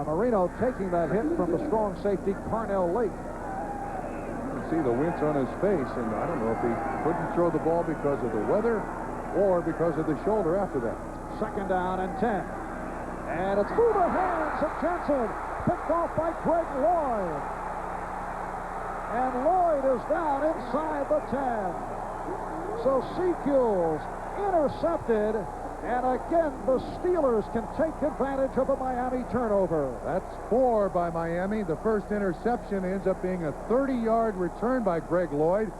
Marino taking that hit from the strong safety Carnell Lake. You can see the wince on his face, and I don't know if he couldn't throw the ball because of the weather or because of the shoulder after that. 2nd down and 10. And it's through the hands of Jensen. Picked off by Greg Lloyd. And Lloyd is down inside the 10. So Seekels intercepted. And again, the Steelers can take advantage of a Miami turnover. That's 4 by Miami. The first interception ends up being a 30-yard return by Greg Lloyd.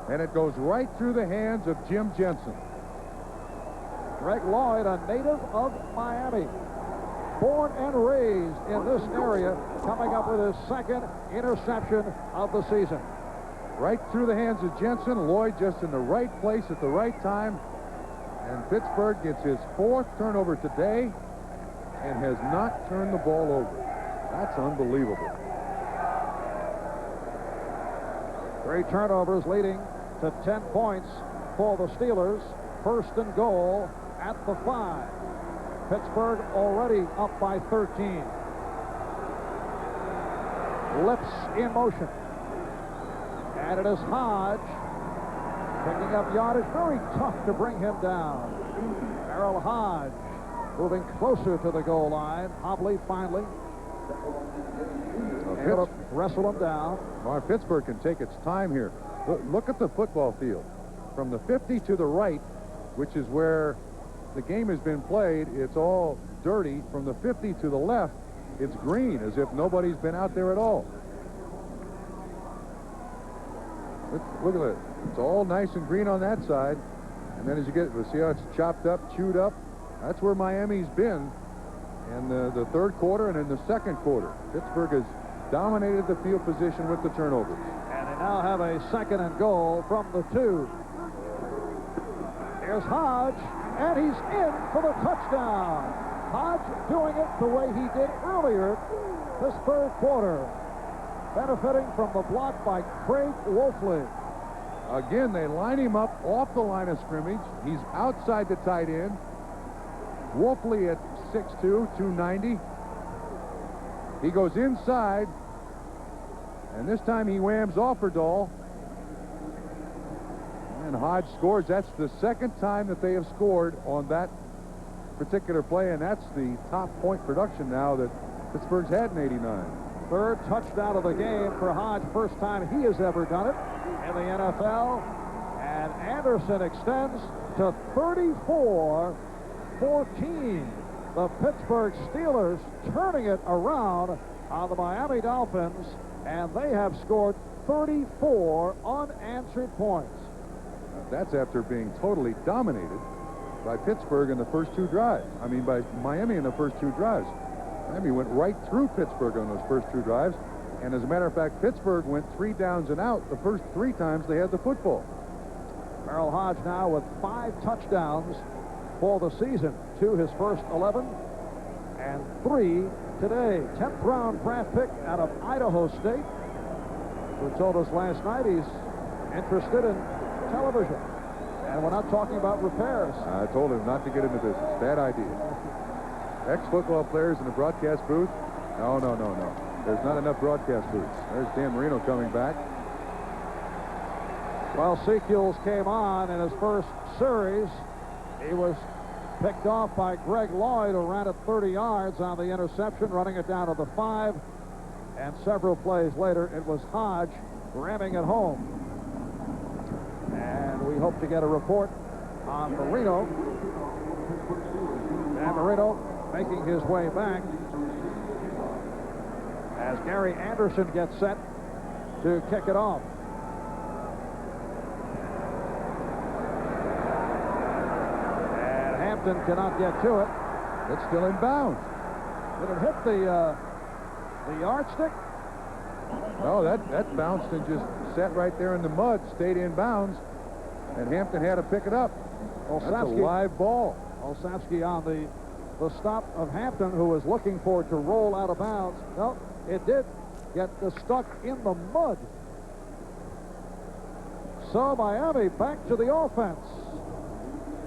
And it goes right through the hands of Jim Jensen. Greg Lloyd, a native of Miami. Born and raised in this area, coming up with his 2nd interception of the season. Right through the hands of Jensen. Lloyd just in the right place at the right time. And Pittsburgh gets his 4th turnover today and has not turned the ball over. That's unbelievable. 3 turnovers leading to 10 points for the Steelers. 1st and goal at the 5. Pittsburgh already up by 13. Lips in motion. And it is Hodge picking up yardage. Very tough to bring him down. Merrill Hodge moving closer to the goal line. Hobley finally able to wrestle him down. Well, Pittsburgh can take its time here. Look at the football field. From the 50 to the right, which is where the game has been played, it's all dirty. From the 50 to the left, it's green, as if nobody's been out there at all. Look at it. It's all nice and green on that side. And then as you get, we'll see how it's chopped up, chewed up. That's where Miami's been in the 3rd quarter and in the 2nd quarter. Pittsburgh has dominated the field position with the turnovers. And they now have a 2nd and goal from the 2. Here's Hodge, and he's in for the touchdown. Hodge doing it the way he did earlier this 3rd quarter, benefiting from the block by Craig Wolfley. Again, they line him up off the line of scrimmage. He's outside the tight end. Wolfley at 6'2", 290. He goes inside, and this time he whams Offerdahl. And Hodge scores. That's the 2nd time that they have scored on that particular play, and that's the top point production now that Pittsburgh's had in '89. 3rd touchdown of the game for Hodge. 1st time he has ever done it in the NFL. And Anderson extends to 34-14. The Pittsburgh Steelers turning it around on the Miami Dolphins, and they have scored 34 unanswered points. That's after being totally dominated by Pittsburgh in the first 2 drives. I mean, by Miami in the first 2 drives. Miami went right through Pittsburgh on those first 2 drives. And as a matter of fact, Pittsburgh went 3 downs and out the first 3 times they had the football. Merrill Hodge now with 5 touchdowns for the season. 2 his first 11 and 3 today. 10th round draft pick out of Idaho State, who told us last night he's interested in television. And we're not talking about repairs. I told him not to get into business. Bad idea. Ex-football players in the broadcast booth? No. There's not enough broadcast booths. There's Dan Marino coming back. Well, Seekels came on in his first series. He was picked off by Greg Lloyd, who ran it 30 yards on the interception, running it down to the 5. And several plays later, it was Hodge ramming it home. And we hope to get a report on Marino. And Marino making his way back as Gary Anderson gets set to kick it off. And Hampton cannot get to it. It's still in bounds. Did it hit the yardstick? No, that bounced and just sat right there in the mud, stayed in bounds, and Hampton had to pick it up. That's a live ball. Olszewski on the the stop of Hampton, who was looking for it to roll out of bounds. No, it did get stuck in the mud. So Miami back to the offense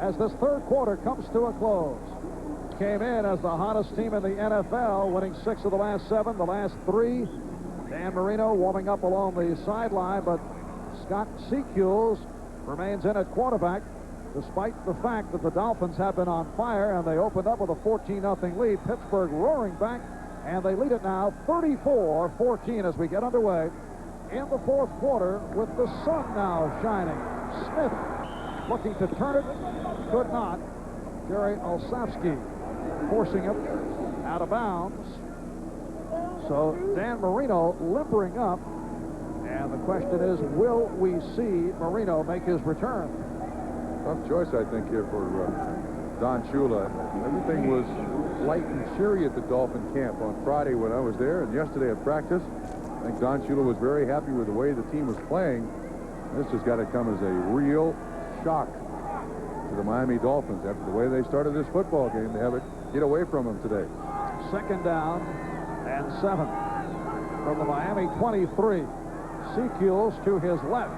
as this third quarter comes to a close. Came in as the hottest team in the NFL, winning 6 of the last 7, the last 3. Dan Marino warming up along the sideline, but Scott Secules remains in at quarterback, despite the fact that the Dolphins have been on fire, and they opened up with a 14-0 lead. Pittsburgh roaring back, and they lead it now 34-14 as we get underway in the fourth quarter with the sun now shining. Smith looking to turn it, could not. Jerry Olszewski forcing it out of bounds. So Dan Marino limpering up, and the question is, will we see Marino make his return? Tough choice, I think, here for Don Shula. Everything was light and cheery at the Dolphin camp on Friday when I was there, and yesterday at practice. I think Don Shula was very happy with the way the team was playing. This has got to come as a real shock to the Miami Dolphins after the way they started this football game. To have it get away from them today. Second down and 7 from the Miami 23. Secules to his left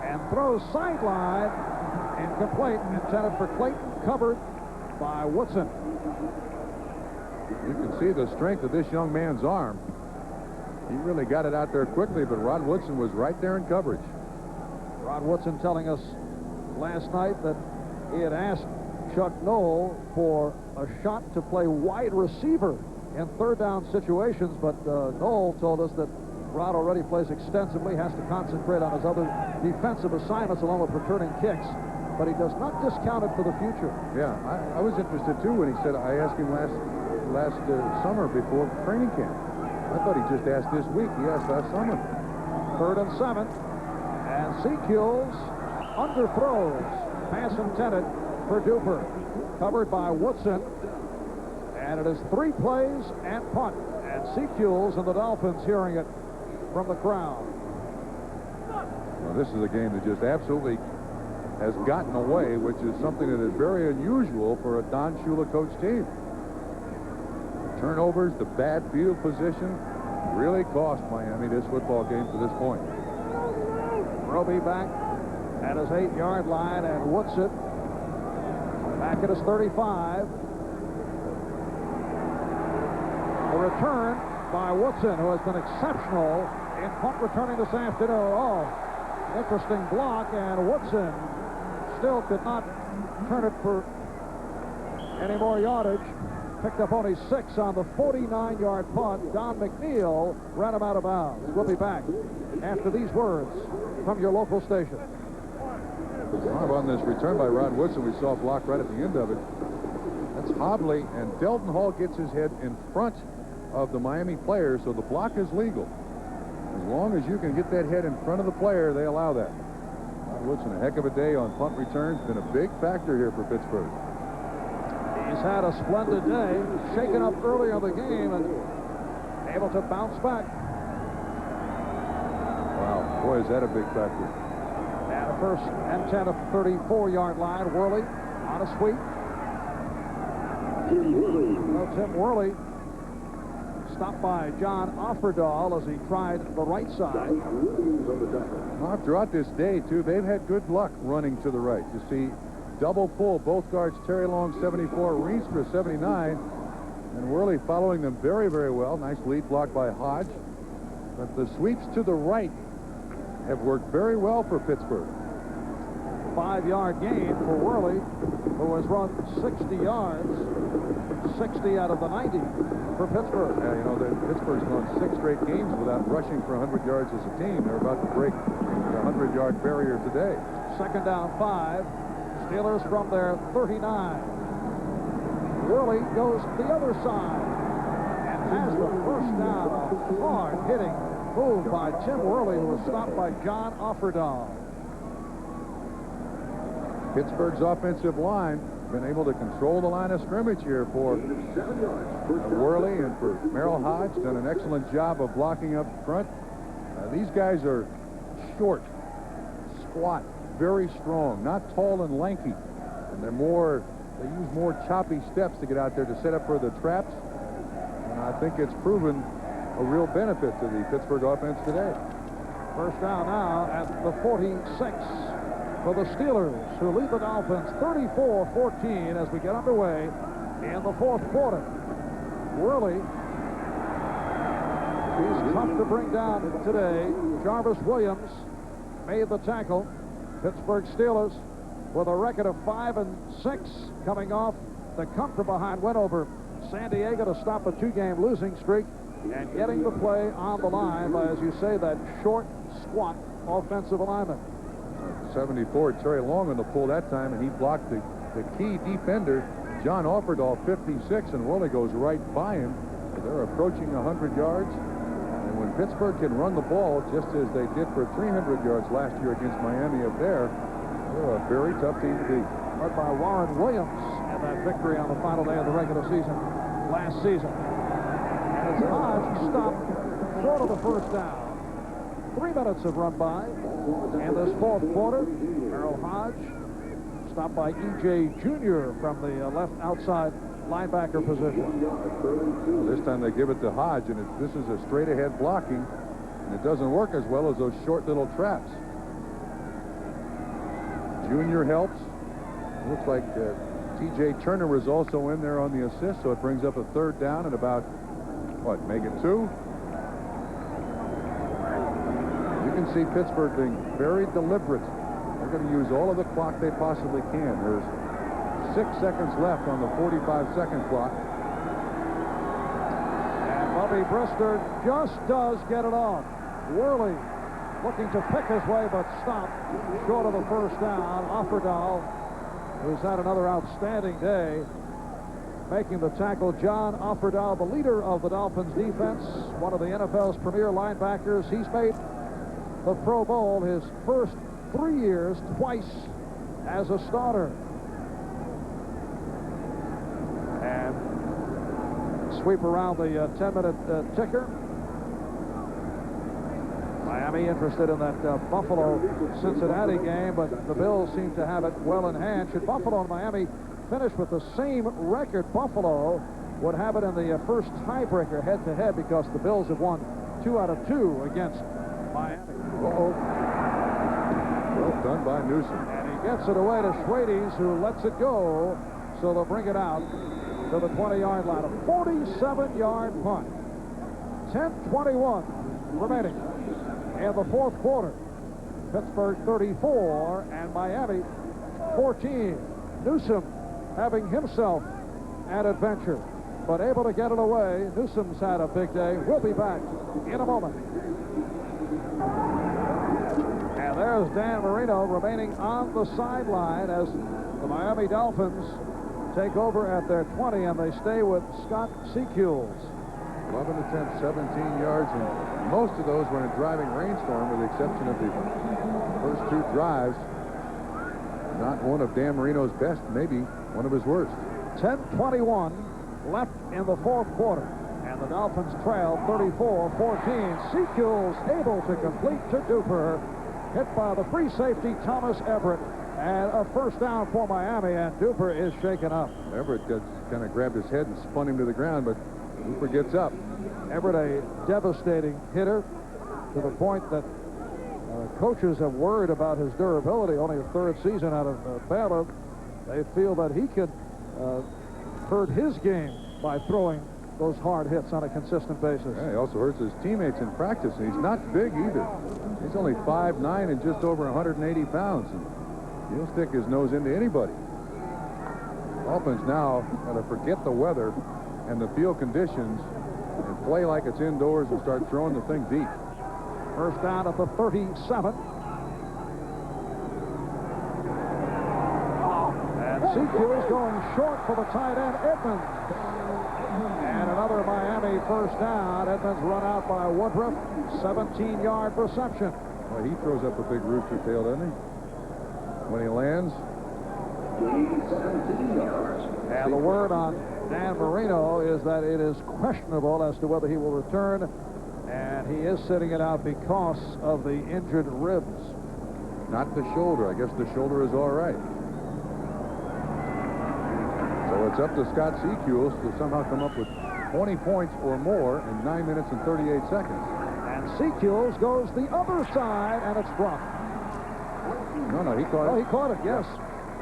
and throws sideline, incomplete, intended for Clayton, covered by Woodson. You can see the strength of this young man's arm. He really got it out there quickly, but Rod Woodson was right there in coverage. Rod Woodson telling us last night that he had asked Chuck Noll for a shot to play wide receiver in third down situations, but Noll told us that Rod already plays extensively, has to concentrate on his other defensive assignments along with returning kicks, but he does not discount it for the future. Yeah, I was interested too when he said, I asked him last summer before training camp. I thought he just asked this week. He asked last summer. 3rd and 7, and Secules underthrows. Pass intended for Duper. Covered by Woodson. And it is 3 plays and punt. And Secules and the Dolphins hearing it from the crowd. Well, this is a game that just absolutely has gotten away, which is something that is very unusual for a Don Shula coach team. The turnovers, the bad field position really cost Miami this football game to this point. Roby back at his 8-yard line, and Woodson back at his 35. The return by Woodson, who has been exceptional in punt returning this afternoon. Oh, interesting block, and Woodson still could not turn it for any more yardage. Picked up only 6 on the 49-yard punt. Don McNeil ran him out of bounds. We'll be back after these words from your local station. On this return by Rod Woodson, we saw a block right at the end of it. That's Hobley, and Delton Hall gets his head in front of the Miami player, so the block is legal. As long as you can get that head in front of the player, they allow that. Rod Woodson, a heck of a day on punt returns, been a big factor here for Pittsburgh. He's had a splendid day, shaken up early in the game and able to bounce back. Wow, boy, is that a big factor. And a 1st and 10 of 34-yard line. Worley on a sweep. Well, Tim Worley stopped by John Offerdahl as he tried the right side. Well, throughout this day, too, they've had good luck running to the right. You see, double pull, both guards, Terry Long, 74, Rienstra, 79, and Worley following them very, very well. Nice lead block by Hodge. But the sweeps to the right have worked very well for Pittsburgh. 5-yard gain for Worley, who has run 60 yards, 60 out of the 90 for Pittsburgh. Yeah, you know, Pittsburgh's gone 6 straight games without rushing for 100 yards as a team. They're about to break the 100-yard barrier today. 2nd down 5. Steelers from their 39. Worley goes the other side and has the first down. A hard-hitting move by Tim Worley, who was stopped by John Offerdahl. Pittsburgh's offensive line been able to control the line of scrimmage here for Worley and for Merrill Hodge. Done an excellent job of blocking up front. These guys are short, squat, very strong, not tall and lanky. And they're more they use more choppy steps to get out there to set up for the traps. And I think it's proven a real benefit to the Pittsburgh offense today. First down now at the 46 for the Steelers, who lead the Dolphins 34-14 as we get underway in the fourth quarter. Worley, he's tough to bring down today. Jarvis Williams made the tackle. Pittsburgh Steelers with a record of 5-6, coming off the come-from-behind win over San Diego to stop a 2-game losing streak, and getting the play on the line by, as you say, that short, squat offensive alignment. 74, Terry Long on the pull that time, and he blocked the key defender, John Offerdahl, 56, and Worley goes right by him. They're approaching 100 yards. And when Pittsburgh can run the ball, just as they did for 300 yards last year against Miami up there, they're a very tough team to beat. Led by Warren Williams in that victory on the final day of the regular season last season. And as Hodge stopped short of the first down. 3 minutes have run by. And this fourth quarter, Merrill Hodge stopped by E.J. Jr. from the left outside linebacker position. Well, this time they give it to Hodge, and this is a straight-ahead blocking, and it doesn't work as well as those short little traps. Junior helps. Looks like T.J. Turner was also in there on the assist, so it brings up a third down and about, what, make it 2? You can see Pittsburgh being very deliberate. They're going to use all of the clock they possibly can. There's 6 seconds left on the 45-second clock. And Bubby Brister just does get it off. Worley looking to pick his way, but stopped short of the first down. Offerdahl, who's had another outstanding day, making the tackle. John Offerdahl, the leader of the Dolphins defense, one of the NFL's premier linebackers. He's made the Pro Bowl his first 3 years, twice as a starter. And sweep around the 10-minute ticker. Miami interested in that Buffalo-Cincinnati game, but the Bills seem to have it well in hand. Should Buffalo and Miami finish with the same record, Buffalo would have it in the first tiebreaker head-to-head because the Bills have won 2 out of 2 against Miami. Uh-oh. Well done by Newsom. And he gets it away to Schwades, who lets it go, so they'll bring it out to the 20-yard line. A 47-yard punt. 10:21 remaining in the fourth quarter. Pittsburgh 34 and Miami 14. Newsom having himself an adventure, but able to get it away. Newsom's had a big day. We'll be back in a moment. And there's Dan Marino remaining on the sideline as the Miami Dolphins take over at their 20, and they stay with Scott Secules. 11 attempts, 17 yards, and most of those were in a driving rainstorm, with the exception of the first 2 drives. Not one of Dan Marino's best, maybe one of his worst. 10:21 left in the fourth quarter, and the Dolphins trail 34-14. Secules able to complete to Duper, hit by the free safety Thomas Everett, and a first down for Miami, and Duper is shaken up. Everett kind of grabbed his head and spun him to the ground, but Duper gets up. Everett, a devastating hitter to the point that coaches have worried about his durability. Only a 3rd season out of Baylor. They feel that he could hurt his game by throwing those hard hits on a consistent basis. Yeah, he also hurts his teammates in practice, and he's not big either. He's only 5'9" and just over 180 pounds, and he'll stick his nose into anybody. Dolphins now got to forget the weather and the field conditions and play like it's indoors and start throwing the thing deep. First down at the 37. And Secules going short for the tight end, Edmonds. And another Miami first down. Edmonds run out by Woodruff. 17-yard reception. Well, he throws up a big rooster tail, doesn't he? When he lands. And the word on Dan Marino is that it is questionable as to whether he will return, and he is sitting it out because of the injured ribs. Not the shoulder. I guess the shoulder is all right. So it's up to Scott Secules to somehow come up with 20 points or more in 9 minutes and 38 seconds. And Secules goes the other side, and it's dropped. No, he caught it. Oh, he caught it, yes.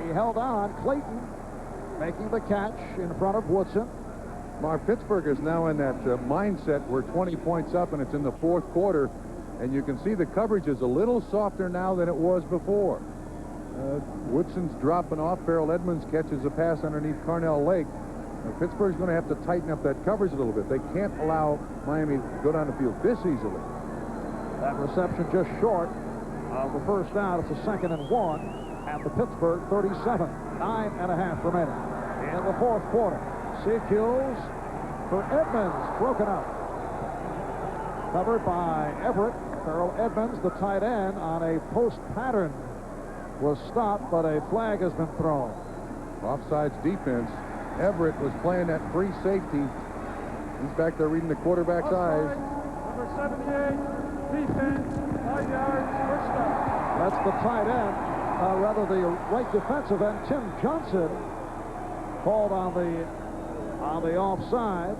He held on. Clayton making the catch in front of Woodson. Mark, Pittsburgh is now in that mindset where 20 points up, and it's in the fourth quarter, and you can see the coverage is a little softer now than it was before. Woodson's dropping off. Farrell Edmonds catches a pass underneath Carnell Lake. Pittsburgh's going to have to tighten up that coverage a little bit. They can't allow Miami to go down the field this easily. That reception just short of the first down. It's a 2nd and 1 at the Pittsburgh 37. 9.5 remaining in the fourth quarter. Secules for Edmonds, broken up. Covered by Everett. Farrell Edmonds, the tight end, on a post pattern, was stopped, but a flag has been thrown. Offsides defense. Everett was playing that free safety. He's back there reading the quarterback's eyes. Number 78, defense, 5 yards, first down. That's the tight end, rather the right defensive end, Tim Johnson, called on the offside.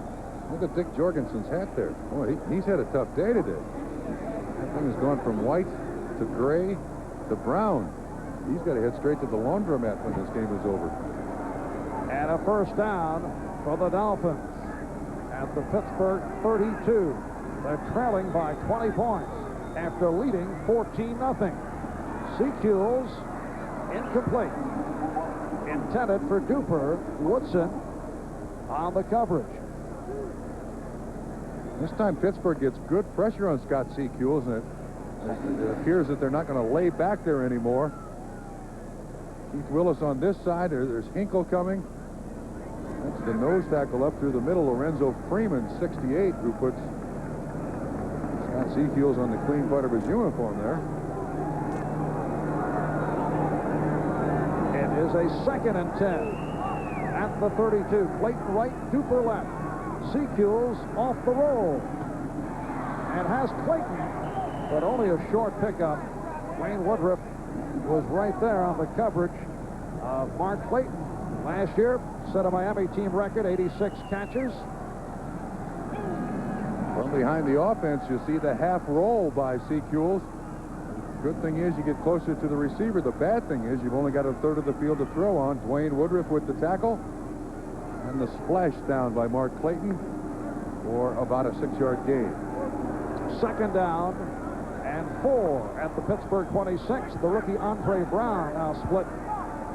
Look at Dick Jorgensen's hat there. Boy, he's had a tough day today. That thing has gone from white to gray to brown. He's got to head straight to the laundromat when this game is over. And a first down for the Dolphins at the Pittsburgh 32. They're trailing by 20 points after leading 14-0. Secules incomplete. Intended for Duper. Woodson on the coverage. This time Pittsburgh gets good pressure on Scott Secules, and it appears that they're not going to lay back there anymore. Keith Willis on this side. There's Hinkle coming. That's the nose tackle up through the middle. Lorenzo Freeman, 68, who puts Scott Secules on the clean part of his uniform there. It is a 2nd and 10 at the 32. Clayton right, Duper left. Secules off the roll. And has Clayton, but only a short pickup. Wayne Woodruff was right there on the coverage of Mark Clayton. Last year, set a Miami team record, 86 catches. From behind the offense, you see the half roll by Secules. Good thing is you get closer to the receiver. The bad thing is you've only got a third of the field to throw on. Dwayne Woodruff with the tackle. And the splash down by Mark Clayton for about a 6-yard gain. 2nd down and 4 at the Pittsburgh 26. The rookie Andre Brown now split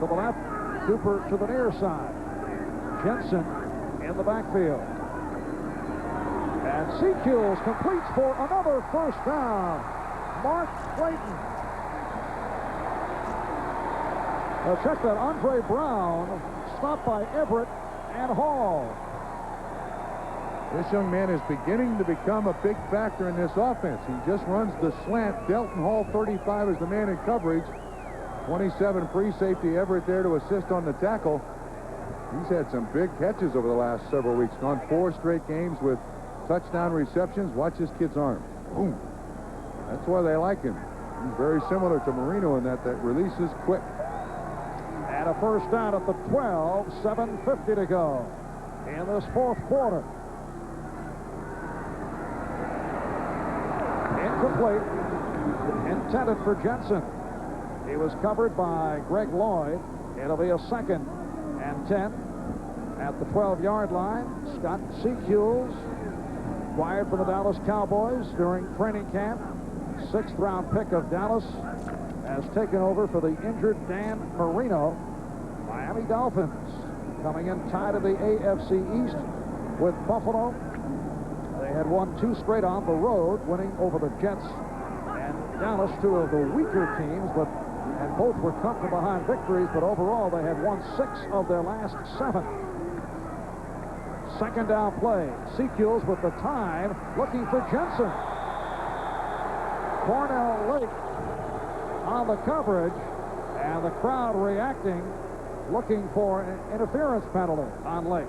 to the left. Duper to the near side. Jensen in the backfield. And Secules completes for another first down. Mark Clayton. Now check that. Andre Brown stopped by Everett and Hall. This young man is beginning to become a big factor in this offense. He just runs the slant. Delton Hall, 35, is the man in coverage. 27 free safety. Everett there to assist on the tackle. He's had some big catches over the last several weeks. Gone 4 straight games with touchdown receptions. Watch this kid's arm. Boom. That's why they like him. He's very similar to Marino in that releases quick. And a first down at the 12. 7:50 to go in this fourth quarter. Incomplete. Intended for Jensen. He was covered by Greg Lloyd. It'll be a 2nd and 10 at the 12-yard line. Scott Secules, acquired from the Dallas Cowboys during training camp. 6th-round pick of Dallas, has taken over for the injured Dan Marino. Miami Dolphins coming in tied in the AFC East with Buffalo. They had won 2 straight on the road, winning over the Jets and Dallas, 2 of the weaker teams, and both were come from behind victories, but overall they had won 6 of their last 7. 2nd down play. Secules with the time, looking for Jensen. Carnell Lake on the coverage, and the crowd reacting, looking for an interference penalty on Lake.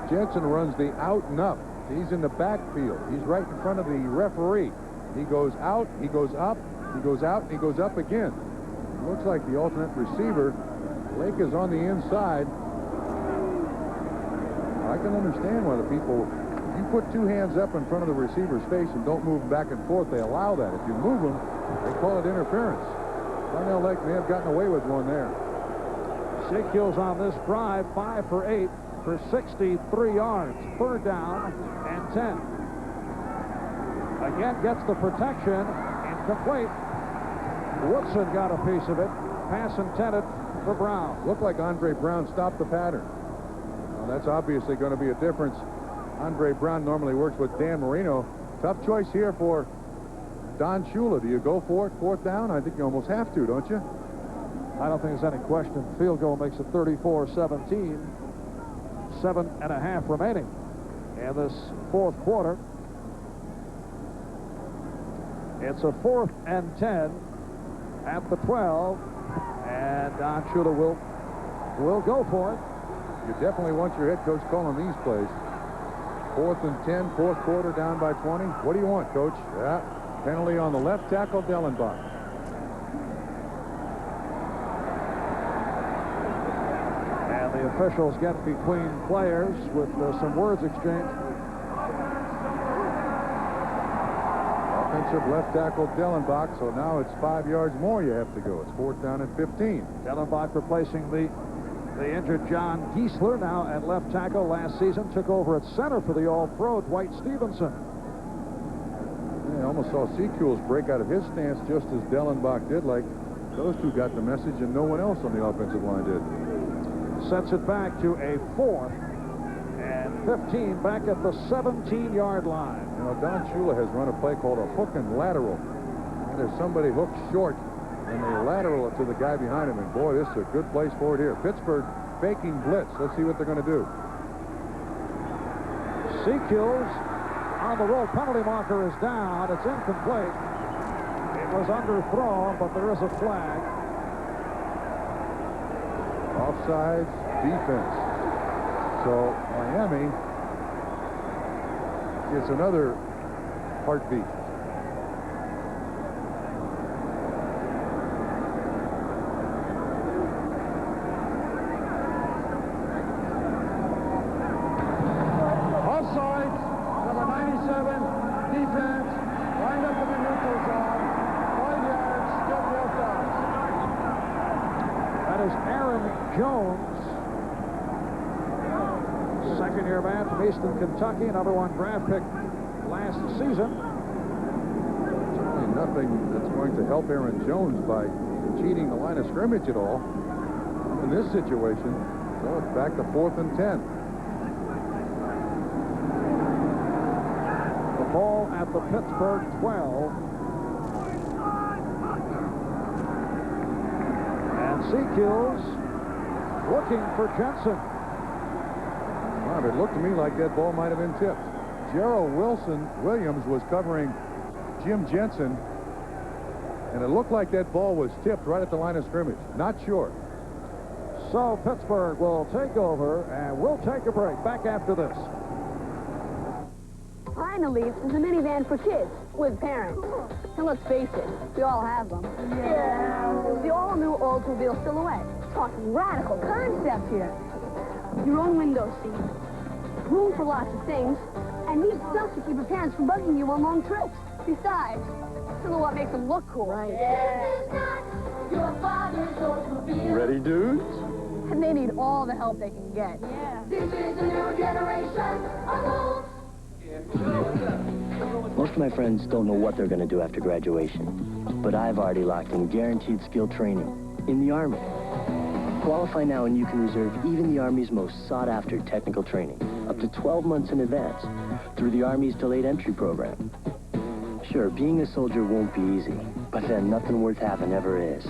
Jensen runs the out and up. He's in the backfield. He's right in front of the referee. He goes out, he goes up, he goes out, and he goes up again. Looks like the alternate receiver Lake is on the inside. I can understand why the people, if you put two hands up in front of the receiver's face and don't move back and forth, they allow that. If you move them, they call it interference. Darnell Lake may have gotten away with one there. Sekiel's on this drive, 5 for 8 for 63 yards. Third down and 10. Again, gets the protection. Incomplete. Woodson got a piece of it. Pass intended for Brown. Looked like Andre Brown stopped the pattern. Well, that's obviously going to be a difference. Andre Brown normally works with Dan Marino. Tough choice here for Don Shula. Do you go for it, fourth down? I think you almost have to, don't you? I don't think there's any question. Field goal makes it 34-17. 7.5 remaining in this fourth quarter. It's a 4th and 10 at the 12, and Don Shula will go for it. You definitely want your head coach calling these plays. 4th and 10, fourth quarter, down by 20. What do you want, Coach? Yeah, penalty on the left tackle, Dellenbach. And the officials get between players with some words exchanged. Offensive left tackle Dellenbach, so now it's 5 yards more you have to go. It's 4th down and 15. Dellenbach replacing the injured John Giesler, now at left tackle. Last season took over at center for the All-Pro Dwight Stevenson. Yeah, I almost saw Sekiel's break out of his stance just as Dellenbach did, like those two got the message and no one else on the offensive line did. Sets it back to a 4th and 15 back at the 17-yard line. You know, Don Shula has run a play called a hook and lateral. And there's somebody hooked short, and they lateral it to the guy behind him. And boy, this is a good place for it here. Pittsburgh faking blitz. Let's see what they're going to do. Sekiel's on the roll. Penalty marker is down. It's incomplete. It was underthrown, but there is a flag. Offsides, defense. So Miami gets another heartbeat. Offside, number 97, defense, lined up in the neutral zone, 5 yards, still left out. That is Aaron Jones, second-year man from Easton, Kentucky, another one draft pick last season. Certainly nothing that's going to help Aaron Jones by cheating the line of scrimmage at all in this situation. So it's back to 4th and 10. The ball at the Pittsburgh 12. And Sekiel's looking for Jensen. Wow, it looked to me like that ball might have been tipped. Gerald Williams was covering Jim Jensen, and it looked like that ball was tipped right at the line of scrimmage. Not sure. So Pittsburgh will take over, and we'll take a break. Back after this. Finally, there's a minivan for kids with parents. And let's face it, we all have them. Yeah. The all-new Oldsmobile Silhouette. Talking radical concept here. Your own window seat. Room for lots of things. And neat stuff to keep your parents from bugging you on long trips. Besides, Silhouette makes them look cool. Right. Your father's Oldsmobile. Ready, dudes? And they need all the help they can get. Yeah. This is a new generation of Olds. Most of my friends don't know what they're going to do after graduation, but I've already locked in guaranteed skill training in the Army. Qualify now and you can reserve even the Army's most sought-after technical training up to 12 months in advance through the Army's delayed entry program. Sure, being a soldier won't be easy, but then nothing worth having ever is.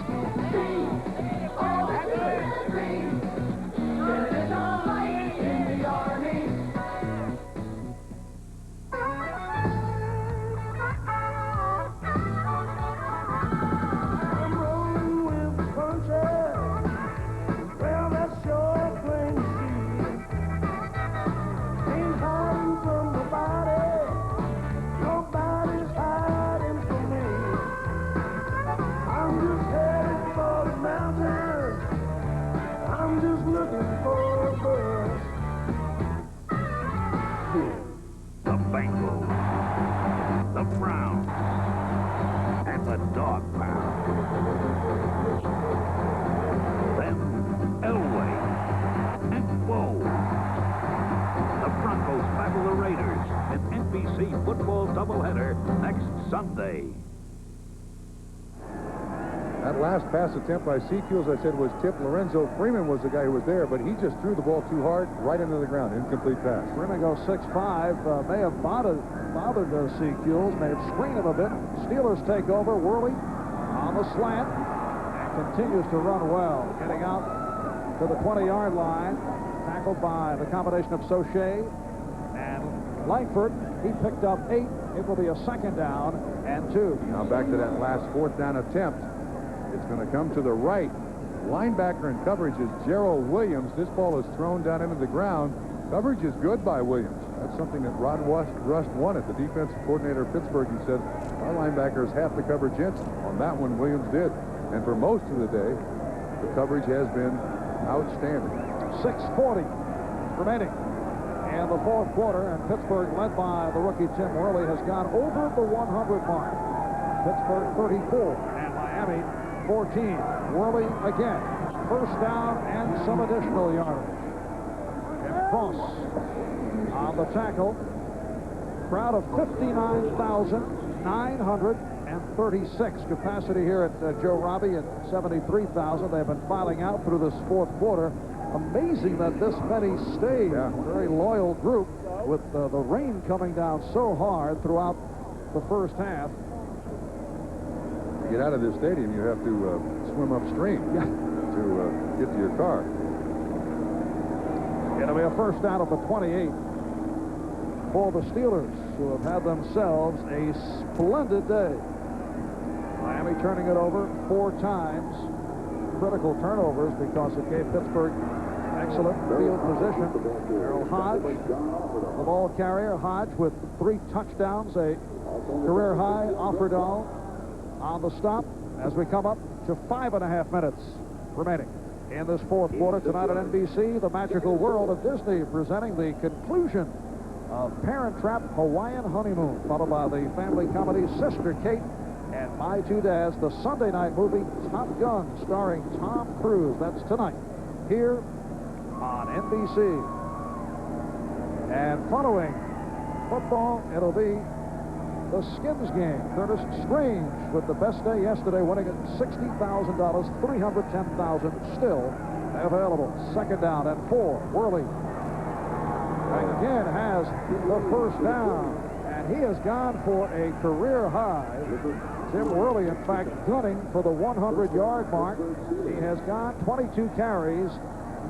dog pound. Then Elway. And whoa! The Broncos battle the Raiders. An NBC football doubleheader next Sunday. That last pass attempt by Sequels, I said, was tipped. Lorenzo Freeman was the guy who was there, but he just threw the ball too hard right into the ground. Incomplete pass. Freeman goes 6'5". May have bothered Sequels, may have screened him a bit. Steelers take over. Worley on the slant and continues to run well. Getting out to the 20-yard line. Tackled by the combination of Sauché and Langford. He picked up 8. It will be a 2nd down and 2. Now back to that last 4th down attempt. It's going to come to the right. Linebacker in coverage is Gerald Williams. This ball is thrown down into the ground. Coverage is good by Williams. That's something that Rod Rust wanted. The defensive coordinator of Pittsburgh, he said, our linebackers half the coverage in. On that one, Williams did. And for most of the day, the coverage has been outstanding. 6:40 remaining in the 4th quarter, and Pittsburgh, led by the rookie Tim Worley, has gone over the 100 mark. Pittsburgh 34 and Miami 14. Worley again. 1st down and some additional yardage. And Cross on the tackle. Crowd of 59,936. Capacity here at Joe Robbie at 73,000. They've been filing out through this 4th quarter. Amazing that this many stayed. Yeah. Very loyal group with the rain coming down so hard throughout the first half. To get out of this stadium, you have to swim upstream to get to your car. It'll be a 1st down of the 28 for the Steelers, who have had themselves a splendid day. Miami turning it over 4 times. Critical turnovers because it gave Pittsburgh excellent field position. Earl Hodge, the ball carrier. Hodge with 3 touchdowns, a career high. Offerdahl on the stop as we come up to 5.5 minutes remaining in this 4th quarter. Tonight on NBC, the magical world of Disney presenting the conclusion of Parent Trap Hawaiian Honeymoon, followed by the family comedy Sister Kate and My Two Dads, the Sunday night movie Top Gun, starring Tom Cruise. That's tonight here on NBC. And following football, it'll be the Skins game. Curtis Strange with the best day yesterday, winning at $60,000, $310,000 still available. 2nd down and 4. Worley again has the 1st down, and he has gone for a career high. Tim Worley, in fact, gunning for the 100-yard mark. He has gone 22 carries,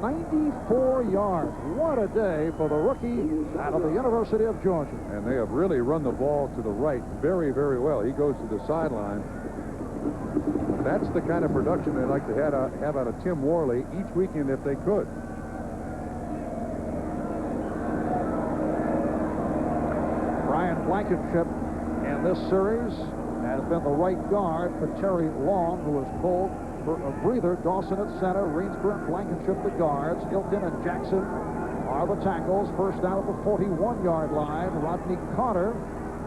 94 yards. What a day for the rookie out of the University of Georgia. And they have really run the ball to the right very, very well. He goes to the sideline. That's the kind of production they'd like to have out of Tim Worley each weekend if they could. Brian Blankenship in this series has been the right guard for Terry Long, who was pulled for a breather. Dawson at center, Reensburg and Blankenship the guards. Hilton and Jackson are the tackles. 1st down at the 41-yard line. Rodney Carter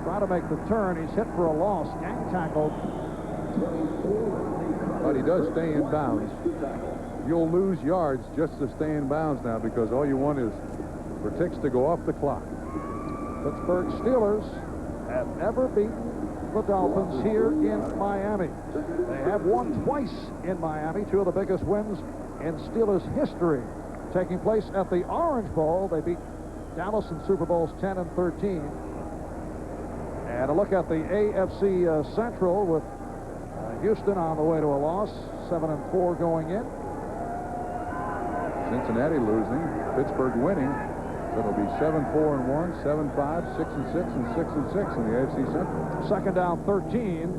trying to make the turn. He's hit for a loss. Gang tackled. But he does stay in bounds. You'll lose yards just to stay in bounds now, because all you want is for ticks to go off the clock. Pittsburgh Steelers have never beaten the Dolphins here in Miami. They have won twice in Miami, 2 of the biggest wins in Steelers history. Taking place at the Orange Bowl, they beat Dallas in Super Bowls 10 and 13. And a look at the AFC Central with Houston on the way to a loss, 7-4 going in. Cincinnati losing, Pittsburgh winning. So it'll be 7-4-1, 7-5, 6-6, and 6-6 in the AFC Central. 2nd down, 13.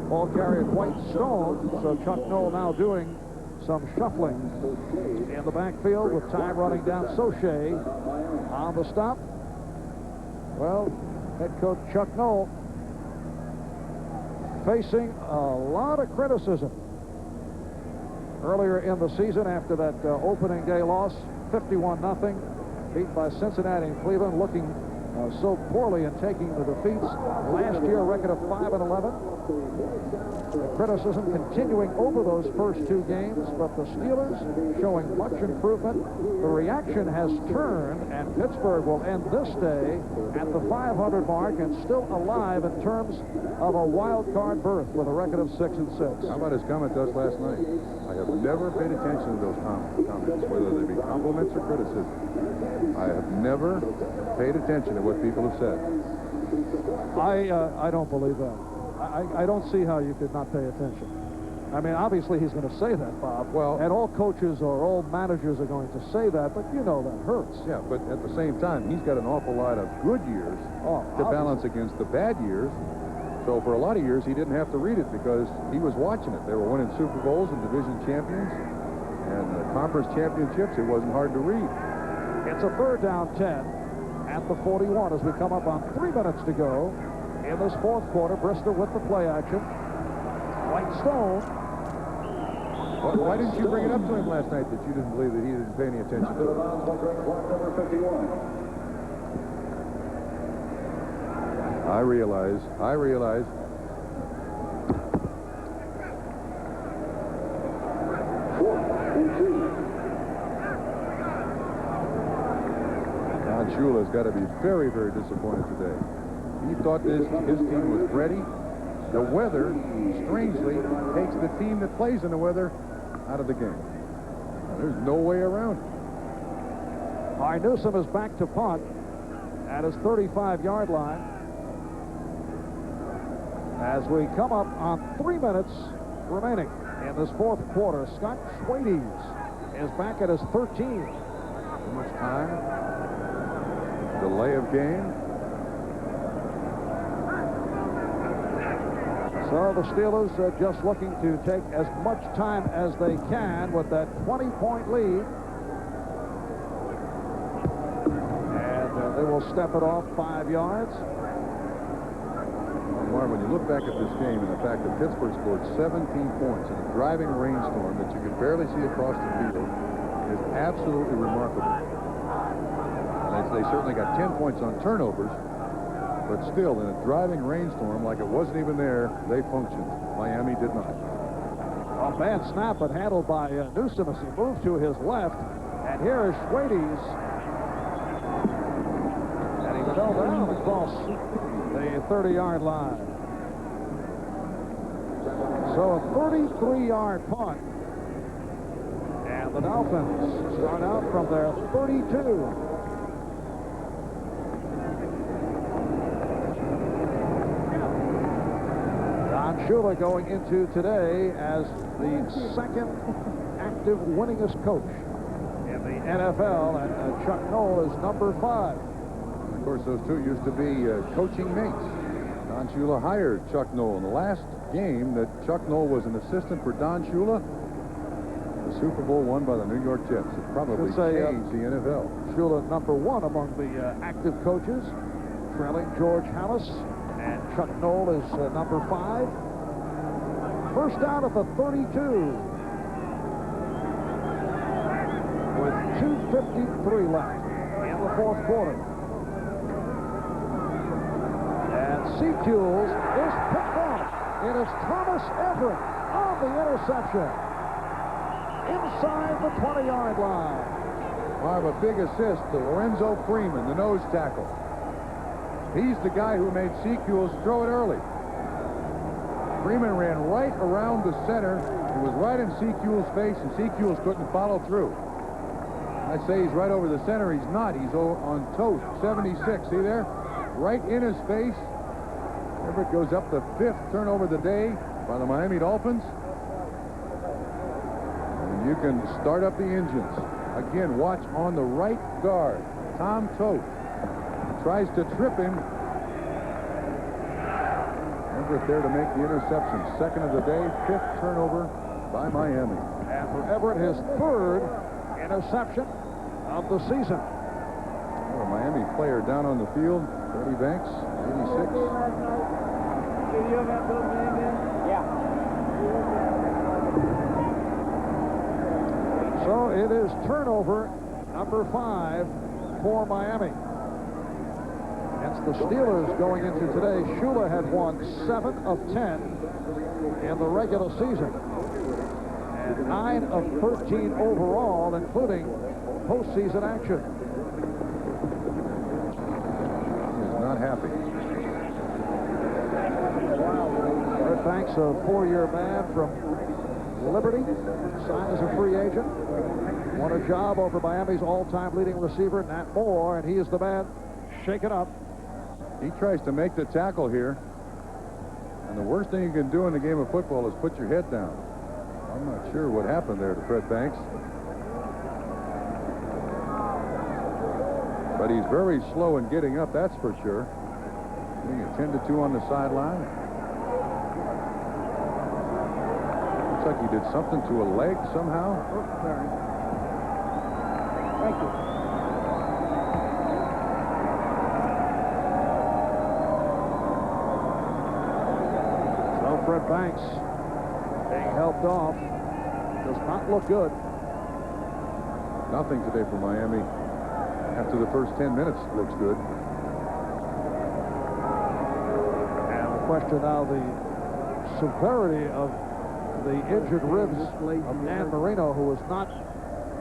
Ball carrier White Stone. So Chuck Noll now doing some shuffling in the backfield with time running down. Sauché on the stop. Well, head coach Chuck Noll facing a lot of criticism earlier in the season after that opening day loss, 51-0. Beat by Cincinnati and Cleveland, looking so poorly in taking the defeats. Last year, a record of 5-11. The criticism continuing over those first two games, but the Steelers showing much improvement. The reaction has turned, and Pittsburgh will end this day at the 500 mark and still alive in terms of a wild card berth with a record of 6-6. How about his comment to us last night? I have never paid attention to those comments, whether they be compliments or criticism. I have never paid attention to what people have said. I don't believe that. I don't see how you could not pay attention. I mean, obviously he's going to say that, Bob. Well, and all coaches or all managers are going to say that, but you know that hurts. Yeah, but at the same time, he's got an awful lot of good years to balance against the bad years. So for a lot of years, he didn't have to read it because he was watching it. They were winning Super Bowls and division champions and conference championships. It wasn't hard to read. It's a 3rd down 10 at the 41 as we come up on 3 minutes to go. In this fourth quarter, Bristol with the play action. White Stone. Well, why didn't you bring it up to him last night that you didn't believe that he didn't pay any attention to it? I realize. Don Shula's got to be very, very disappointed today. He thought his team was ready. The weather, strangely, takes the team that plays in the weather out of the game. There's no way around it. Newsom is back to punt at his 35-yard line. As we come up on 3 minutes remaining in this fourth quarter, Scott Schwades is back at his 13. Too much time. Delay of game. So the Steelers are just looking to take as much time as they can with that 20-point lead. And they will step it off 5 yards. Well, Marv, when you look back at this game and the fact that Pittsburgh scored 17 points in a driving rainstorm that you could barely see across the field is absolutely remarkable. And they certainly got 10 points on turnovers. But still, in a driving rainstorm, like it wasn't even there, they functioned. Miami did not. A bad snap, but handled by Newsom as he moved to his left. And here is Schwades. And he fell down across the 30-yard line. So a 33-yard punt. And the Dolphins start out from their 32. Shula going into today as the second active winningest coach in the NFL, and Chuck Noll is number 5. Of course, those two used to be coaching mates. Don Shula hired Chuck Noll. In the last game that Chuck Noll was an assistant for Don Shula, the Super Bowl won by the New York Jets. It probably changed the NFL. Shula number 1 among the active coaches, trailing George Halas, and Chuck Noll is number 5. First down at the 32 with 2:53 left in the fourth quarter. And Seacules is picked off. It is Thomas Everett on the interception inside the 20-yard line. Marv, a big assist to Lorenzo Freeman, the nose tackle. He's the guy who made Seacules throw it early. Freeman ran right around the center. He was right in Seacules' face, and Seacules couldn't follow through. I say he's right over the center. He's not. He's on toast. 76. See there? Right in his face. Everett goes up the 5th turnover of the day by the Miami Dolphins. And you can start up the engines. Again, watch on the right guard. Tom Toth tries to trip him. Everett there to make the interception. 2nd of the day, 5th turnover by Miami. And for Everett, his 3rd interception of the season. A Miami player down on the field, Freddie Banks, 86. So it is turnover number 5 for Miami. And against the Steelers going into today, Shula had won 7 of 10 in the regular season. And 9 of 13 overall, including postseason action. He's not happy. Fred Banks, a 4-year man from Liberty, signed as a free agent. Won a job over Miami's all-time leading receiver, Nat Moore, and he is the man shaken up. He tries to make the tackle here. And the worst thing you can do in the game of football is put your head down. I'm not sure what happened there to Fred Banks. But he's very slow in getting up, that's for sure. Being attended to on the sideline. Looks like he did something to a leg somehow. Thank you. So Fred Banks being helped off. Does not look good. Nothing today for Miami. After the first 10 minutes, looks good. And the question now, the severity of the injured ribs of Dan Marino, who was not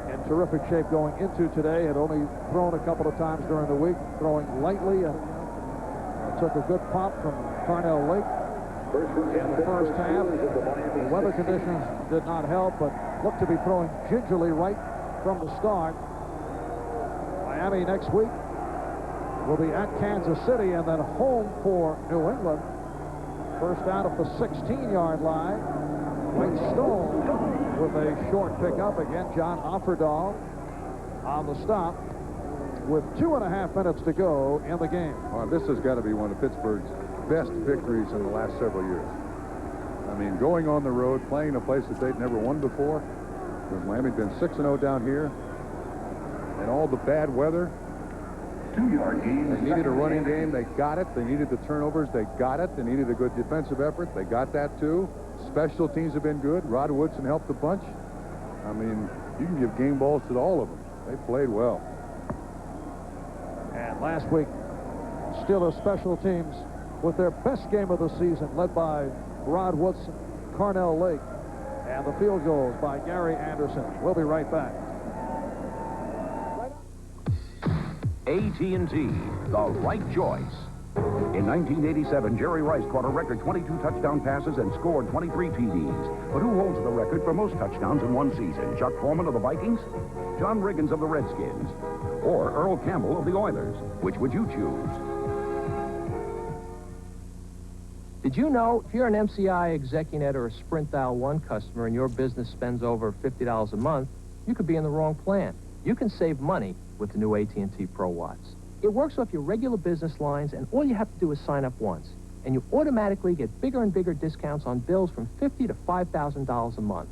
in terrific shape going into today, had only thrown a couple of times during the week, throwing lightly, and took a good pop from Carnell Lake in the first half. The weather conditions did not help, but looked to be throwing gingerly right from the start. Miami next week will be at Kansas City and then home for New England. First out at the 16-yard line. Wayne Stone with a short pickup. Again, John Offerdahl on the stop with 2.5 minutes to go in the game. This has got to be one of Pittsburgh's best victories in the last several years. I mean, going on the road, playing a place that they'd never won before. Miami'd been 6-0 down here. And all the bad weather. 2-yard gain. They needed a running game. They got it. They needed the turnovers. They got it. They needed a good defensive effort. They got that, too. Special teams have been good. Rod Woodson helped a bunch. I mean, you can give game balls to all of them. They played well. And last week, Steelers special teams with their best game of the season, led by Rod Woodson, Carnell Lake, and the field goals by Gary Anderson. We'll be right back. AT&T, the right choice. In 1987, Jerry Rice caught a record 22 touchdown passes and scored 23 TDs. But who holds the record for most touchdowns in one season? Chuck Foreman of the Vikings? John Riggins of the Redskins? Or Earl Campbell of the Oilers? Which would you choose? Did you know if you're an MCI ExecuNet or a Sprint Dial 1 customer and your business spends over $50 a month, you could be in the wrong plan. You can save money with the new AT&T Pro Watts. It works off your regular business lines, and all you have to do is sign up once. And you automatically get bigger and bigger discounts on bills from $50 to $5,000 a month.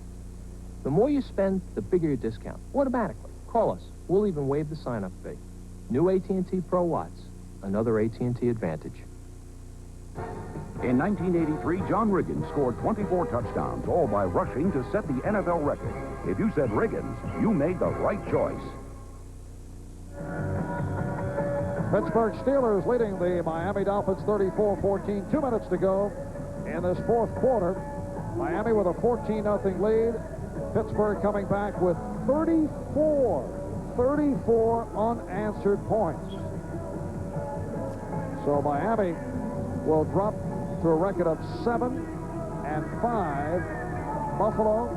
The more you spend, the bigger your discount, automatically. Call us. We'll even waive the sign-up fee. New AT&T Pro Watts, another AT&T advantage. In 1983, John Riggins scored 24 touchdowns, all by rushing to set the NFL record. If you said Riggins, you made the right choice. Pittsburgh Steelers leading the Miami Dolphins 34-14. 2 minutes to go in this fourth quarter. Miami with a 14-0 lead. Pittsburgh coming back with 34 unanswered points. So Miami will drop to a record of 7-5. Buffalo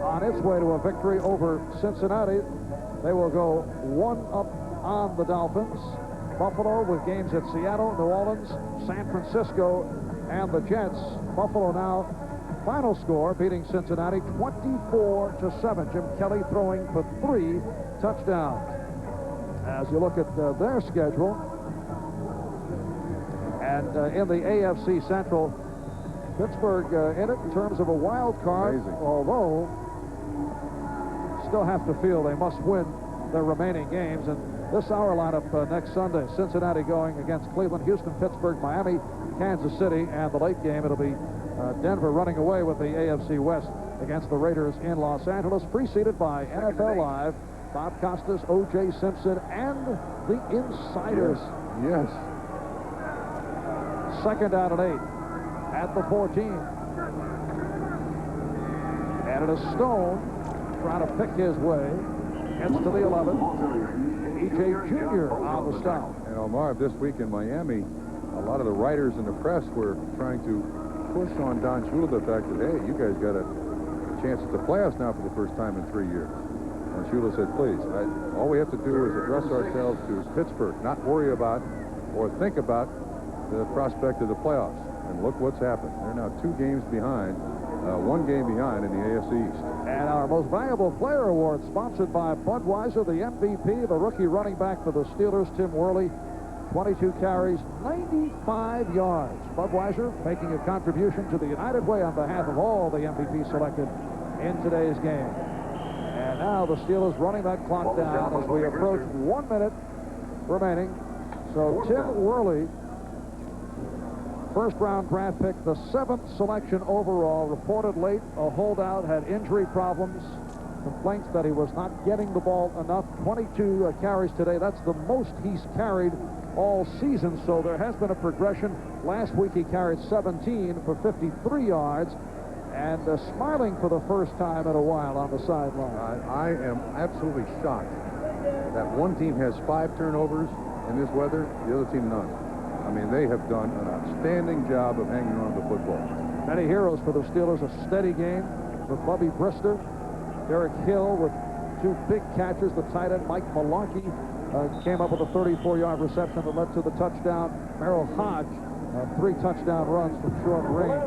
on its way to a victory over Cincinnati. They will go 1 up on the Dolphins. Buffalo with games at Seattle, New Orleans, San Francisco, and the Jets. Buffalo now, final score, beating Cincinnati 24-7. Jim Kelly throwing for 3 touchdowns. As you look at their schedule, and in the AFC Central, Pittsburgh in it in terms of a wild card, although still have to feel they must win their remaining games. And this hour lineup next Sunday, Cincinnati going against Cleveland, Houston, Pittsburgh, Miami, Kansas City, and the late game, it'll be Denver running away with the AFC West against the Raiders in Los Angeles, preceded by NFL Live, Bob Costas, O.J. Simpson, and the Insiders. Yes. Second down and 8 at the 14. And it is Stone trying to pick his way. Gets to the 11. E.J. Jr. on the stop. And Marv, this week in Miami, a lot of the writers in the press were trying to push on Don Shula the fact that, hey, you guys got a chance at the playoffs now for the first time in 3 years. And Shula said, please, all we have to do is address ourselves to Pittsburgh, not worry about or think about the prospect of the playoffs. And look what's happened. They're now 2 games behind, 1 game behind in the AFC East. And our most valuable player award sponsored by Budweiser, the MVP, the rookie running back for the Steelers, Tim Worley, 22 carries, 95 yards. Budweiser making a contribution to the United Way on behalf of all the MVP selected in today's game. And now the Steelers running that clock down as we approach 1 minute remaining. So Tim Worley, first-round draft pick, the 7th selection overall, reported late, a holdout, had injury problems, complaints that he was not getting the ball enough. 22 carries today. That's the most he's carried all season, so there has been a progression. Last week he carried 17 for 53 yards, and smiling for the first time in a while on the sideline. I am absolutely shocked that one team has 5 turnovers in this weather, the other team none. I mean, they have done an outstanding job of hanging on to the football. Many heroes for the Steelers. A steady game with Bubby Brister. Derek Hill with 2 big catches. The tight end Mike Malarkey came up with a 34-yard reception that led to the touchdown. Merrill Hodge, 3 touchdown runs from short range.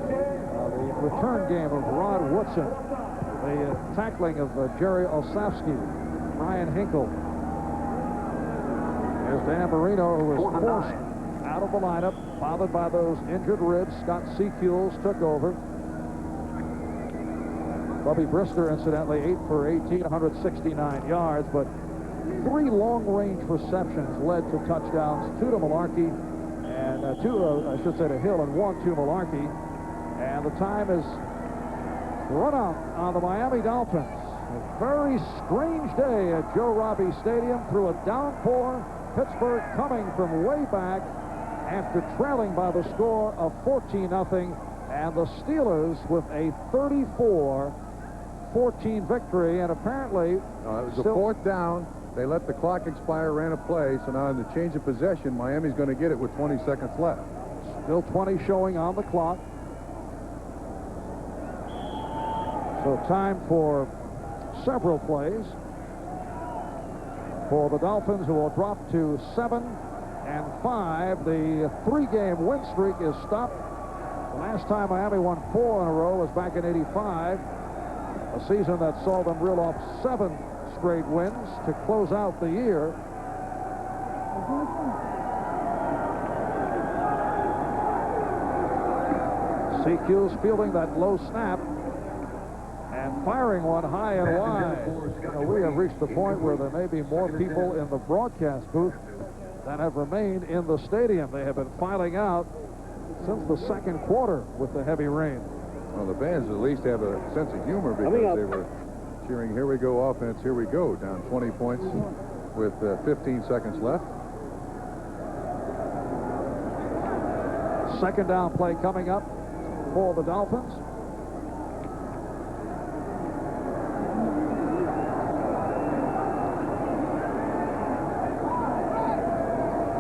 The return game of Rod Woodson. The tackling of Jerry Osofsky. Brian Hinkle. There's Dan Marino, who was forced out of the lineup, bothered by those injured ribs. Scott Secules took over. Bubby Brister, incidentally, 8 for 18, 169 yards, but 3 long-range receptions led to touchdowns, 2 to Malarkey, and 2, I should say, to Hill, and 1 to Malarkey. And the time is run out on the Miami Dolphins. A very strange day at Joe Robbie Stadium through a downpour. Pittsburgh coming from way back after trailing by the score of 14-0, and the Steelers with a 34-14 victory, and apparently it was a 4th down. They let the clock expire, ran a play, so now in the change of possession, Miami's going to get it with 20 seconds left. Still 20 showing on the clock. So time for several plays for the Dolphins, who will drop to 7-5. The 3-game win streak is stopped. The last time Miami won 4 in a row was back in '85, a season that saw them reel off 7 straight wins to close out the year. Secules fielding that low snap and firing one high and wide. You know, we have reached the point where there may be more people in the broadcast booth than have remained in the stadium. They have been filing out since the 2nd quarter with the heavy rain. Well, the fans at least have a sense of humor because they were cheering, here we go, offense, here we go, down 20 points with 15 seconds left. 2nd down play coming up for the Dolphins.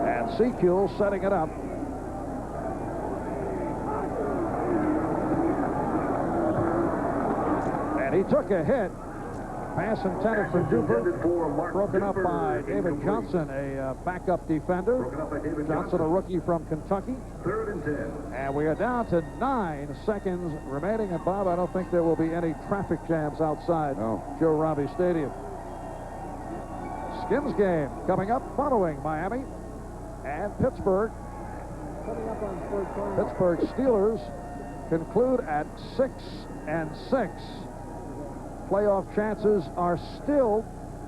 And Secules setting it up. And he took a hit. Pass intended for Duper. Broken up by David Johnson, a backup defender. Johnson, a rookie from Kentucky. 3rd and 10. And we are down to 9 seconds remaining. And Bob, I don't think there will be any traffic jams outside Joe Robbie Stadium. Skins game coming up following Miami and Pittsburgh. Pittsburgh Steelers conclude at 6-6. Playoff chances are still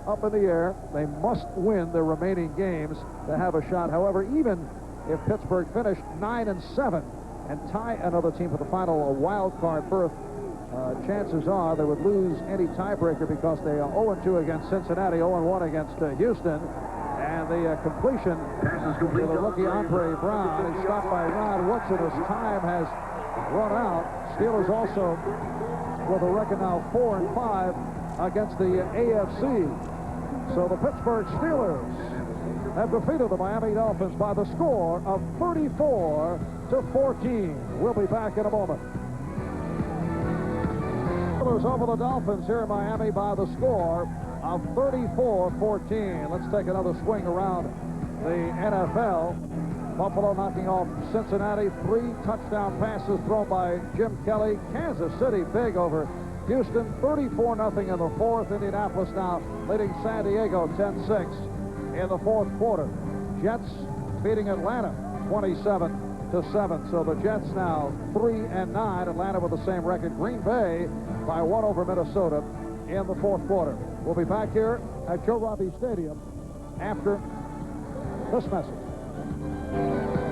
up in the air. They must win their remaining games to have a shot. However, even if Pittsburgh finished 9-7 and tie another team for the final wild card berth, chances are they would lose any tiebreaker because they are 0-2 against Cincinnati, 0-1 against Houston, and the completion to the rookie Andre Brown. He's stopped by Rod Woodson as time has run out. Steelers also with a record now 4-5 against the AFC. So the Pittsburgh Steelers have defeated the Miami Dolphins by the score of 34-14. We'll be back in a moment. Steelers over the Dolphins here in Miami by the score of 34-14. Let's take another swing around the NFL. Buffalo knocking off Cincinnati. 3 touchdown passes thrown by Jim Kelly. Kansas City big over Houston. 34-0 in the fourth. Indianapolis now leading San Diego 10-6 in the fourth quarter. Jets beating Atlanta 27-7. So the Jets now 3-9. Atlanta with the same record. Green Bay by 1 over Minnesota in the fourth quarter. We'll be back here at Joe Robbie Stadium after this message.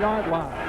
Yard line.